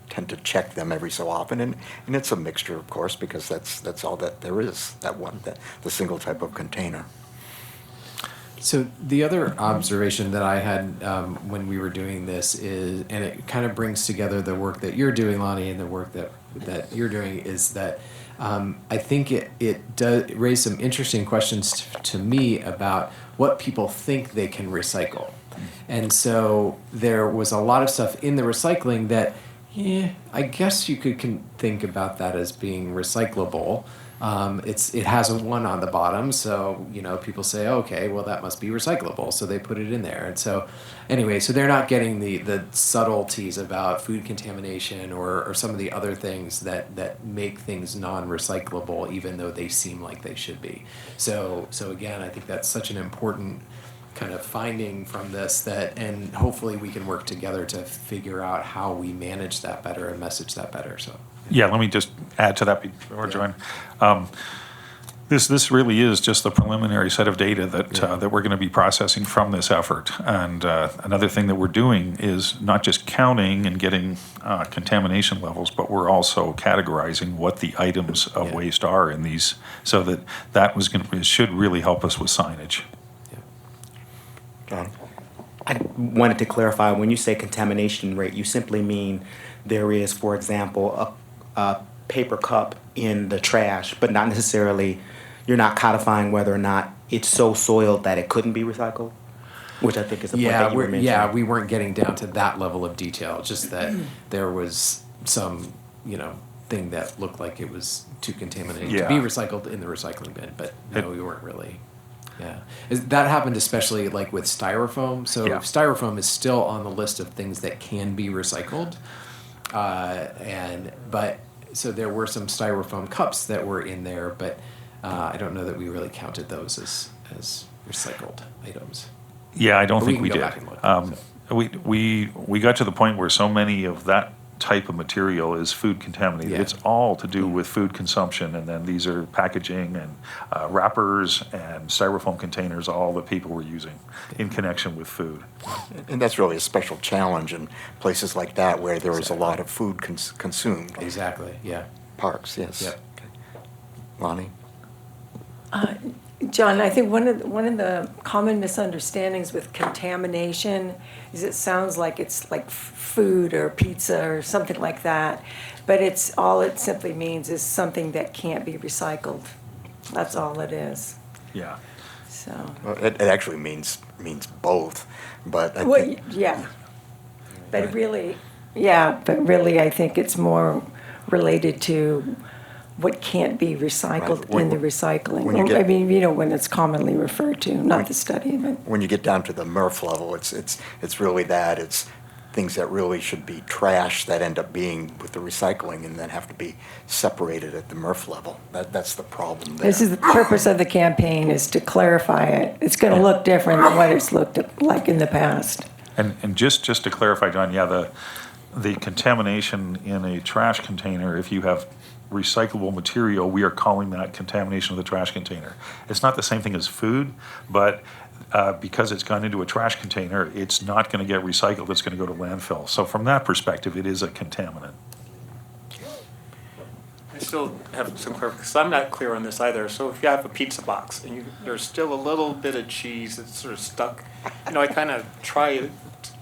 Speaker 2: tend to check them every so often, and it's a mixture, of course, because that's all that there is, the single type of container.
Speaker 6: So the other observation that I had when we were doing this is, and it kind of brings together the work that you're doing, Lonnie, and the work that you're doing, is that I think it does raise some interesting questions to me about what people think they can recycle. And so there was a lot of stuff in the recycling that, I guess you could think about that as being recyclable. It has a 1 on the bottom, so people say, okay, well that must be recyclable, so they put it in there. And so anyway, so they're not getting the subtleties about food contamination or some of the other things that make things non-recyclable, even though they seem like they should be. So again, I think that's such an important kind of finding from this, and hopefully we can work together to figure out how we manage that better and message that better. So
Speaker 3: Yeah, let me just add to that before I join. This really is just the preliminary set of data that we're going to be processing from this effort. And another thing that we're doing is not just counting and getting contamination levels, but we're also categorizing what the items of waste are in these, so that should really help us with signage.
Speaker 12: I wanted to clarify, when you say contamination rate, you simply mean there is, for example, a paper cup in the trash, but not necessarily, you're not codifying whether or not it's so soiled that it couldn't be recycled? Which I think is the point that you were mentioning.
Speaker 6: Yeah, we weren't getting down to that level of detail, just that there was some, thing that looked like it was too contaminated to be recycled in the recycling bin, but no, we weren't really. Yeah, that happened especially like with styrofoam. So styrofoam is still on the list of things that can be recycled, so there were some styrofoam cups that were in there, but I don't know that we really counted those as recycled items.
Speaker 3: Yeah, I don't
Speaker 6: But
Speaker 3: think we
Speaker 6: we can
Speaker 3: did.
Speaker 6: go back and look,
Speaker 3: We got to the point where so many of that type of material is food contaminated.
Speaker 6: Yeah.
Speaker 3: It's all to do with food consumption, and then these are packaging and wrappers and styrofoam containers, all that people were using in connection with food.
Speaker 2: And that's really a special challenge in places like that where there is a lot of food consumed.
Speaker 6: Exactly, yeah.
Speaker 2: Parks, yes.
Speaker 6: Yep.
Speaker 2: Okay. Lonnie?
Speaker 5: John, I think one of the common misunderstandings with contamination is it sounds like it's like food or pizza or something like that, but it simply means is something that can't be recycled. That's all it is.
Speaker 3: Yeah.
Speaker 5: So.
Speaker 2: Well, it actually means both, but I
Speaker 5: Well,
Speaker 2: think,
Speaker 5: yeah, but really, I think it's more related to what can't be recycled
Speaker 2: Right.
Speaker 5: in the recycling.
Speaker 2: when you get-
Speaker 5: I mean, when it's commonly referred to, not the study, but.
Speaker 2: when you get down to the MRF level, it's really that. It's things that really should be trash that end up being with the recycling and then have to be separated at the MRF level. That's the problem there.
Speaker 5: This is the purpose of the campaign, is to clarify it. It's going to look different than what it's looked like in the past.
Speaker 3: And just to clarify, John, yeah, the contamination in a trash container, if you have recyclable material, we are calling that contamination of the trash container. It's not the same thing as food, but because it's gone into a trash container, it's not going to get recycled, it's going to go to landfill. So from that perspective, it is a contaminant.
Speaker 8: I still have some clarification, because I'm not clear on this either. So if you have a pizza box and there's still a little bit of cheese that's sort of stuck, I kind of try it,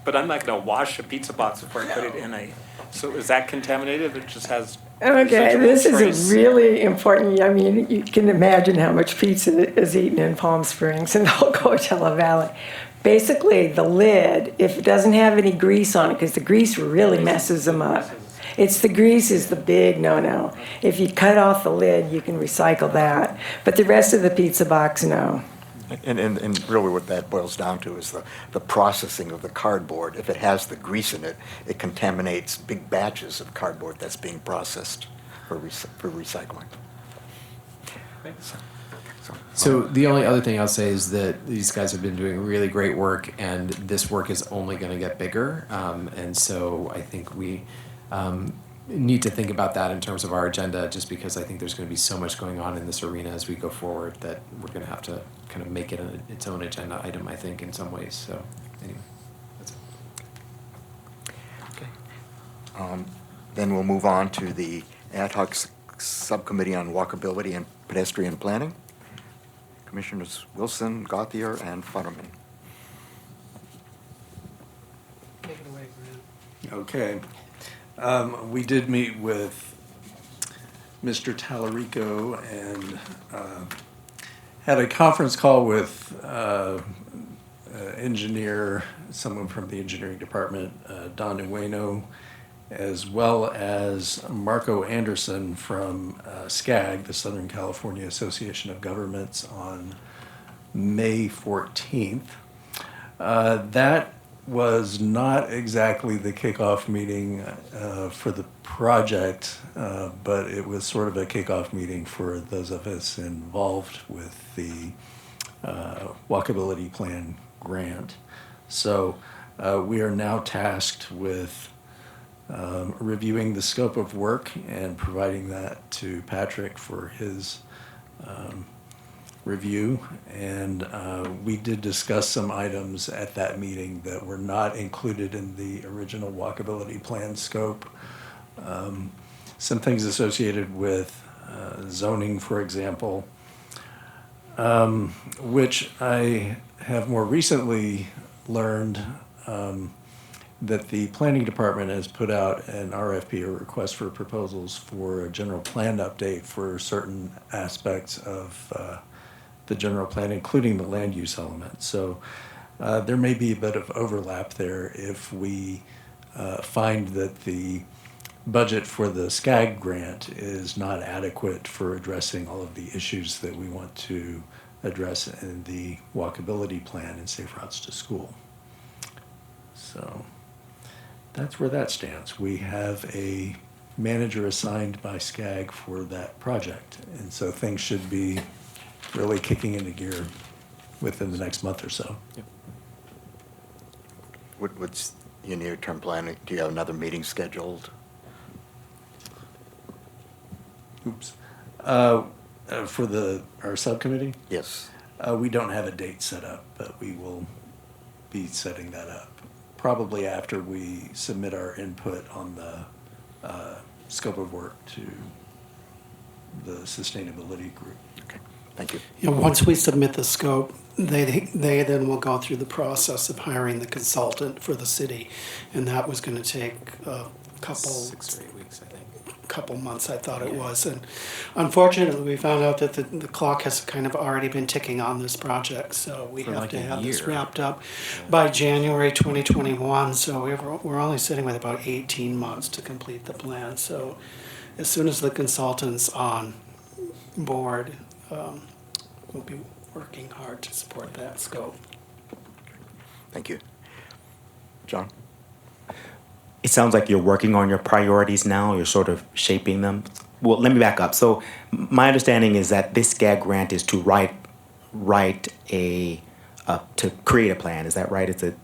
Speaker 8: but I'm not going to wash a pizza box before I put it in so is that contaminated? It just has
Speaker 5: Okay,
Speaker 8: residual
Speaker 5: this
Speaker 8: trace?
Speaker 5: is a really important, I mean, you can imagine how much pizza is eaten in Palm Springs and the whole Coachella Valley. Basically, the lid, if it doesn't have any grease on it, because the grease really messes them up. It's the grease is the big no-no. If you cut off the lid, you can recycle that. But the rest of the pizza box, no.
Speaker 2: And really what that boils down to is the processing of the cardboard. If it has the grease in it, it contaminates big batches of cardboard that's being processed for recycling.
Speaker 6: So the only other thing I'll say is that these guys have been doing really great work, and this work is only going to get bigger. And so I think we need to think about that in terms of our agenda, just because I think there's going to be so much going on in this arena as we go forward that we're going to have to kind of make it its own agenda item, I think, in some ways. So anyway, that's it.
Speaker 2: Okay. Then we'll move on to the ad hoc subcommittee on walkability and pedestrian planning. Commissioners Wilson, Gauthier, and Futterman.
Speaker 13: Take it away, Grant.
Speaker 9: Okay. We did meet with Mr. Tallarico and had a conference call with engineer, someone from the engineering department, Don Ueno, as well as Marco Anderson from SCAG, the Southern California Association of Governments, on May 14th. That was not exactly the kickoff meeting for the project, but it was sort of a kickoff meeting for those of us involved with the Walkability Plan grant. So we are now tasked with reviewing the scope of work and providing that to Patrick for his review. And we did discuss some items at that meeting that were not included in the original Walkability Plan scope. Some things associated with zoning, for example, which I have more recently learned that the planning department has put out an RFP, or request for proposals, for a general plan update for certain aspects of the general plan, including the land use element. So there may be a bit of overlap there if we find that the budget for the SCAG grant is not adequate for addressing all of the issues that we want to address in the walkability plan and safe routes to school. So that's where that stands. We have a manager assigned by SCAG for that project, and so things should be really kicking into gear within the next month or so.
Speaker 6: Yep.
Speaker 2: What's your near-term plan? Do you have another meeting scheduled?
Speaker 6: Oops. For our subcommittee?
Speaker 2: Yes.
Speaker 6: We don't have a date set up, but we will be setting that up probably after we submit our input on the scope of work to the sustainability group.
Speaker 2: Okay, thank you.
Speaker 13: Once we submit the scope, they then will go through the process of hiring the consultant for the city, and that was going to take a couple
Speaker 6: 6 or 8 weeks, I think.
Speaker 13: couple months, I thought it was. And unfortunately, we found out that the clock has kind of already been ticking on this project, so we
Speaker 6: For
Speaker 13: have
Speaker 6: like
Speaker 13: to
Speaker 6: a
Speaker 13: have this
Speaker 6: year.
Speaker 13: wrapped up by January 2021. So we're only sitting with about 18 months to complete the plan. So as soon as the consultant's on board, we'll be working hard to support that scope.
Speaker 2: Thank you. John?
Speaker 12: it sounds like you're working on your priorities now. You're sort of shaping them. Well, let me back up. So my understanding is that this SCAG grant is to write to create a plan. Is that right?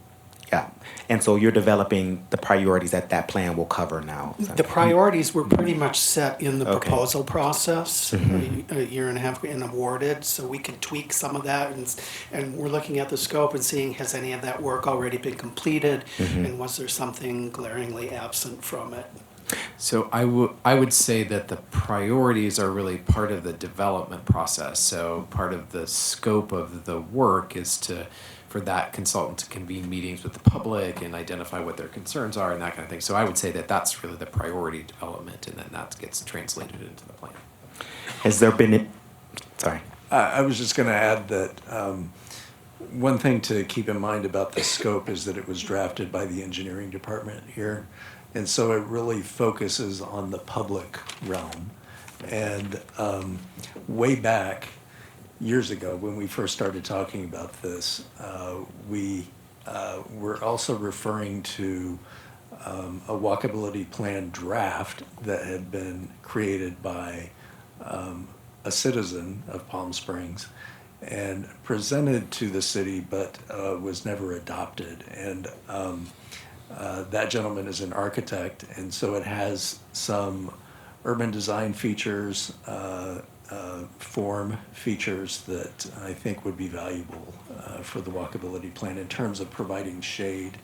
Speaker 12: Yeah. And so you're developing the priorities that plan will cover now.
Speaker 13: The priorities were pretty much set in the
Speaker 12: Okay.
Speaker 13: proposal process,
Speaker 12: Mm-hmm.
Speaker 13: a year and a half and awarded, so we can tweak some of that, and we're looking at the scope and seeing, has any of that work already been completed,
Speaker 12: Mm-hmm.
Speaker 13: and was there something glaringly absent from it?
Speaker 6: So I would say that the priorities are really part of the development process. So part of the scope of the work is for that consultant to convene meetings with the public and identify what their concerns are and that kind of thing. So I would say that that's really the priority development, and then that gets translated into the plan.
Speaker 12: Has there been? Sorry.
Speaker 9: I was just going to add that one thing to keep in mind about the scope is that it was drafted by the engineering department here. And so it really focuses on the public realm. And way back, years ago, when we first started talking about this, we were also referring to a walkability plan draft that had been created by a citizen of Palm Springs and presented to the city, but was never adopted. And that gentleman is an architect, and so it has some urban design features, form features that I think would be valuable for the walkability plan in terms of providing shade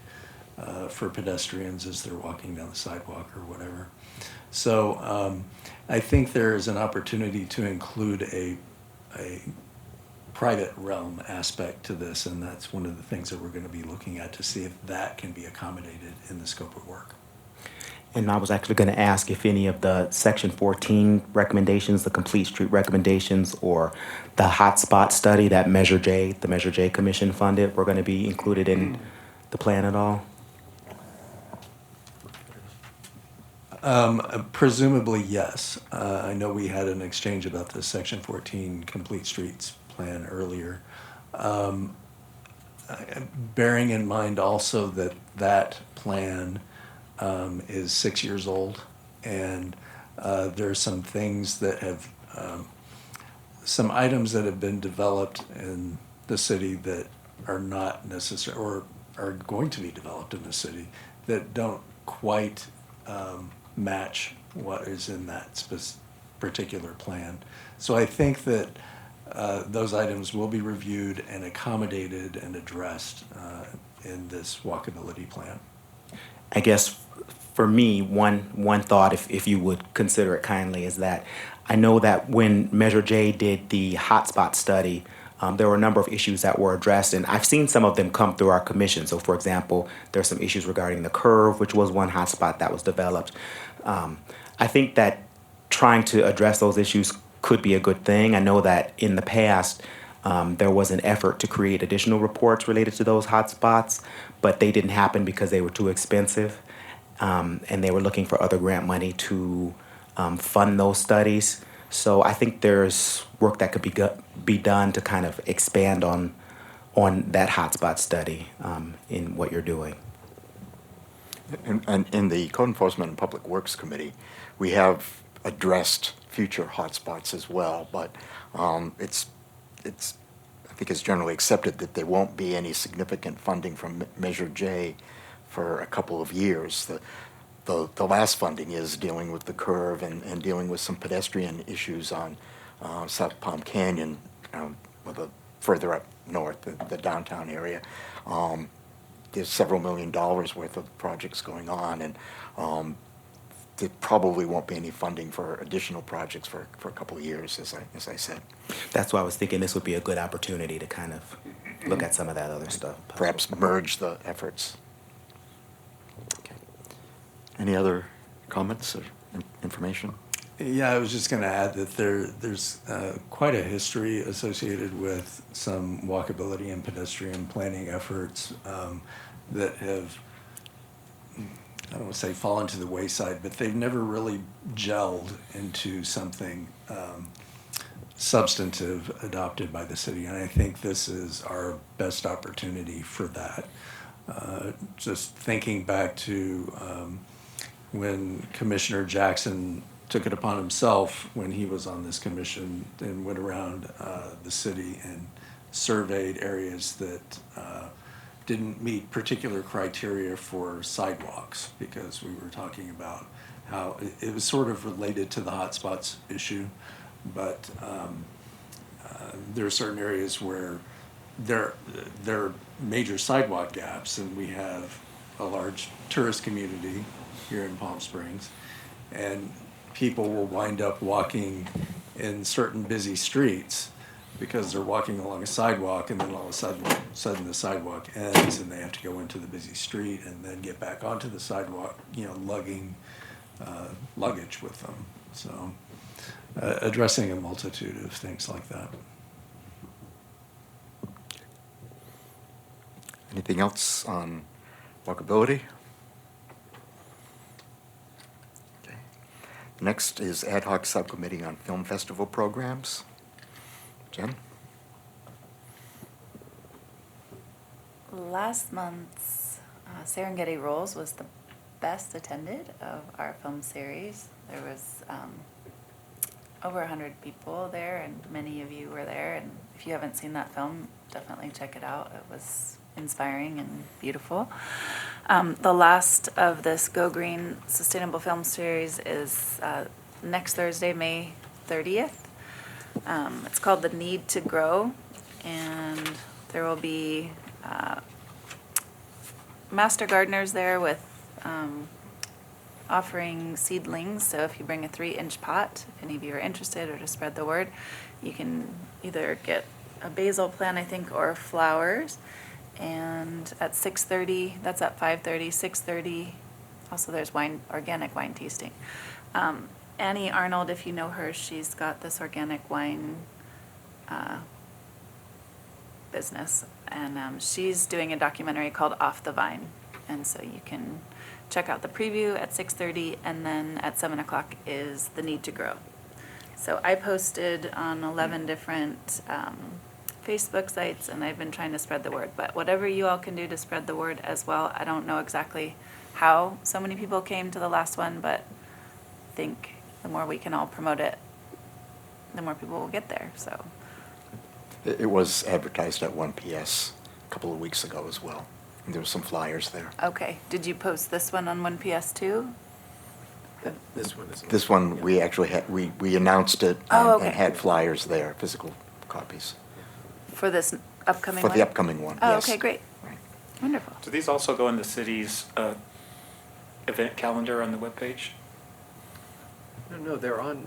Speaker 9: for pedestrians as they're walking down the sidewalk or whatever. So I think there is an opportunity to include a private realm aspect to this, and that's one of the things that we're going to be looking at to see if that can be accommodated in the scope of work.
Speaker 12: And I was actually going to ask if any of the Section 14 recommendations, the complete street recommendations, or the hotspot study that the Measure J Commission funded, were going to be included in the plan at all?
Speaker 9: Presumably, yes. I know we had an exchange about the Section 14 Complete Streets plan earlier. Bearing in mind also that that plan is 6 years old, and there are some things that have, some items that have been developed in the city that are not necessary, or are going to be developed in the city, that don't quite match what is in that particular plan. So I think that those items will be reviewed and accommodated and addressed in this walkability plan.
Speaker 12: I guess for me, one thought, if you would consider it kindly, is that I know that when Measure J did the hotspot study, there were a number of issues that were addressed, and I've seen some of them come through our commission. So, for example, there are some issues regarding the curve, which was one hotspot that was developed. I think that trying to address those issues could be a good thing. I know that in the past, there was an effort to create additional reports related to those hotspots, but they didn't happen because they were too expensive, and they were looking for other grant money to fund those studies. So I think there's work that could be done to kind of expand on that hotspot study in what you're doing.
Speaker 2: And in the Code Enforcement and Public Works Committee, we have addressed future hotspots as well, but it's I think it's generally accepted that there won't be any significant funding from Measure J for a couple of years. The last funding is dealing with the curve and dealing with some pedestrian issues on South Palm Canyon, further up north, the downtown area. There's several $1 million worth of projects going on, and there probably won't be any funding for additional projects for a couple of years, as I said.
Speaker 12: That's why I was thinking this would be a good opportunity to kind of look at some of that other stuff.
Speaker 2: Perhaps merge the efforts. Okay. Any other comments or information?
Speaker 9: Yeah, I was just going to add that there's quite a history associated with some walkability and pedestrian planning efforts that have, I don't want to say fallen to the wayside, but they've never really gelled into something substantive adopted by the city. And I think this is our best opportunity for that. Just thinking back to when Commissioner Jackson took it upon himself when he was on this commission and went around the city and surveyed areas that didn't meet particular criteria for sidewalks, because we were talking about how it was sort of related to the hotspots issue, but there are certain areas where there are major sidewalk gaps, and we have a large tourist community here in Palm Springs, and people will wind up walking in certain busy streets because they're walking along a sidewalk, and then all of a sudden the sidewalk ends and they have to go into the busy street and then get back onto the sidewalk, lugging luggage with them. So addressing a multitude of things like that.
Speaker 2: Anything else on walkability? Okay. Next is Ad Hoc Subcommittee on Film Festival Programs. Jen?
Speaker 11: Last month's Serengeti Rolls was the best attended of our film series. There was over 100 people there, and many of you were there. And if you haven't seen that film, definitely check it out. It was inspiring and beautiful. The last of this Go Green Sustainable Film Series is next Thursday, May 30th. It's called The Need to Grow, and there will be master gardeners there with offering seedlings. So if you bring a 3-inch pot, if any of you are interested, or to spread the word, you can either get a basil plant, I think, or flowers. And at 6:30, that's at 5:30, 6:30. Also, there's organic wine tasting. Annie Arnold, if you know her, she's got this organic wine business, and she's doing a documentary called Off the Vine. And so you can check out the preview at 6:30, and then at 7 o'clock is The Need to Grow. So I posted on 11 different Facebook sites, and I've been trying to spread the word. But whatever you all can do to spread the word as well. I don't know exactly how so many people came to the last one, but I think the more we can all promote it, the more people will get there. So
Speaker 2: It was advertised at 1 PS a couple of weeks ago as well. And there were some flyers there.
Speaker 11: okay, did you post this one on 1PS too?
Speaker 6: This one is.
Speaker 2: This one, we actually had, we announced it
Speaker 11: Oh,
Speaker 2: and
Speaker 11: okay.
Speaker 2: had flyers there, physical copies.
Speaker 11: For this upcoming
Speaker 2: For
Speaker 11: one?
Speaker 2: the upcoming one,
Speaker 11: Oh,
Speaker 2: yes.
Speaker 11: okay, great.
Speaker 2: Right.
Speaker 11: Wonderful.
Speaker 8: Do these also go in the city's event calendar on the webpage?
Speaker 6: No, they're on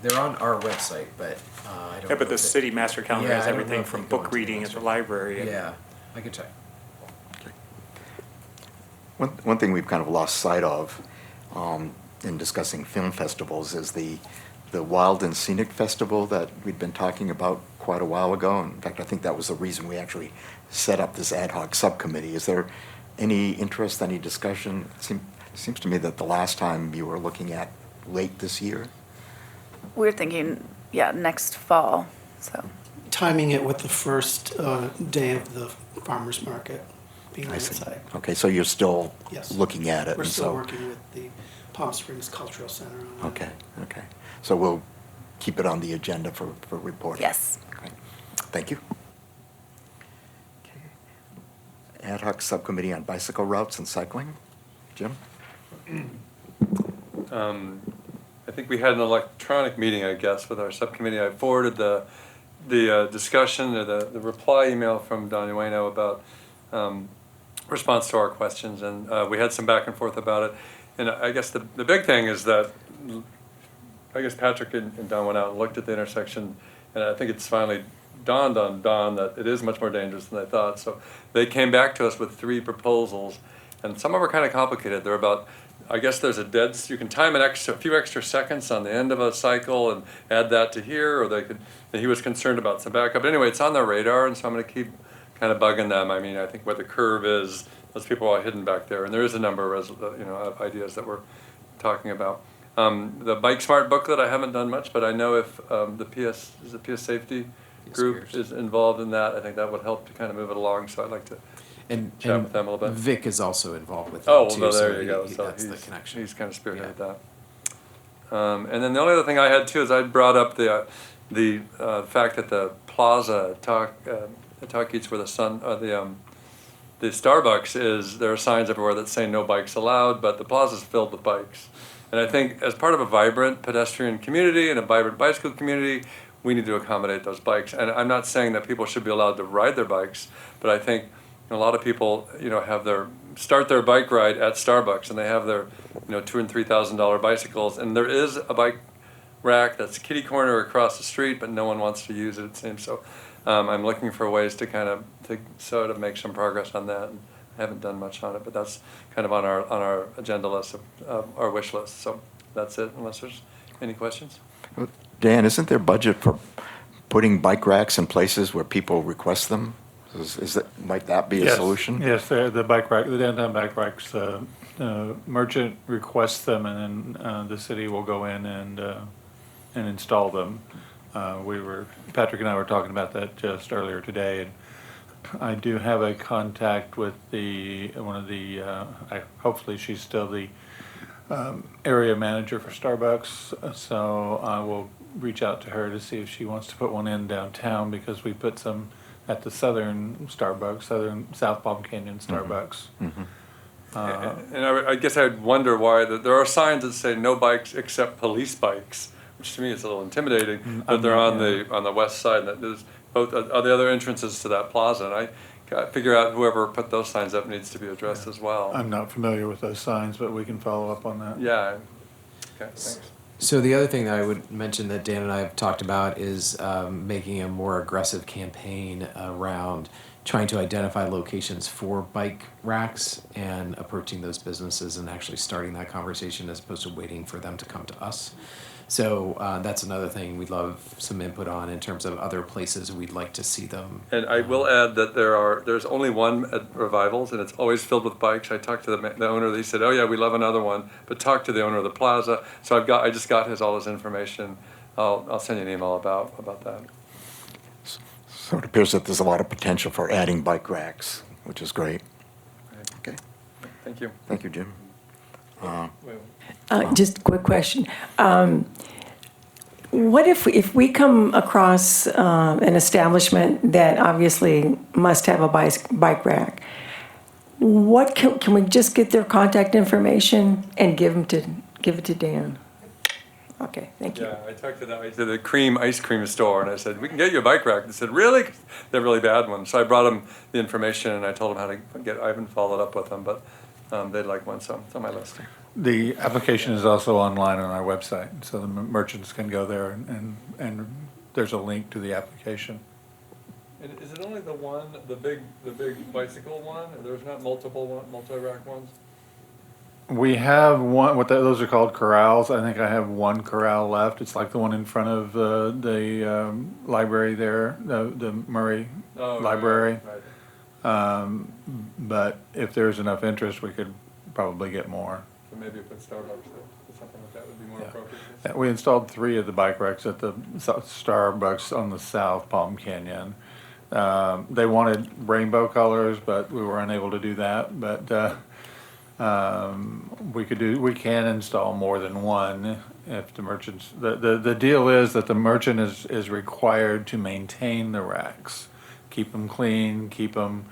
Speaker 6: our website, but I don't.
Speaker 8: Yeah, but
Speaker 6: know
Speaker 8: the
Speaker 6: if
Speaker 8: city master calendar
Speaker 6: Yeah,
Speaker 8: has
Speaker 6: I don't know
Speaker 8: everything
Speaker 6: if
Speaker 8: from
Speaker 6: they go
Speaker 8: book
Speaker 6: onto the
Speaker 8: reading at the
Speaker 6: website.
Speaker 8: library. and-
Speaker 6: Yeah, I could check.
Speaker 2: One thing we've kind of lost sight of in discussing film festivals is the Wild and Scenic Festival that we'd been talking about quite a while ago. In fact, I think that was the reason we actually set up this ad hoc subcommittee. Is there any interest, any discussion? It seems to me that the last time you were looking at late this year.
Speaker 11: We're thinking, yeah, next fall, so.
Speaker 13: Timing it with the first day of the farmer's market being
Speaker 2: I see.
Speaker 13: outside.
Speaker 2: Okay, so you're still
Speaker 13: Yes.
Speaker 2: looking at it.
Speaker 13: We're
Speaker 2: and
Speaker 13: still
Speaker 2: so-
Speaker 13: working with the Palm Springs Cultural Center on that.
Speaker 2: Okay. So we'll keep it on the agenda for reporting.
Speaker 11: Yes.
Speaker 2: Okay. Thank you. Okay. Ad hoc Subcommittee on Bicycle Routes and Cycling. Jim?
Speaker 4: I think we had an electronic meeting, I guess, with our subcommittee. I forwarded the discussion or the reply email from Don Ueno about response to our questions, and we had some back and forth about it. And I guess the big thing is that I guess Patrick and Don went out and looked at the intersection, and I think it's finally dawned on Don that it is much more dangerous than they thought. So they came back to us with 3 proposals, and some of them are kind of complicated. They're about, I guess there's you can time a few extra seconds on the end of a cycle and add that to here, or he was concerned about some backup. Anyway, it's on their radar, and so I'm going to keep kind of bugging them. I mean, I think where the curve is, those people are hidden back there, and there is a number of ideas that we're talking about. The Bike Smart booklet, I haven't done much, but I know if the PS Safety group is involved in that, I think that would help to kind of move it along, so I'd like to chat with them a little bit.
Speaker 6: Vic is also involved with
Speaker 4: Oh,
Speaker 6: that
Speaker 4: well,
Speaker 6: too.
Speaker 4: there you go.
Speaker 6: He,
Speaker 4: So
Speaker 6: that's the connection.
Speaker 4: he's kind of spearheaded that. And then the only other thing I had too is I brought up the fact that the plaza Talk Eats where the sun the Starbucks is, there are signs everywhere that say no bikes allowed, but the plaza's filled with bikes. And I think as part of a vibrant pedestrian community and a vibrant bicycle community, we need to accommodate those bikes. And I'm not saying that people should be allowed to ride their bikes, but I think a lot of people, have start their bike ride at Starbucks, and they have their, $2,000 and $3,000 bicycles, and there is a bike rack that's kitty corner across the street, but no one wants to use it, it seems. So I'm looking for ways to sort of make some progress on that. And I haven't done much on it, but that's kind of on our agenda list of our wish list. So that's it, unless there's any questions.
Speaker 2: Dan, isn't there budget for putting bike racks in places where people request them? Might that be a solution?
Speaker 1: Yes, the downtown bike racks, merchant requests them, and then the city will go in and install them. Patrick and I were talking about that just earlier today, and I do have a contact with hopefully she's still the area manager for Starbucks, so I will reach out to her to see if she wants to put one in downtown, because we put some at the South Palm Canyon Starbucks.
Speaker 4: And I guess I'd wonder why there are signs that say no bikes except police bikes, which to me is a little intimidating. But they're on the west side, and there's both are the other entrances to that plaza. And I got to figure out whoever put those signs up needs to be addressed as well.
Speaker 1: I'm not familiar with those signs, but we can follow up on that.
Speaker 4: Yeah. Okay. Thanks.
Speaker 6: So the other thing that I would mention that Dan and I have talked about is making a more aggressive campaign around trying to identify locations for bike racks and approaching those businesses and actually starting that conversation as opposed to waiting for them to come to us. So that's another thing we'd love some input on in terms of other places we'd like to see them.
Speaker 4: And I will add that there's only one at Revivals, and it's always filled with bikes. I talked to the owner. He said, "Oh yeah, we love another one," but talk to the owner of the plaza. So I just got all his information. I'll send you an email about that.
Speaker 2: So it appears that there's a lot of potential for adding bike racks, which is great. Okay.
Speaker 4: Thank you.
Speaker 2: Thank you, Jim.
Speaker 5: Just a quick question. What if we come across an establishment that obviously must have a bike rack? What can we just get their contact information and give it to Dan? Okay, thank you.
Speaker 4: Yeah, I talked to the cream ice cream store, and I said, "We can get you a bike rack." They said, "Really?" 'Cause they're really bad ones. So I brought them the information, and I told them how to get. I haven't followed up with them, but they'd like one, so it's on my list.
Speaker 1: The application is also online on our website, so the merchants can go there, and there's a link to the application.
Speaker 4: And is it only the one, the big bicycle one? There's not multi-rack ones?
Speaker 1: We have one, those are called corrals. I think I have one corral left. It's like the one in front of the library there, the Murray Library.
Speaker 4: Right.
Speaker 1: But if there's enough interest, we could probably get more.
Speaker 4: So maybe put Starbucks there, something like that would be more appropriate.
Speaker 1: Yeah, we installed 3 of the bike racks at the Starbucks on the South Palm Canyon. They wanted rainbow colors, but we were unable to do that. But we can install more than one if the merchants. The deal is that the merchant is required to maintain the racks, keep them clean, keep them.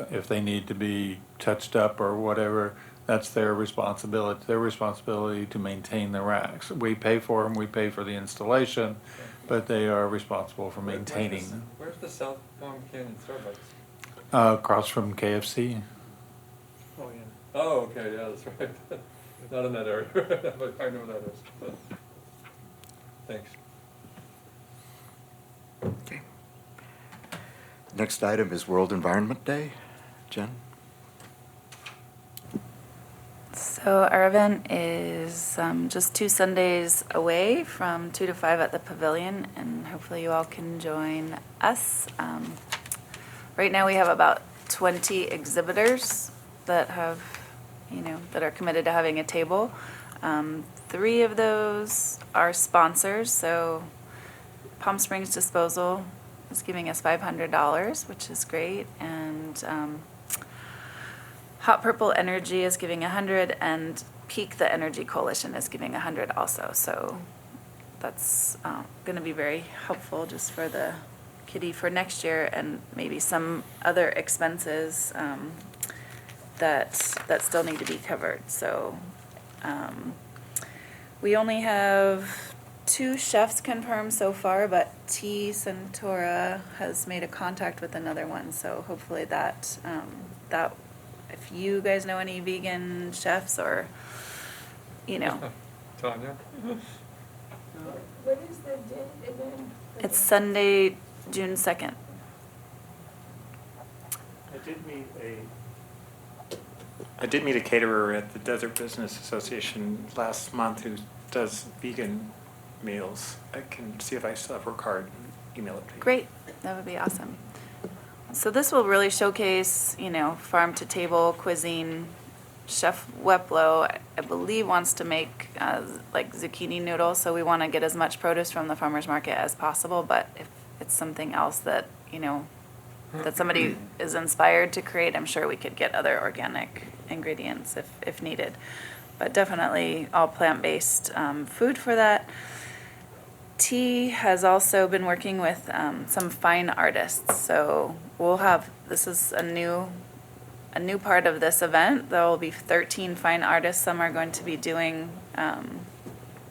Speaker 1: If they need to be touched up or whatever, that's their responsibility. Their responsibility to maintain the racks. We pay for them. We pay for the installation, but they are responsible for maintaining them.
Speaker 4: Where's the South Palm Canyon Starbucks?
Speaker 1: Across from KFC.
Speaker 4: Oh yeah. Oh okay, yeah, that's right. Not in that area, but I know where that is. But thanks.
Speaker 2: Okay. Next item is World Environment Day. Jen?
Speaker 11: So our event is just 2 Sundays away from 2 to 5 at the Pavilion, and hopefully you all can join us. Right now we have about 20 exhibitors that have, that are committed to having a table. 3 of those are sponsors, so Palm Springs Disposal is giving us $500, which is great, and Hot Purple Energy is giving 100, and Peak the Energy Coalition is giving 100 also. So that's going to be very helpful just for the kitty for next year, and maybe some other expenses that still need to be covered. So we only have 2 chefs confirmed so far, but T. Centora has made a contact with another one. So hopefully that if you guys know any vegan chefs, or
Speaker 4: Tanya?
Speaker 5: What is the date again?
Speaker 11: it's Sunday, June 2nd.
Speaker 8: I did meet a caterer at the Desert Business Association last month who does vegan meals. I can see if I still have her card and email it to you.
Speaker 11: Great, that would be awesome. So this will really showcase, farm to table cuisine. Chef Weplo, I believe, wants to make like zucchini noodles, so we want to get as much produce from the farmer's market as possible, but if it's something else that, that somebody is inspired to create, I'm sure we could get other organic ingredients if needed. But definitely all plant-based food for that. T has also been working with some fine artists, so we'll have, this is a new part of this event. There will be 13 fine artists. Some are going to be doing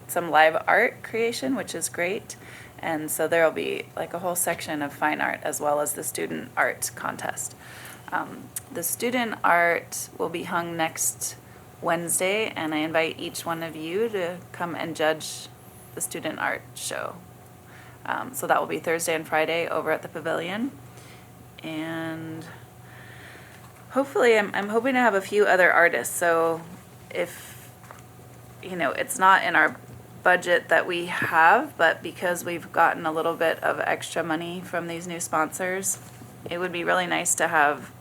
Speaker 11: some live art creation, which is great. And so there will be like a whole section of fine art as well as the student art contest. The student art will be hung next Wednesday, and I invite each one of you to come and judge the student art show. So that will be Thursday and Friday over at the pavilion. And hopefully, I'm hoping to have a few other artists. So if, it's not in our budget that we have, but because we've gotten a little bit of extra money from these new sponsors, it would be really nice to have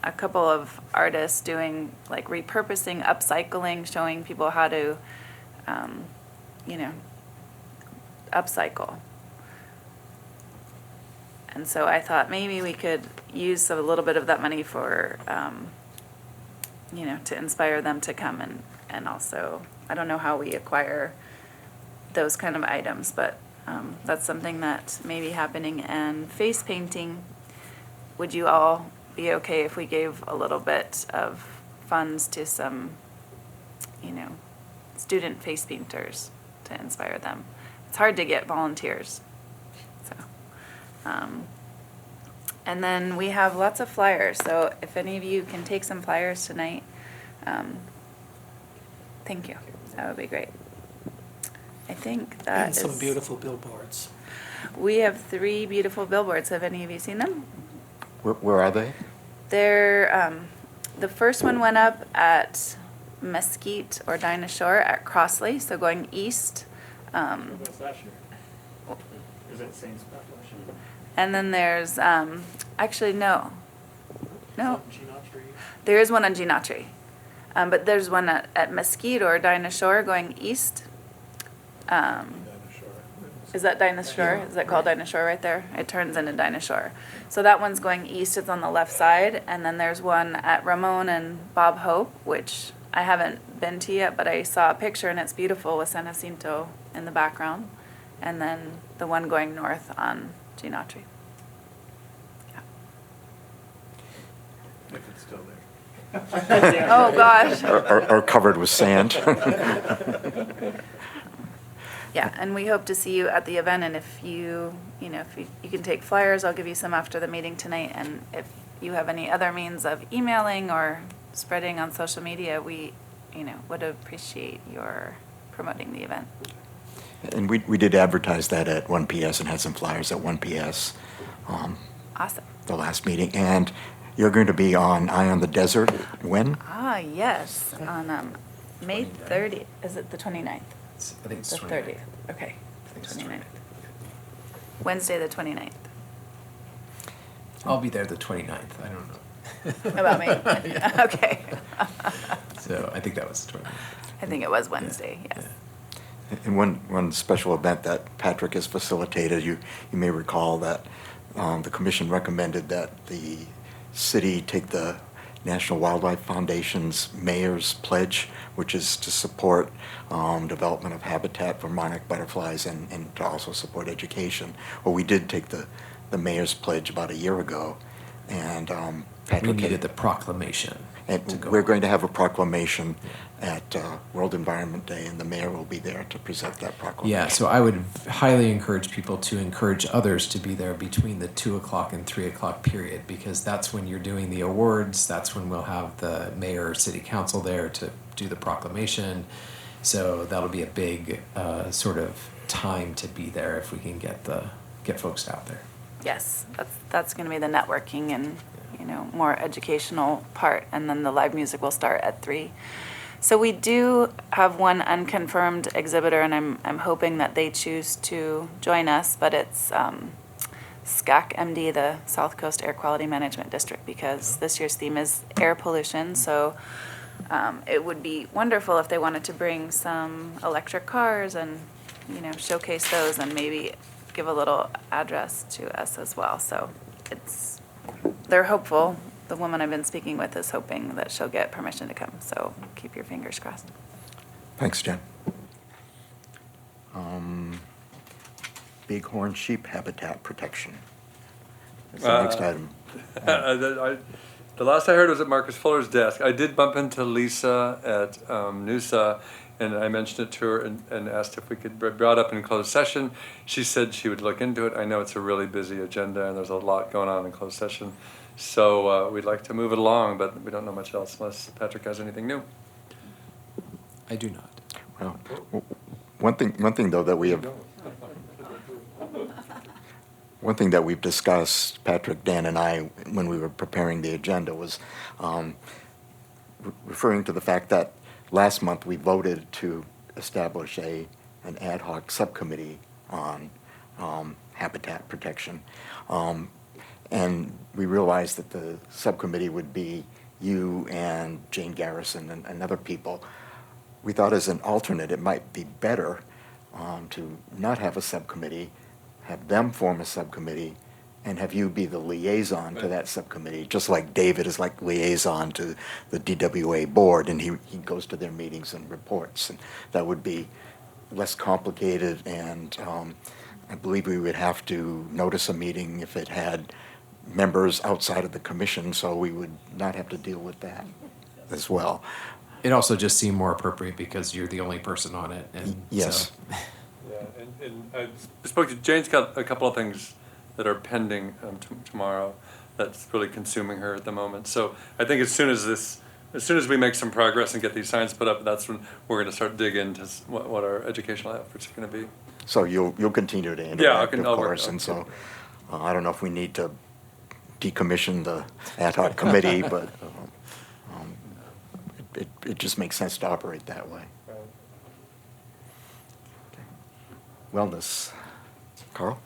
Speaker 11: a couple of artists doing like repurposing, upcycling, showing people how to, upcycle. And so I thought maybe we could use a little bit of that money for, to inspire them to come, and also, I don't know how we acquire those kind of items, but that's something that may be happening. And face painting, would you all be okay if we gave a little bit of funds to some, student face painters to inspire them? It's hard to get volunteers, so. And then we have lots of flyers, so if any of you can take some flyers tonight, thank you. That would be great. I think that
Speaker 13: And
Speaker 11: is.
Speaker 13: some beautiful billboards.
Speaker 11: We have 3 beautiful billboards. Have any of you seen them?
Speaker 2: Where are they?
Speaker 11: They're, the first one went up at Mesquite or Dinah Shore at Crossley, so going east.
Speaker 8: Is it Saints Bethlehem?
Speaker 11: And then there's, actually, no. There is one on Genotri. But there's one at Mesquite or Dinah Shore going east. Is that Dinah Shore? Is that called Dinah Shore right there? It turns into Dinah Shore. So that one's going east, it's on the left side. And then there's one at Ramon and Bob Hope, which I haven't been to yet, but I saw a picture and it's beautiful with San Jacinto in the background. And then the one going north on Genotri. Yeah.
Speaker 9: If it's still there.
Speaker 11: Oh, gosh.
Speaker 2: Or covered with sand?
Speaker 11: Yeah, and we hope to see you at the event, and if you can take flyers, I'll give you some after the meeting tonight, and if you have any other means of emailing or spreading on social media, we, would appreciate your promoting the event.
Speaker 2: And we did advertise that at 1 PS and had some flyers at 1 PS.
Speaker 11: Awesome.
Speaker 2: The last meeting. And you're going to be on Eye on the Desert when?
Speaker 11: Ah, yes, on May 30th. Is it the 29th?
Speaker 6: I think it's
Speaker 11: The
Speaker 6: 29th.
Speaker 11: 30th. Okay.
Speaker 6: I think it's
Speaker 11: 29th. Wednesday the 29th.
Speaker 6: I'll be there the 29th. I don't know.
Speaker 11: About me?
Speaker 6: Yeah.
Speaker 11: Okay.
Speaker 6: So I think that was the 29th.
Speaker 11: I think it was Wednesday,
Speaker 6: Yeah.
Speaker 11: yes.
Speaker 2: And one special event that Patrick has facilitated, you may recall that the commission recommended that the city take the National Wildlife Foundation's mayor's pledge, which is to support development of habitat for monarch butterflies and to also support education. Well, we did take the mayor's pledge about a year ago, and
Speaker 6: We
Speaker 2: Patrick
Speaker 6: needed
Speaker 2: had,
Speaker 6: the proclamation. to
Speaker 2: and
Speaker 6: go
Speaker 2: we're
Speaker 6: on.
Speaker 2: going to have a proclamation at World Environment Day, and the mayor will be there to present that proclamation.
Speaker 6: Yeah, so I would highly encourage people to encourage others to be there between the 2 o'clock and 3 o'clock period, because that's when you're doing the awards. That's when we'll have the mayor or city council there to do the proclamation. So that'll be a big sort of time to be there if we can get folks out there.
Speaker 11: Yes, that's going to be the networking and, more educational part, and then the live music will start at 3. So we do have one unconfirmed exhibitor, and I'm hoping that they choose to join us, but it's SCAC MD, the South Coast Air Quality Management District, because this year's theme is air pollution. So it would be wonderful if they wanted to bring some electric cars and, showcase those and maybe give a little address to us as well. So they're hopeful. The woman I've been speaking with is hoping that she'll get permission to come. So keep your fingers crossed.
Speaker 2: Thanks, Jen. Bighorn sheep habitat protection. That's the next item.
Speaker 4: The last I heard was at Marcus Fuller's desk. I did bump into Lisa at NUSA, and I mentioned it to her and asked if we could be brought up in closed session. She said she would look into it. I know it's a really busy agenda, and there's a lot going on in closed session. So we'd like to move it along, but we don't know much else unless Patrick has anything new.
Speaker 6: I do not.
Speaker 2: Well, one thing though that we have, one thing that we've discussed, Patrick, Dan, and I, when we were preparing the agenda, was referring to the fact that last month we voted to establish an ad hoc subcommittee on habitat protection. And we realized that the subcommittee would be you and Jane Garrison and other people. We thought as an alternate it might be better to not have a subcommittee, have them form a subcommittee, and have you be the liaison to that subcommittee, just like David is like liaison to the DWA board, and he goes to their meetings and reports. And that would be less complicated, and I believe we would have to notice a meeting if it had members outside of the commission, so we would not have to deal with that as well.
Speaker 6: It also just seemed more appropriate because you're the only person on it. And
Speaker 2: Yes.
Speaker 6: so-
Speaker 4: Yeah, and I spoke to Jane's got a couple of things that are pending tomorrow that's really consuming her at the moment. So I think as soon as we make some progress and get these signs put up, that's when we're going to start digging into what our educational efforts are going to be.
Speaker 2: So you'll continue to
Speaker 4: Yeah,
Speaker 2: interact,
Speaker 4: I'll
Speaker 2: of
Speaker 4: work
Speaker 2: course,
Speaker 4: on
Speaker 2: and
Speaker 4: it.
Speaker 2: so I don't know if we need to decommission the ad hoc committee, but it just makes sense to operate that way. Wellness. Carl?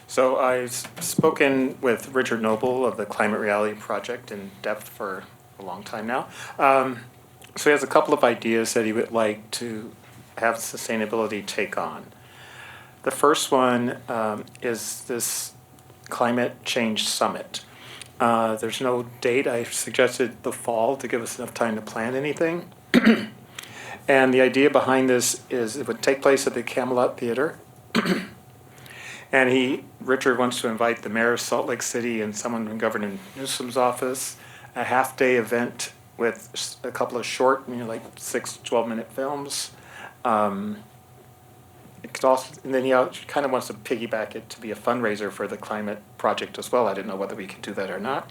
Speaker 8: So I've spoken with Richard Noble of the Climate Reality Project in depth for a long time now. So he has a couple of ideas that he would like to have sustainability take on. The first one is this climate change summit. There's no date. I suggested the fall to give us enough time to plan anything. And the idea behind this is it would take place at the Camelot Theater. And Richard wants to invite the mayor of Salt Lake City and someone from Governor Newsom's office, a half-day event with a couple of short, like 6, 12-minute films. It could also, and then he kind of wants to piggyback it to be a fundraiser for the climate project as well. I didn't know whether we could do that or not.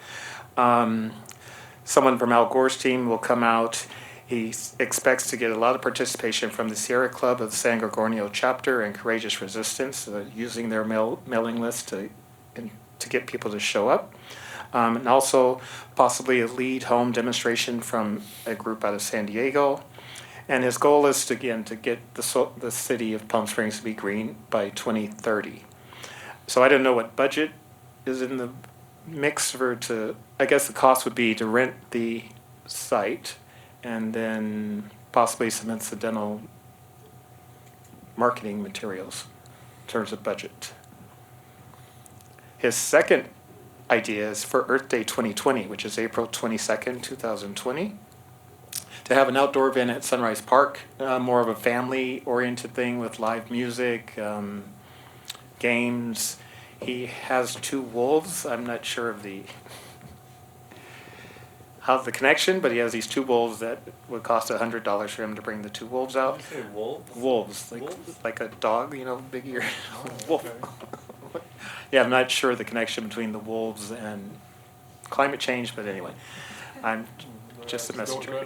Speaker 8: Someone from Al Gore's team will come out. He expects to get a lot of participation from the Sierra Club of the San Gorgonio chapter and Courageous Resistance, using their mailing list to get people to show up. And also possibly a lead home demonstration from a group out of San Diego. And his goal is to get the city of Palm Springs to be green by 2030. So I don't know what budget is in the mix I guess the cost would be to rent the site and then possibly some incidental marketing materials in terms of budget. His second idea is for Earth Day 2020, which is April 22nd, 2020, to have an outdoor event at Sunrise Park, more of a family-oriented thing with live music, games. He has 2 wolves. I'm not sure of the connection, but he has these 2 wolves that would cost $100 for him to bring the 2 wolves out.
Speaker 4: Did you say wolves?
Speaker 8: Wolves, like a dog, you know, big ear wolf. Yeah, I'm not sure the connection between the wolves and climate change, but anyway, I'm just a messenger.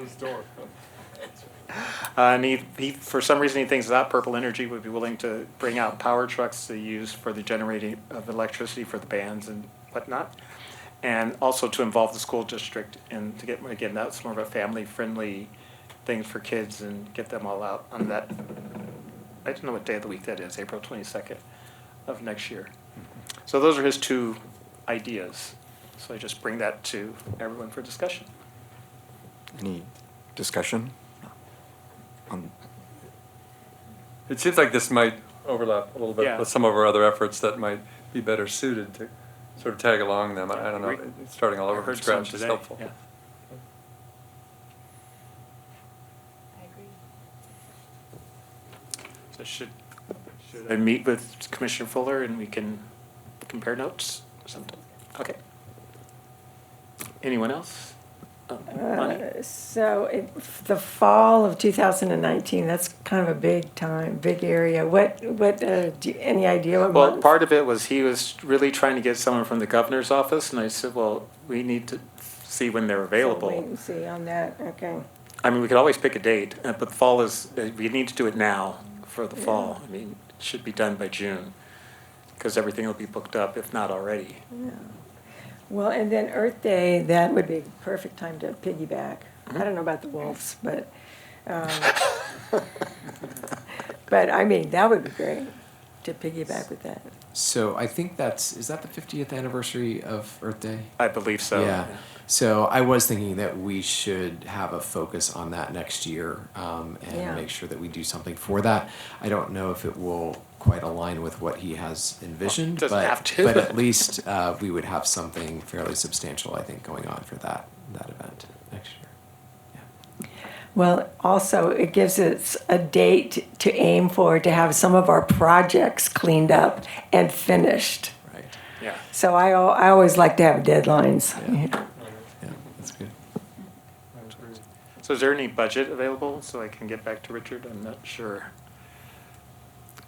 Speaker 8: And he, for some reason, he thinks that Purple Energy would be willing to bring out power trucks to use for the generating of electricity for the bands and whatnot. And also to involve the school district and to get, again, that's more of a family-friendly thing for kids and get them all out on that. I don't know what day of the week that is, April 22nd of next year. So those are his 2 ideas. So I just bring that to everyone for discussion.
Speaker 2: Any discussion?
Speaker 4: It seems like this might overlap a little bit
Speaker 8: Yeah.
Speaker 4: with some of our other efforts that might be better suited to sort of tag along them. I don't know, starting all over from
Speaker 8: Heard some
Speaker 4: scratch is
Speaker 8: today,
Speaker 4: helpful.
Speaker 8: yeah.
Speaker 11: I agree.
Speaker 8: So should I meet with Commissioner Fuller and we can compare notes sometime? Okay. Anyone else? Bonnie?
Speaker 5: So the fall of 2019, that's kind of a big time, big area. Any idea what
Speaker 8: Well,
Speaker 5: month?
Speaker 8: part of it was he was really trying to get someone from the governor's office, and I said, well, we need to see when they're
Speaker 5: So
Speaker 8: available.
Speaker 5: wait and see on that, okay.
Speaker 8: I mean, we could always pick a date, but fall is, we need to do it now for the fall. I mean, it should be done by June, because everything will be booked up, if not already.
Speaker 5: Well, and then Earth Day, that would be a perfect time to piggyback. I don't know about the wolves, but, but I mean, that would be great to piggyback with that.
Speaker 6: So I think is that the 50th anniversary of Earth Day?
Speaker 8: I believe so.
Speaker 6: Yeah. So I was thinking that we should have a focus on that next year and
Speaker 5: Yeah.
Speaker 6: make sure that we do something for that. I don't know if it will quite align with what he has envisioned,
Speaker 8: Doesn't
Speaker 6: but
Speaker 8: have to.
Speaker 6: but at least we would have something fairly substantial, I think, going on for that event next year. Yeah.
Speaker 5: Well, also, it gives us a date to aim for, to have some of our projects cleaned up and finished.
Speaker 6: Right.
Speaker 8: Yeah.
Speaker 5: So I always like to have deadlines.
Speaker 6: Yeah, that's good.
Speaker 8: So is there any budget available so I can get back to Richard? I'm not sure.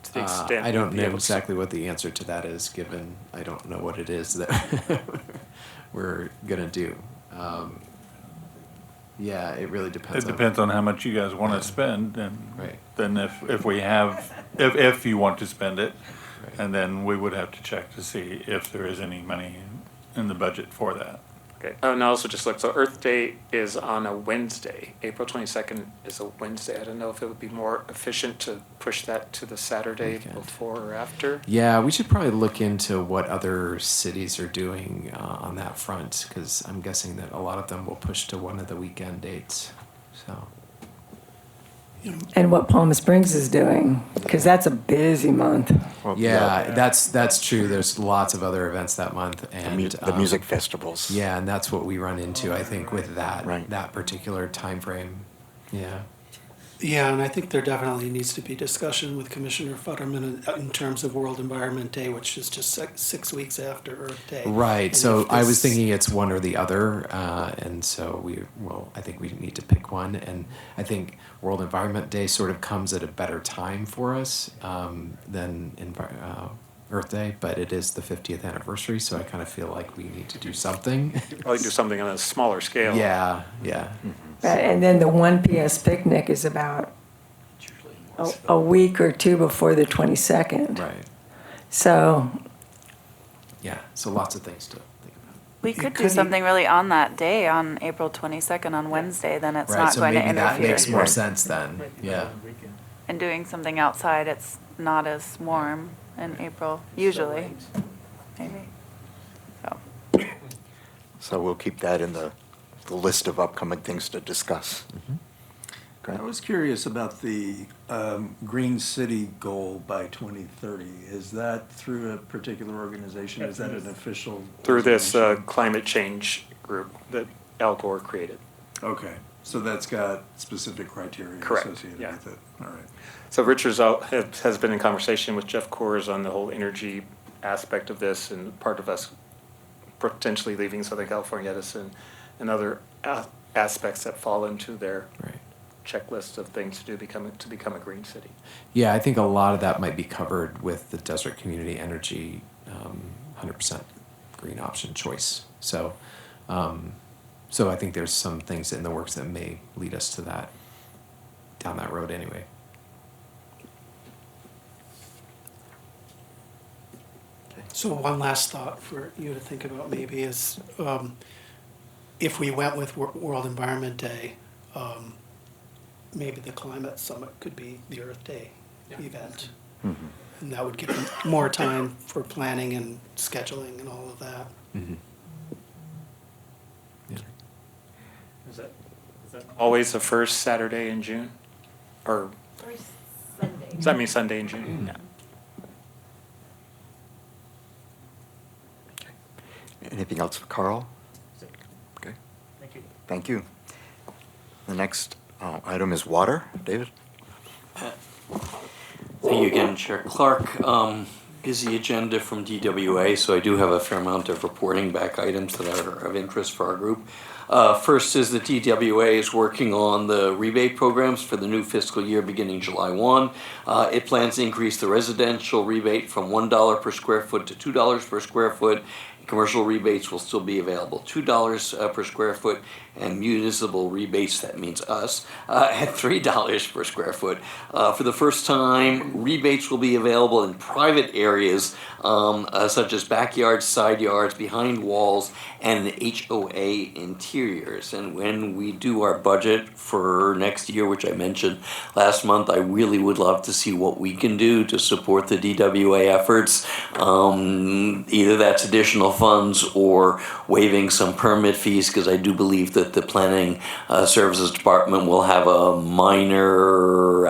Speaker 8: To the extent
Speaker 6: I don't
Speaker 8: we'd be
Speaker 6: know
Speaker 8: able to-
Speaker 6: exactly what the answer to that is, given I don't know what it is that we're gonna do. Yeah, it really depends.
Speaker 1: It depends on how much you guys want to spend, and
Speaker 6: Right.
Speaker 1: then if you want to spend it,
Speaker 6: Right.
Speaker 1: and then we would have to check to see if there is any money in the budget for that.
Speaker 8: Okay. Oh, and I also just looked, so Earth Day is on a Wednesday. April 22nd is a Wednesday. I don't know if it would be more efficient to push that to the Saturday
Speaker 6: Weekend.
Speaker 8: before or after.
Speaker 6: Yeah, we should probably look into what other cities are doing on that front, because I'm guessing that a lot of them will push to one of the weekend dates. So
Speaker 5: And what Palm Springs is doing, because that's a busy month.
Speaker 2: Well,
Speaker 6: yeah, that's true. There's lots of other events that month, and
Speaker 2: The music festivals.
Speaker 6: Yeah, and that's what we run into, I think, with that
Speaker 2: Right.
Speaker 6: that particular time frame. Yeah.
Speaker 13: Yeah, and I think there definitely needs to be discussion with Commissioner Futterman in terms of World Environment Day, which is just 6 weeks after Earth Day.
Speaker 6: Right.
Speaker 13: And
Speaker 6: So
Speaker 13: if
Speaker 6: I was
Speaker 13: this-
Speaker 6: thinking it's one or the other, and so I think we need to pick one. And I think World Environment Day sort of comes at a better time for us than Earth Day, but it is the 50th anniversary, so I kind of feel like we need to do something.
Speaker 8: Probably do something on a smaller scale.
Speaker 6: Yeah.
Speaker 5: And then the 1 PS picnic is about a week or two before the 22nd.
Speaker 6: Right.
Speaker 5: So,
Speaker 6: Yeah. So lots of things to think about.
Speaker 11: We could do
Speaker 13: could-
Speaker 11: something really on that day, on April 22nd, on Wednesday, then it's
Speaker 6: Right.
Speaker 11: not
Speaker 6: So
Speaker 11: going to
Speaker 6: maybe that
Speaker 11: interfere.
Speaker 6: makes more sense then. Yeah.
Speaker 11: And doing something outside, it's not as warm in April, usually, maybe. So,
Speaker 2: So we'll keep that in the list of upcoming things to discuss.
Speaker 9: I was curious about the Green City goal by 2030. Is that through a particular organization? Is that an official?
Speaker 8: Through this
Speaker 9: resolution?
Speaker 8: climate change group that Al Gore created.
Speaker 9: Okay, so that's got specific criteria
Speaker 8: Correct,
Speaker 9: associated
Speaker 8: yeah.
Speaker 9: with it. All right.
Speaker 8: So Richard's has been in conversation with Jeff Coors on the whole energy aspect of this, and part of us potentially leaving Southern California Edison and other aspects that fall into their
Speaker 6: Right.
Speaker 8: checklist of things to do to become a green city.
Speaker 6: Yeah, I think a lot of that might be covered with the Desert Community Energy 100% green option choice. So, so I think there's some things in the works that may lead us to that, down that road anyway.
Speaker 13: So one last thought for you to think about maybe is, if we went with World Environment Day, maybe the climate summit could be the Earth Day event. And that would give them more time for planning and scheduling and all of that.
Speaker 6: Mm-hmm. Yeah.
Speaker 8: Is that always the first Saturday in June? Or
Speaker 11: First Sunday.
Speaker 8: does that mean Sunday in June? Yeah.
Speaker 2: Anything else for Carl? Okay.
Speaker 8: Thank you.
Speaker 2: Thank you. The next item is water. David?
Speaker 7: Thank you again, Chair Clark. Busy agenda from DWA, so I do have a fair amount of reporting back items that are of interest for our group. First is the DWA is working on the rebate programs for the new fiscal year beginning July 1. It plans to increase the residential rebate from $1 per square foot to $2 per square foot. Commercial rebates will still be available, $2 per square foot, and municipal rebates, that means us, at $3 per square foot. For the first time, rebates will be available in private areas such as backyards, side yards, behind walls, and the HOA interiors. And when we do our budget for next year, which I mentioned last month, I really would love to see what we can do to support the DWA efforts. Either that's additional funds or waiving some permit fees, because I do believe that the Planning Services Department will have a minor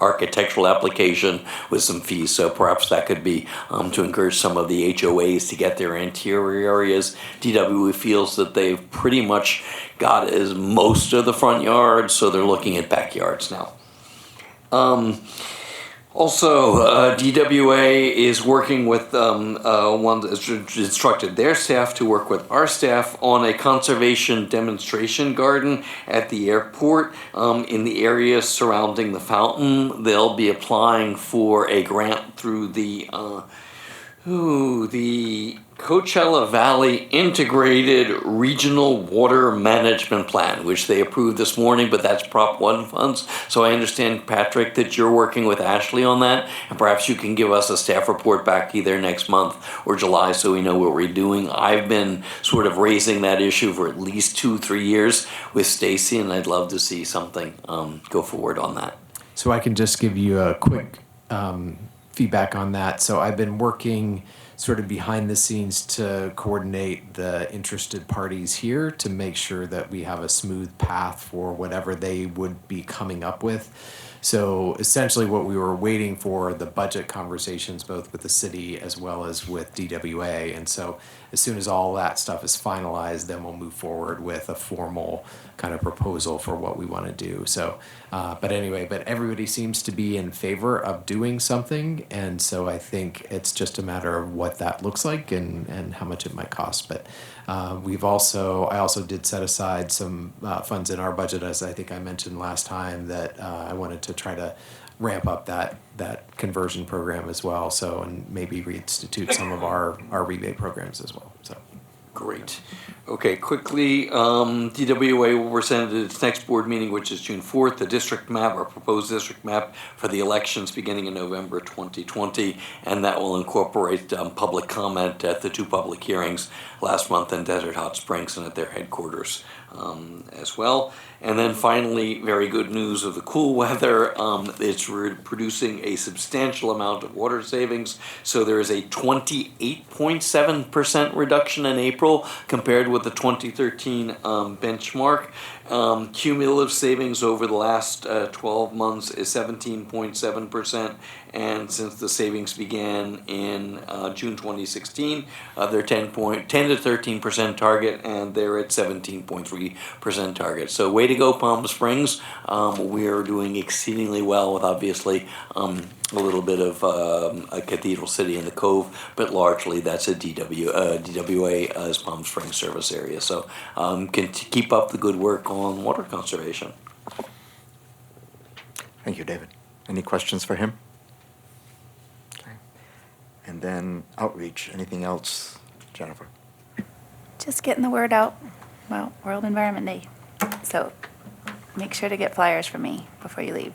Speaker 7: architectural application with some fees, so perhaps that could be to encourage some of the HOAs to get their interior areas. DWA feels that they've pretty much got as most of the front yard, so they're looking at backyards now. Also, DWA is working with one that's instructed their staff to work with our staff on a conservation demonstration garden at the airport in the areas surrounding the fountain. They'll be applying for a grant through the Coachella Valley Integrated Regional Water Management Plan, which they approved this morning, but that's Prop 1 funds. So I understand, Patrick, that you're working with Ashley on that, and perhaps you can give us a staff report back either next month or July so we know what we're doing. I've been sort of raising that issue for at least 2-3 years with Stacy, and I'd love to see something go forward on that.
Speaker 6: So I can just give you a quick feedback on that. So I've been working sort of behind the scenes to coordinate the interested parties here to make sure that we have a smooth path for whatever they would be coming up with. So essentially what we were waiting for, the budget conversations, both with the city as well as with DWA. And so as soon as all that stuff is finalized, then we'll move forward with a formal kind of proposal for what we want to do. So, but everybody seems to be in favor of doing something. And so I think it's just a matter of what that looks like and how much it might cost. But I also did set aside some funds in our budget, as I think I mentioned last time, that I wanted to try to ramp up that conversion program as well. So, and maybe reinstitute some of our rebate programs as well. So.
Speaker 7: Great. Okay, quickly, DWA will present at its next board meeting, which is June 4th, the district map, or proposed district map for the elections beginning in November 2020, and that will incorporate public comment at the 2 public hearings last month in Desert Hot Springs and at their headquarters as well. And then finally, very good news of the cool weather. It's producing a substantial amount of water savings. So there is a 28.7% reduction in April compared with the 2013 benchmark. Cumulative savings over the last 12 months is 17.7%. And since the savings began in June 2016, they're 10 to 13% target, and they're at 17.3% target. So way to go, Palm Springs. We are doing exceedingly well with obviously a little bit of a cathedral city in the Cove, but largely that's a DWA as Palm Springs service area. So keep up the good work on water conservation.
Speaker 2: Thank you, David. Any questions for him? And then outreach, anything else, Jennifer?
Speaker 11: Just getting the word out about World Environment Day. So make sure to get flyers from me before you leave.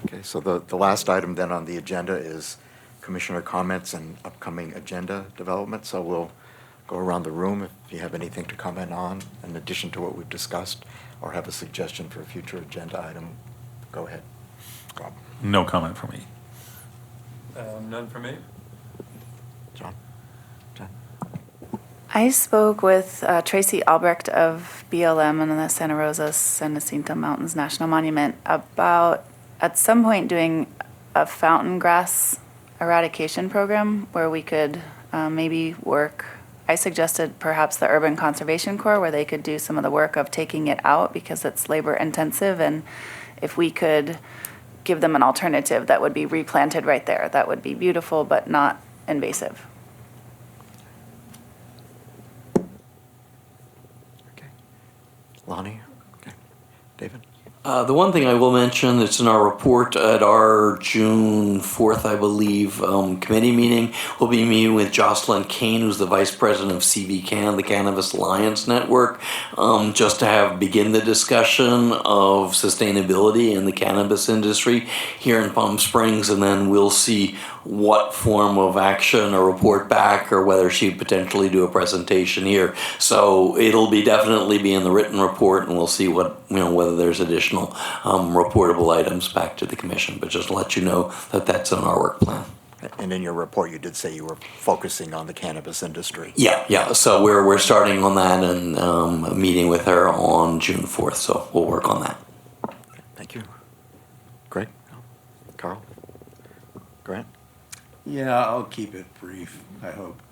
Speaker 2: Okay, so the last item then on the agenda is commissioner comments and upcoming agenda development. So we'll go around the room if you have anything to comment on in addition to what we've discussed, or have a suggestion for a future agenda item. Go ahead, Rob.
Speaker 3: No comment from me.
Speaker 4: None for me.
Speaker 2: John? Jen?
Speaker 11: I spoke with Tracy Albrecht of BLM and the Santa Rosa San Jacinto Mountains National Monument about at some point doing a fountain grass eradication program where we could maybe work. I suggested perhaps the Urban Conservation Corps where they could do some of the work of taking it out because it's labor intensive, and if we could give them an alternative that would be replanted right there, that would be beautiful but not invasive.
Speaker 2: Okay. Lonnie? Okay. David?
Speaker 7: The one thing I will mention that's in our report at our June 4th, I believe, committee meeting, we'll be meeting with Jocelyn Kane, who's the vice president of CBCAN, the Cannabis Alliance Network, just to begin the discussion of sustainability in the cannabis industry here in Palm Springs, and then we'll see what form of action or report back, or whether she'd potentially do a presentation here. So it'll definitely be in the written report, and we'll see whether there's additional reportable items back to the commission. But just to let you know that that's in our work plan.
Speaker 2: And in your report, you did say you were focusing on the cannabis industry.
Speaker 7: Yeah. So we're starting on that and meeting with her on June 4th. So we'll work on that.
Speaker 2: Thank you. Greg? Carl? Grant?
Speaker 9: Yeah, I'll keep it brief, I hope.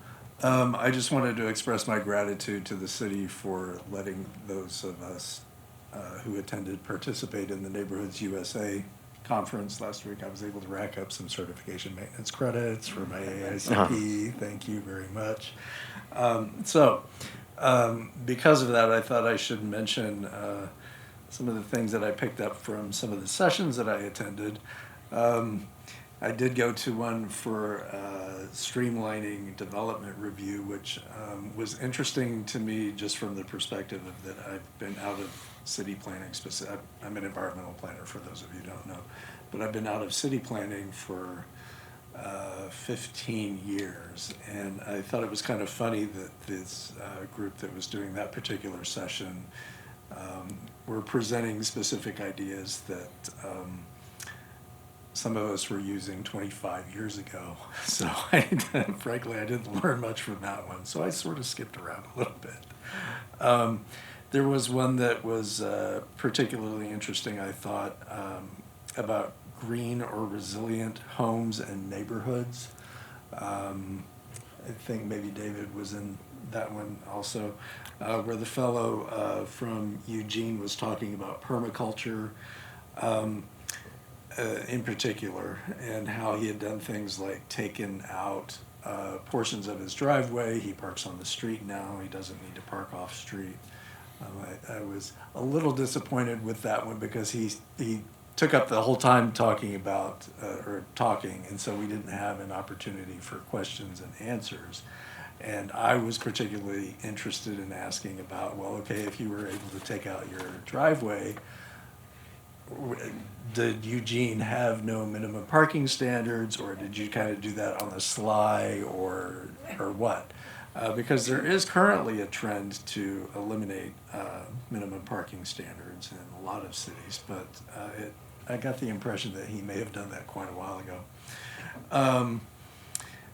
Speaker 9: I just wanted to express my gratitude to the city for letting those of us who attended participate in the Neighborhoods USA conference last week. I was able to rack up some certification maintenance credits for my AICP. Thank you very much. Because of that, I thought I should mention some of the things that I picked up from some of the sessions that I attended. I did go to one for streamlining development review, which was interesting to me just from the perspective of that I've been out of city planning. I'm an environmental planner, for those of you who don't know, but I've been out of city planning for 15 years, and I thought it was kind of funny that this group that was doing that particular session were presenting specific ideas that some of us were using 25 years ago. So frankly, I didn't learn much from that one. So I sort of skipped around a little bit. There was one that was particularly interesting, I thought, about green or resilient homes and neighborhoods. I think maybe David was in that one also, where the fellow from Eugene was talking about permaculture, in particular, and how he had done things like taken out portions of his driveway. He parks on the street now. He doesn't need to park off street. I was a little disappointed with that one because he took up the whole time talking about and so we didn't have an opportunity for questions and answers. And I was particularly interested in asking about, well, okay, if you were able to take out your driveway, did Eugene have no minimum parking standards, or did you kind of do that on the sly, or what? Because there is currently a trend to eliminate minimum parking standards in a lot of cities, but I got the impression that he may have done that quite a while ago.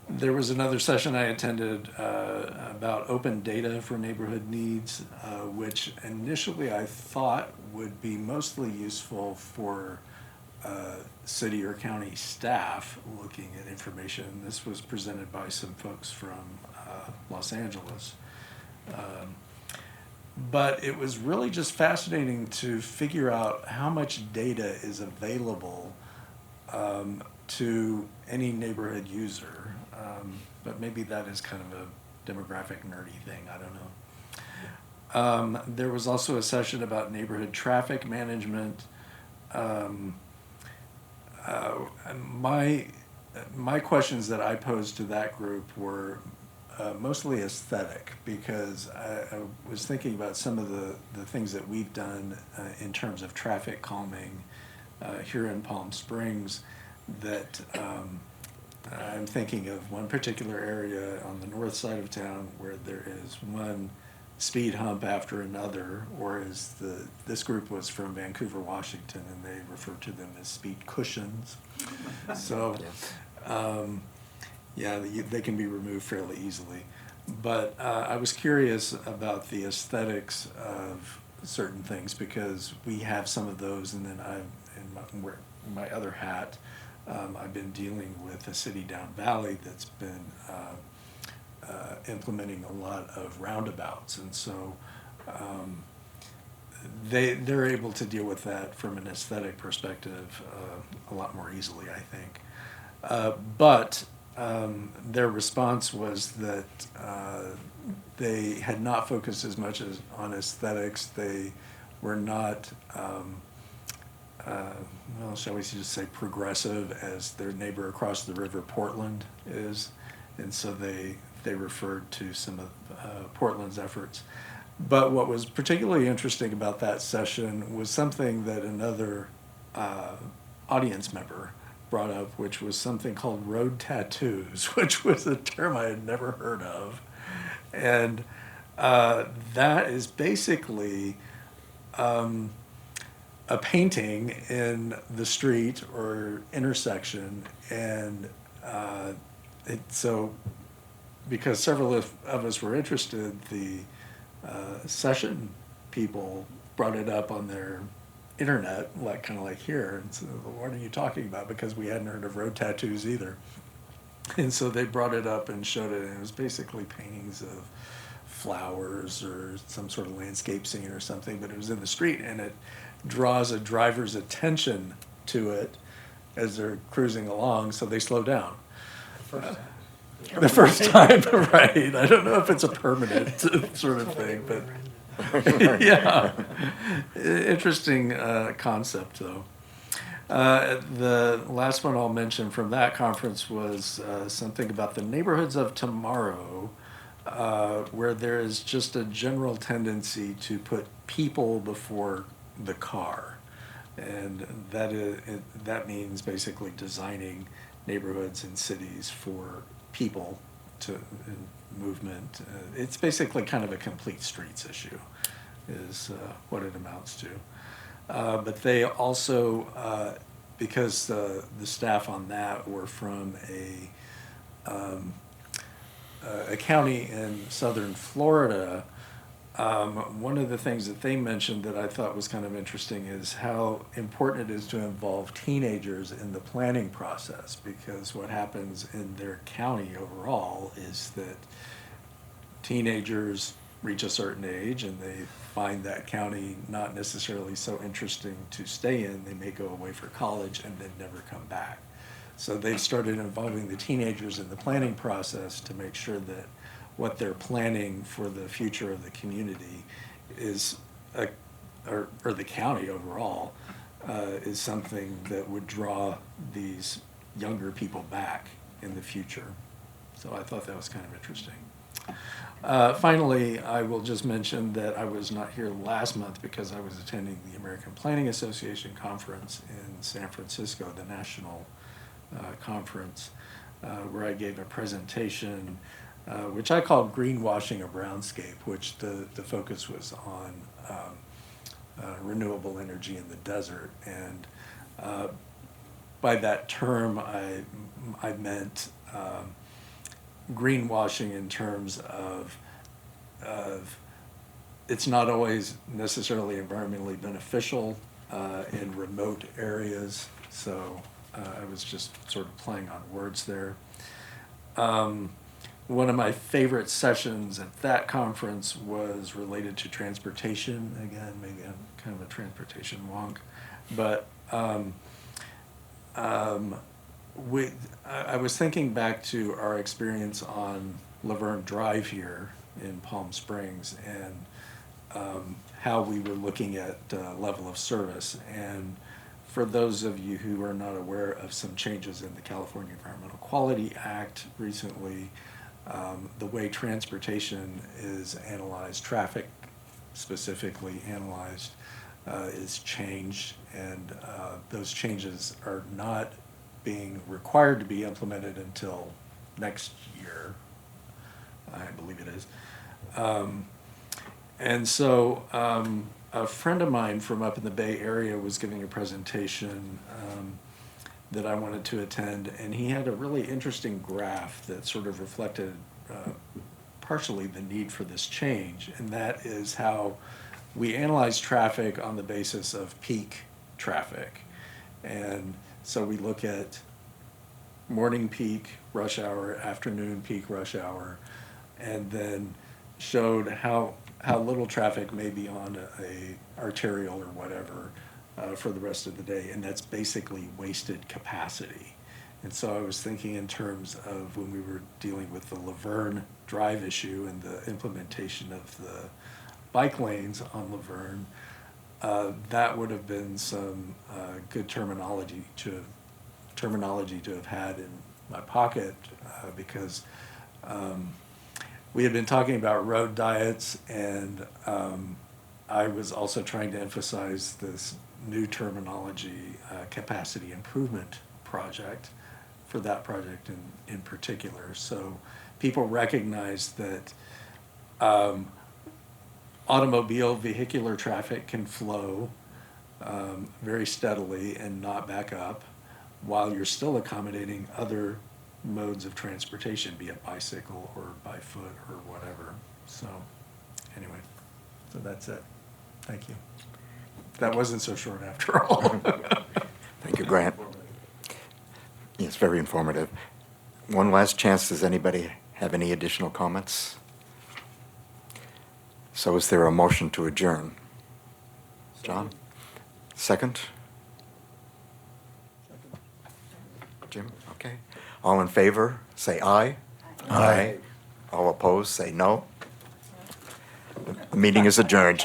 Speaker 9: There was another session I attended about open data for neighborhood needs, which initially I thought would be mostly useful for city or county staff looking at information. This was presented by some folks from Los Angeles. But it was really just fascinating to figure out how much data is available to any neighborhood user. But maybe that is kind of a demographic nerdy thing, I don't know. There was also a session about neighborhood traffic management. My questions that I posed to that group were mostly aesthetic, because I was thinking about some of the things that we've done in terms of traffic calming here in Palm Springs, that I'm thinking of one particular area on the north side of town where there is one speed hump after another, or as this group was from Vancouver, Washington, and they refer to them as speed cushions. So, they can be removed fairly easily. But I was curious about the aesthetics of certain things, because we have some of those, and then in my other hat, I've been dealing with a city down valley that's been implementing a lot of roundabouts, and so they're able to deal with that from an aesthetic perspective a lot more easily, I think. But their response was that they had not focused as much on aesthetics. They were not, shall we just say progressive as their neighbor across the river, Portland, is. And so they referred to some of Portland's efforts. But what was particularly interesting about that session was something that another audience member brought up, which was something called road tattoos, which was a term I had never heard of. And that is basically a painting in the street or intersection, and so because several of us were interested, the session people brought it up on their internet, kind of like here, and so, what are you talking about? Because we hadn't heard of road tattoos either. And so they brought it up and showed it, and it was basically paintings of flowers or some sort of landscape scene or something, but it was in the street, and it draws a driver's attention to it as they're cruising along, so they slow down. The first time, right. I don't know if it's a permanent sort of thing, but yeah. Interesting concept, though. The last one I'll mention from that conference was something about the neighborhoods of tomorrow, where there is just a general tendency to put people before the car. And that means basically designing neighborhoods and cities for people to movement. It's basically kind of a complete streets issue is what it amounts to. But they also, because the staff on that were from a county in southern Florida, one of the things that they mentioned that I thought was kind of interesting is how important it is to involve teenagers in the planning process, because what happens in their county overall is that teenagers reach a certain age and they find that county not necessarily so interesting to stay in. They may go away for college and then never come back. So they've started involving the teenagers in the planning process to make sure that what they're planning for the future of the community is, or the county overall, is something that would draw these younger people back in the future. So I thought that was kind of interesting. Finally, I will just mention that I was not here last month because I was attending the American Planning Association conference in San Francisco, the national conference, where I gave a presentation which I call greenwashing a brownscape, which the focus was on renewable energy in the desert. And by that term, I meant greenwashing in terms of it's not always necessarily environmentally beneficial in remote areas. So I was just sort of playing on words there. One of my favorite sessions at that conference was related to transportation. Again, maybe I'm kind of a transportation wonk, but I was thinking back to our experience on Laverne Drive here in Palm Springs, and how we were looking at level of service. And for those of you who are not aware of some changes in the California Environmental Quality Act recently, the way transportation is analyzed, traffic specifically analyzed, is changed, and those changes are not being required to be implemented until next year, I believe it is. And so a friend of mine from up in the Bay Area was giving a presentation that I wanted to attend, and he had a really interesting graph that sort of reflected partially the need for this change, and that is how we analyze traffic on the basis of peak traffic. And so we look at morning peak, rush hour, afternoon peak, rush hour, and then showed how little traffic may be on a arterial or whatever for the rest of the day, and that's basically wasted capacity. And so I was thinking in terms of when we were dealing with the Laverne Drive issue and the implementation of the bike lanes on Laverne, that would have been some good terminology to have had in my pocket, because we had been talking about road diets, and I was also trying to emphasize this new terminology, capacity improvement project, for that project in particular. So people recognize that automobile vehicular traffic can flow very steadily and not back up, while you're still accommodating other modes of transportation, be it bicycle or by foot or whatever. So anyway, so that's it. Thank you. That wasn't so short after all.
Speaker 2: Thank you, Grant. Yes, very informative. One last chance. Does anybody have any additional comments? So is there a motion to adjourn? John? Second? Jim? Okay. All in favor, say aye. Aye. All opposed, say no. The meeting is adjourned.